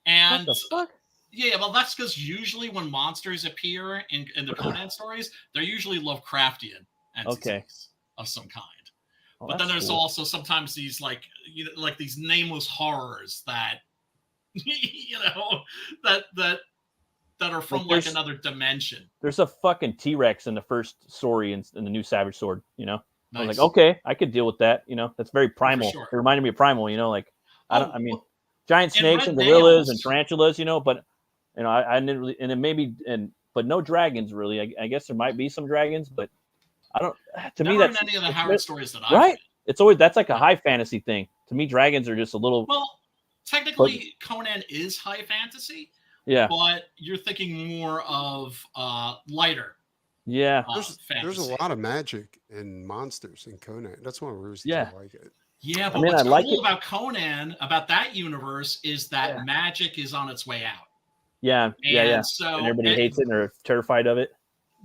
and what the fuck? Yeah, well, that's because usually when monsters appear in the Conan stories, they're usually Lovecraftian entities of some kind. But then there's also sometimes these like these nameless horrors that that are from like another dimension. There's a fucking T-Rex in the first story in the new Savage Sword, you know. Nice. I was like, okay, I could deal with that, you know. That's very primal. Sure. It reminded me of Primal, you know, like giant snakes and gorillas and tarantulas, you know, but you know, I didn't really, and then maybe but no dragons really. I guess there might be some dragons, but I don't. To me, that's any of the Howard stories that I right. It's always that's like a high fantasy thing. To me, dragons are just a little. Well, technically, Conan is high fantasy. Yeah, but you're thinking more of lighter. Yeah, there's a lot of magic and monsters in Conan. That's one of the reasons I like it. Yeah, but what's cool about Conan, about that universe, is that magic is on its way out. Yeah, yeah. So and everybody hates it and are terrified of it.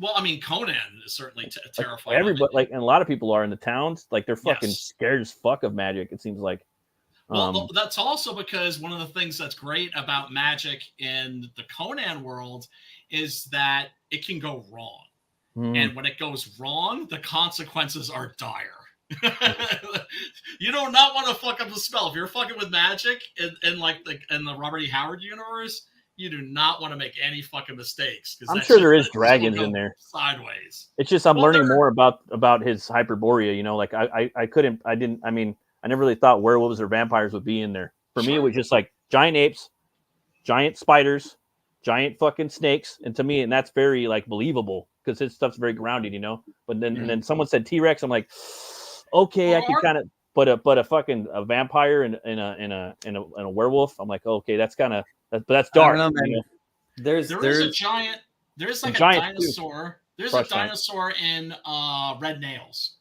Well, I mean, Conan is certainly terrified. Everybody, and a lot of people are in the towns. Like they're fucking scared as fuck of magic. It seems like. Well, that's also because one of the things that's great about magic in the Conan world is that it can go wrong. And when it goes wrong, the consequences are dire. You do not want to fuck up the spell. If you're fucking with magic in the Robert E. Howard universe, you do not want to make any fucking mistakes. I'm sure there is dragons in there. Sideways. It's just I'm learning more about his Hyperborea. You know, like I never really thought werewolves or vampires would be in there. For me, it was just like giant apes, giant spiders, giant fucking snakes, and to me, and that's very like believable because his stuff's very grounded, you know. But then someone said T-Rex, I'm like, okay, I can kind of, but a fucking vampire and a werewolf, I'm like, okay, that's kind of, but that's dark. I don't know, man. You know? There's a giant. There's like a dinosaur. There's a dinosaur in Red Nails.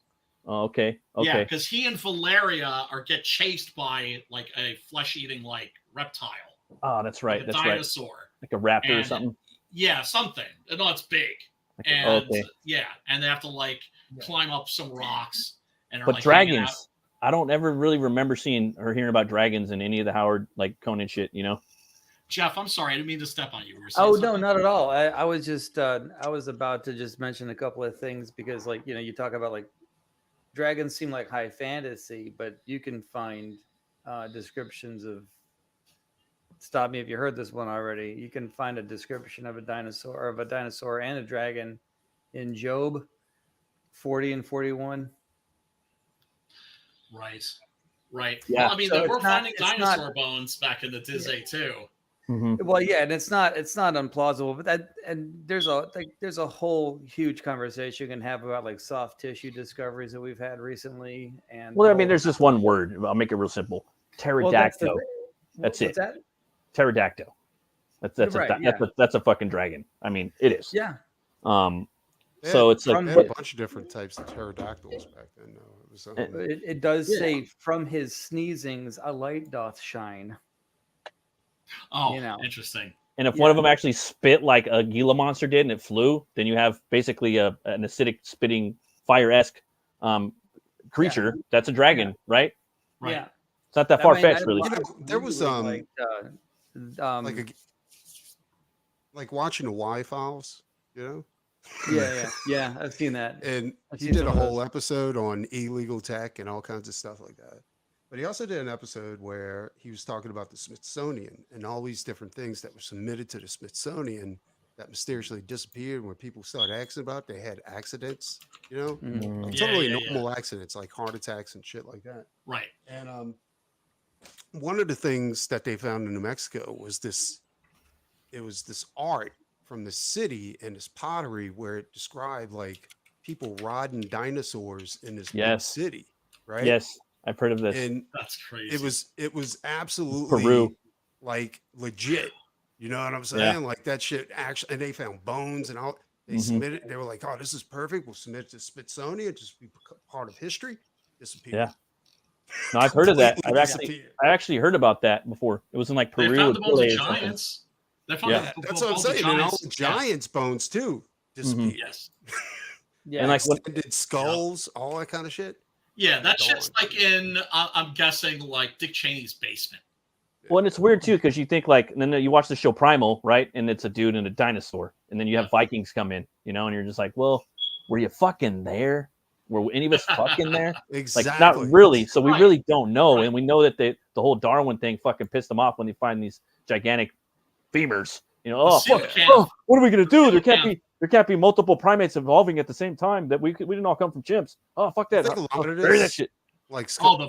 Oh, okay. Yeah, because he and Valeria get chased by like a flesh-eating like reptile. Oh, that's right. Like a dinosaur. Like a raptor or something. Yeah, something. No, it's big. And and they have to like climb up some rocks. But dragons, I don't ever really remember seeing or hearing about dragons in any of the Howard like Conan shit. You know. Jeff, I'm sorry, I didn't mean to step on you. No, not at all. I was just I was about to just mention a couple of things because like you talk about like dragons seem like high fantasy, but you can find descriptions of. Stop me if you heard this one already. You can find a description of a dinosaur and a dragon in Job 40 and 41. Right. Yeah. Well, I mean, we're finding dinosaur bones back in the Disney too. Mm-hmm. Well, yeah, and it's not implausible, but there's a whole huge conversation you can have about like soft tissue discoveries that we've had recently. And well, I mean, there's just one word. I'll make it real simple. Pterodactyl. That's it. That? Pterodactyl. That's a fucking dragon. I mean, it is. Yeah. So it's like a bunch of different types of pterodactyls back then. Though. It does say from his sneezings a light doth shine. Oh, interesting. And if one of them actually spit like a Gila monster did and it flew, then you have basically an acidic spitting fire-esque creature. That's a dragon, right? Right. Yeah. It's not that far fetched, really. You know, there was like watching the Y Files, you know. yeah. I've seen that. And I've he seen did some a of whole those. episode on illegal tech and all kinds of stuff like that. But he also did an episode where he was talking about the Smithsonian and all these different things that were submitted to the Smithsonian that mysteriously disappeared when people started asking about. They had accidents, you know, totally normal accidents like heart attacks and shit like that. Right. And one of the things that they found in New Mexico was this. It was this art from the city and this pottery where it described like people riding dinosaurs in this big city, right? Yes, I've heard of this. And that's crazy. It was absolutely Peru. like legit. You know what I'm saying? Like that shit actually, and they found bones and all. They submitted. They were like, "Oh, this is perfect. We'll submit it to Smithsonian. Just be part of history." Disappeared. Yeah. No, I've heard of that. I actually heard about that before. It was in like Peru. They found the bones of giants. That's what I'm saying. And all the giants' bones too disappeared. Yes. Yeah. And like extended skulls, all that kind of shit. Yeah, that shit's like in. I'm guessing like Dick Cheney's basement. Well, and it's weird too because you think like, and then you watch the show Primal, right? And it's a dude and a dinosaur, and then you have Vikings come in, you know, and you're just like, well, were you fucking there? Were any of us fucking there? Exactly. Like, not really. So we really don't know, and we know that the whole Darwin thing fucking pissed them off when they find these gigantic femurs. You know, what are we gonna do? There can't be multiple primates evolving at the same time. That we didn't all come from chimps. Oh, fuck that! I think a lot of bury that shit. Like all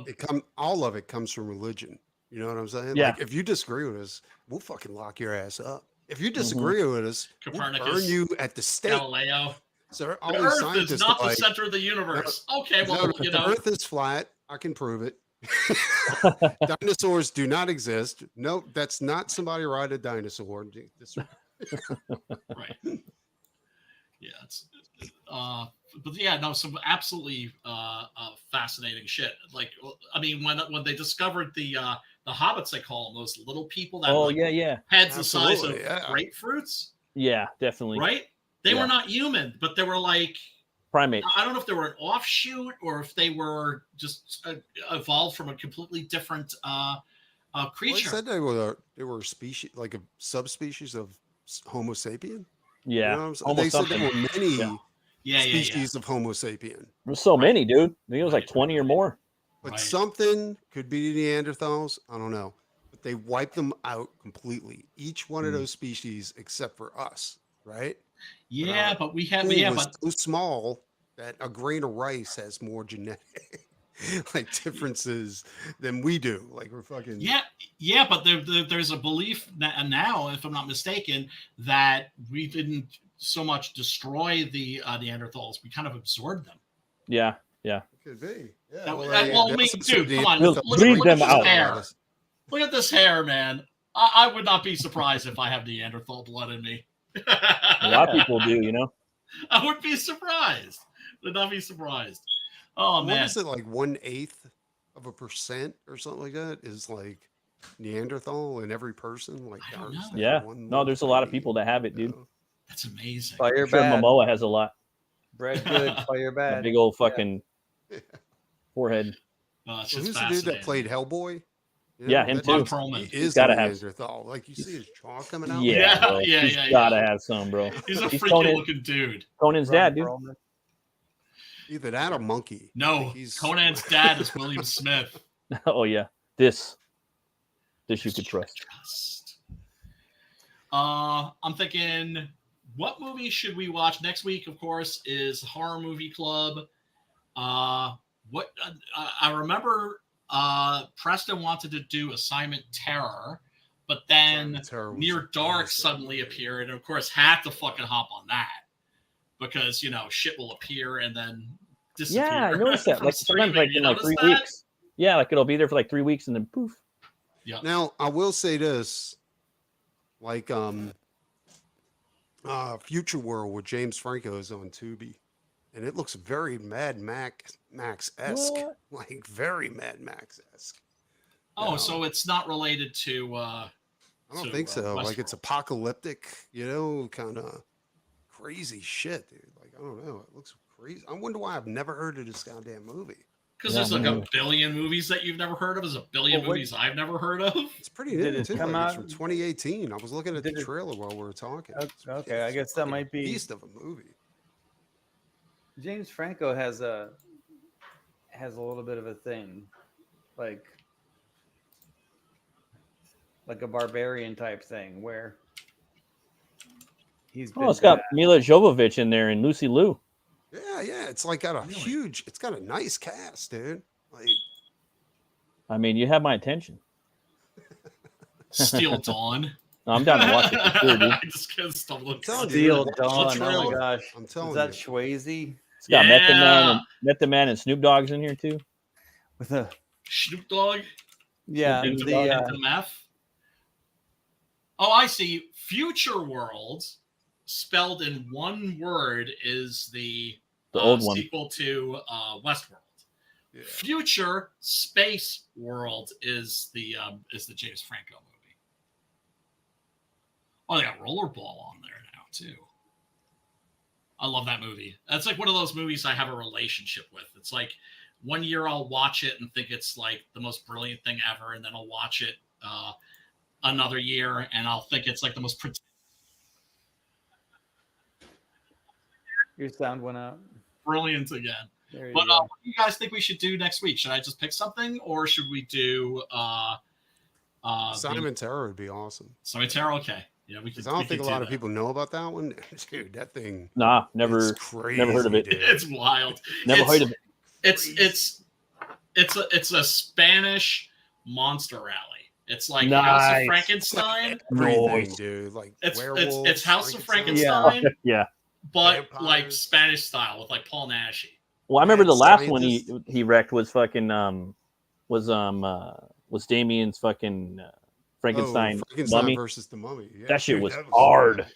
of it comes from religion. You know what I'm saying? Yeah. Like if you disagree with us, we'll fucking lock your ass up. If you disagree with us, we'll burn you at the stake. Galileo. So the Earth is not the center of the universe. Okay, well, you know, the Earth is flat. I can prove it. Dinosaurs do not exist. No, that's not somebody ride a dinosaur. Right. Yeah, but yeah, no, some absolutely fascinating shit. Like, I mean, when they discovered the hobbits, they call them those little people that heads the size of grapefruits. Yeah, definitely. Right. They were not human, but they were like primates. I don't know if they were an offshoot or if they were just evolved from a completely different creature. Well, said they were a species, like a subspecies of Homo sapien. Yeah, you know they said there were many species of Homo sapien. There's so many, dude. I think it was like 20 or more. But something could be Neanderthals. I don't know. But they wiped them out completely. Each one of those species, except for us, right? Yeah, but we have so small that a grain of rice has more genetic like differences than we do. Like we're fucking but there's a belief now, if I'm not mistaken, that we didn't so much destroy the Neanderthals, we kind of absorbed them. Yeah. Could be. Yeah. I mean, dude, come on, breed them out. Hair. Look at this hair, man. I would not be surprised if I have Neanderthal blood in me. A lot of people do, you know. I would be surprised. Would not be surprised. Oh man, what is it, like 1/8% or something like that is like Neanderthal in every person? Like no, there's a lot of people that have it, dude. That's amazing. Fire sure bad. Momoa has a lot. Bread good, fire bad. Big old fucking forehead. Who's the dude that played Hellboy? Yeah, him too. He is gotta have Neanderthal. Like you see his jaw coming out. Yeah, he's gotta have some, bro. He's a freaky looking dude. Conan's dad, dude. Either that or Monkey. No, Conan's dad is William Smith. Oh yeah, this you could trust. I'm thinking, what movie should we watch next week? Of course, is Horror Movie Club. I remember Preston wanted to do Assignment Terror, but then Near Dark suddenly appeared, and of course had to fucking hop on that because shit will appear and then disappear. Yeah, I noticed that. Like sometimes, like in like 3 weeks. Yeah, like it'll be there for like 3 weeks and then poof. Yeah. Now I will say this, like Future World with James Franco is on Tubi, and it looks very Mad Max-esque, like very Mad Max-esque. Oh, so it's not related to. I don't think so. Like it's apocalyptic, kind of crazy shit, dude. Like I don't know. It looks crazy. I wonder why I've never heard of this goddamn movie. Because there's like a billion movies that you've never heard of. There's a billion movies I've never heard of. It's pretty new, too. Like, it's from 2018. I was looking at the trailer while we were talking. Okay, I guess that might be... beast of a movie. James Franco has a little bit of a thing. Like a barbarian type thing where he's been it's got Mila Jovovich in there and Lucy Liu. Yeah, it's like got a it's got a nice cast, dude. Like, I mean, you have my attention. Steel Dawn. No, I'm down to watch it for sure, dude. I just can't stop looking. Steel Dawn. Oh my gosh, I'm telling you. Is that Swayze? It's got Method Man and Snoop Dogg's in here too. With a Snoop Dogg. Yeah, the meth. Oh, I see. Future World, spelled in one word, is the old one sequel to Westworld. Yeah. Future Space World is the James Franco movie. Oh, they got Rollerball on there now too. I love that movie. That's like one of those movies I have a relationship with. It's like one year I'll watch it and think it's like the most brilliant thing ever, and then I'll watch it another year and I'll think it's like the most. Your sound went out. Brilliant again. But what do you guys think we should do next week? Should I just pick something, or should we do Simon Terror would be awesome. Simon Terror, okay. Yeah, we could. I don't think a lot of people know about that one. Dude, that thing. Nah, never heard of it. Dude. It's wild. Never heard of it. It's a Spanish monster rally. It's like nice. House of Frankenstein. Everything, dude. Like it's House of Frankenstein. Yeah. But like Spanish style with like Paul Naschy. Well, I remember the last one he wrecked was fucking was Damien's fucking Frankenstein Mummy versus the Mummy. Yeah, that shit was hard. It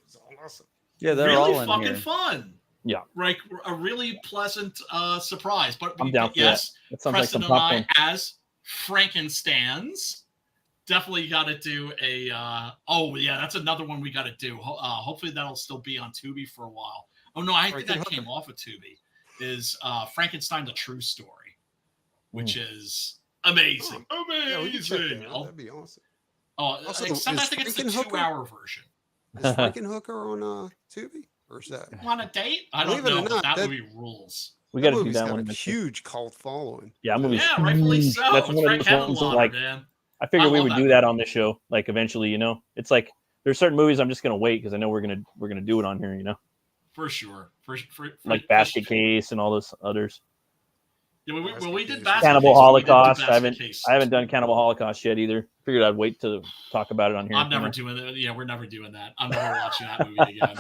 was awesome. Yeah, they're really all in fucking here. Fun. Yeah, like a really pleasant surprise. But I'm down for yes, that sounds Preston like some popcorn. and I as Frankenstans. Definitely got to do a. Oh yeah, that's another one we got to do. Hopefully that'll still be on Tubi for a while. Oh no, I think that came off of Tubi. Is Frankenstein the True Story, which is amazing. Amazing. Yeah, that'd be awesome. Oh, except I think it's the 2-hour version. Is Frankenhooker on Tubi? Or is that on a date? I don't know. But that movie rules. We got to do that one. A huge cult following. Yeah, rightfully so. That's one of those ones like. Man. I figured we would do that on this show, like eventually. You know, it's like there's certain movies I'm just gonna wait because I know we're gonna do it on here. You know. For sure. For like Basket Case and all those others. Yeah, we did Basket Cannibal Case, Holocaust. I haven't done Cannibal Holocaust yet either. Figured I'd wait to talk about it on here. I'm never doing that. Yeah, we're never doing that. I'm never watching that movie again.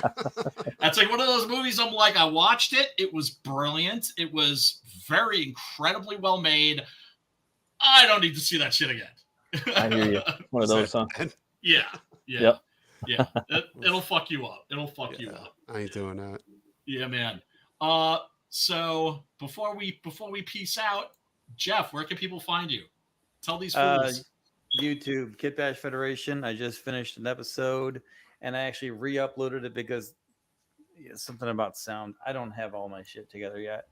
That's like one of those movies I'm like, I watched it. It was brilliant. It was very incredibly well made. I don't need to see that shit again. I hear you. One of those, huh? Yeah. Yep. Yeah. It'll fuck you up. It'll fuck you up. I ain't doing that. Yeah, man. So before we peace out, Jeff, where can people find you? Tell these fools. YouTube, Kit Bash Federation. I just finished an episode and I actually re-uploaded it because something about sound. I don't have all my shit together yet.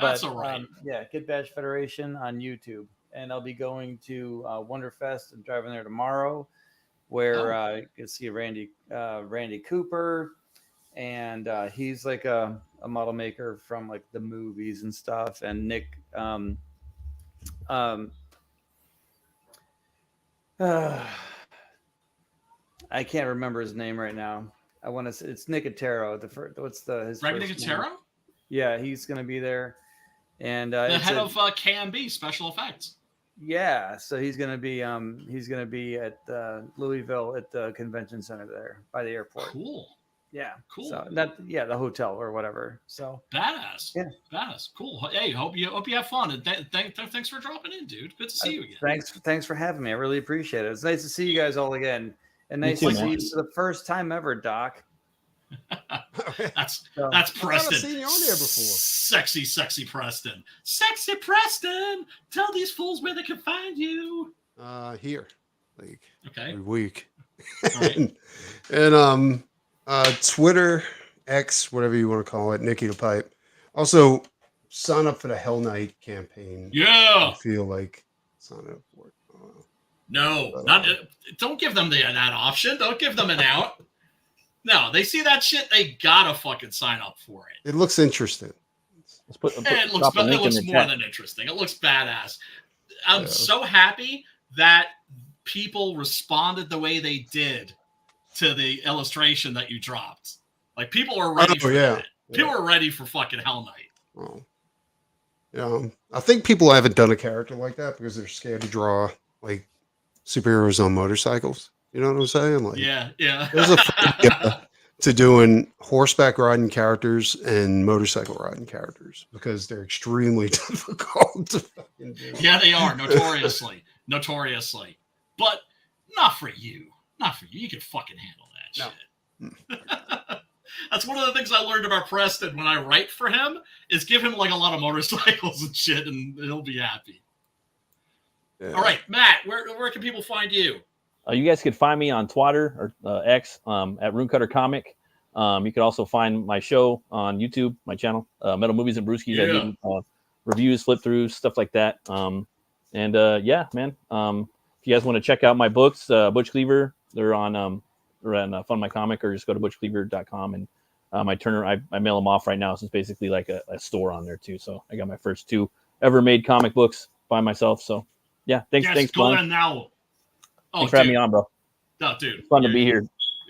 That's all right. Yeah, Kit Bash Federation on YouTube. And I'll be going to Wonderfest and driving there tomorrow, where you can see Randy Cooper, and he's like a model maker from like the movies and stuff. And Nick, I can't remember his name right now. I want to say it's Nicotero. His Greg Nicotero? Yeah, he's going to be there. And the head of KMB Special Effects. Yeah, so he's gonna be at Louisville at the convention center there by the airport. Cool. Yeah. Cool. So the hotel or whatever. So badass. Yeah. Badass. Cool. Hey, hope you have fun. And thanks for dropping in, dude. Good to see you again. Thanks for having me. I really appreciate it. It's nice to see you guys all again. And nice to see you for the first time ever, Doc. That's Preston. I've seen you on there before. Sexy Preston. Sexy Preston. Tell these fools where they can find you. Here, like every week, right. and Twitter, X, whatever you want to call it, Nikki the Pipe. Also, sign up for the Hell Knight campaign. Yeah. I feel like sign up for it. No, don't give them that option. Don't give them an out. No, they see that shit, they gotta fucking sign up for it. It looks interesting. It looks more than interesting. It looks badass. I'm so happy that people responded the way they did to the illustration that you dropped. Like, people are ready for that. People are ready for fucking Hell Knight. Oh. Yeah, I think people haven't done a character like that because they're scared to draw like superheroes on motorcycles. You know what I'm saying? Like, yeah. There's a to doing horseback riding characters and motorcycle riding characters because they're extremely difficult to fucking do. Yeah, they are notoriously, but not for you. Not for you. You can fucking handle that shit. That's one of the things I learned about Preston when I write for him is give him like a lot of motorcycles and shit, and he'll be happy. Yeah. All right, Matt, where can people find you? You guys could find me on Twitter or X at Runecutter Comic. You can also find my show on YouTube, my channel, Metal Movies and Brewskis. I do reviews, flip throughs, stuff like that. Yeah, man. If you guys want to check out my books, Butch Cleaver, they're on Fund My Comic, or just go to butchcleaver.com, and I mail them off right now. So it's basically like a store on there too. So I got my first 2 ever made comic books by myself. So yeah, thanks. Go on now. Thanks for having me on, bro. No, dude, it's fun to be here.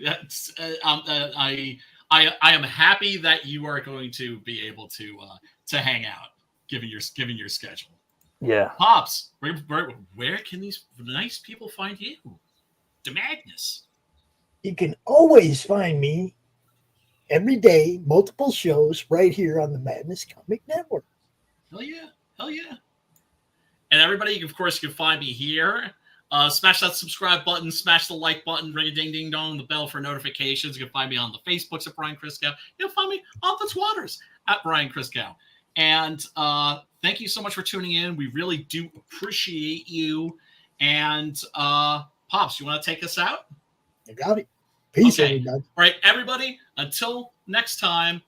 I am happy that you are going to be able to hang out, given your schedule. Yeah, Pops, where can these nice people find you? The madness. You can always find me every day, multiple shows right here on the Madness Comic Network. Hell yeah! And everybody, of course, you can find me here. Smash that subscribe button, smash the like button, ring a ding ding dong, the bell for notifications. You can find me on the Facebooks at Brian Christgau. You can find me on the Twitters at Brian Christgau. And thank you so much for tuning in. We really do appreciate you. And Pops, you want to take us out? I got it. Peace, everybody. All right, everybody. Until next time,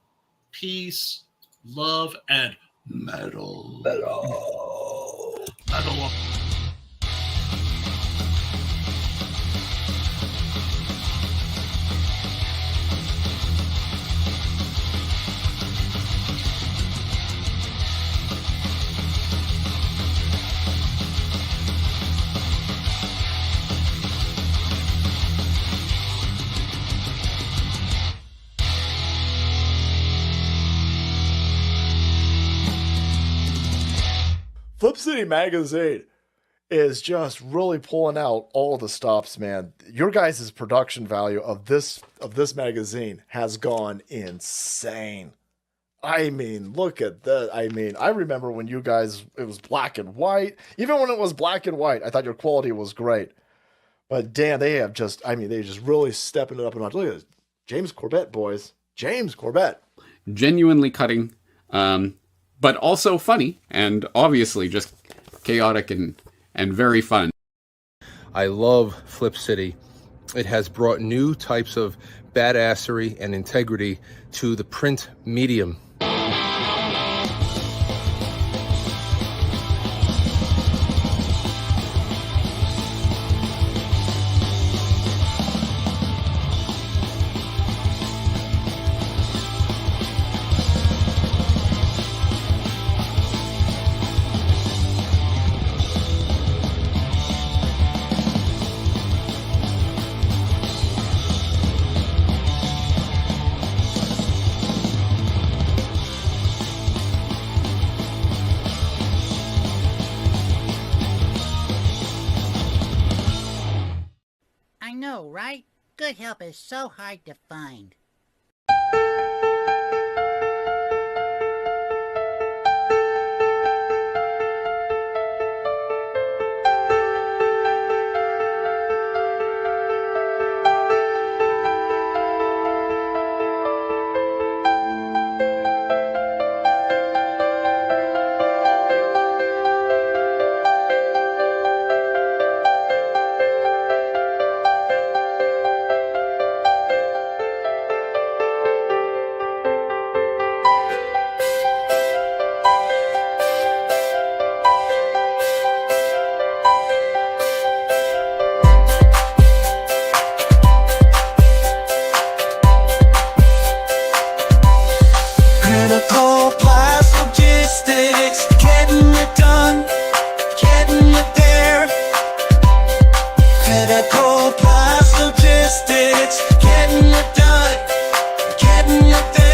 peace, love, and metal. Flip City Magazine is just really pulling out all the stops, man. Your guys' production value of this magazine has gone insane. I mean, look at that. I mean, I remember when you guys, it was black and white. Even when it was black and white, I thought your quality was great. But damn, they just really stepping it up a notch. Look at this. James Corbett, boys. James Corbett. Genuinely cutting. But also funny, and obviously just chaotic and very fun. I love Flip City. It has brought new types of badassery and integrity to the print medium. Right? Good help is so hard to find. a call.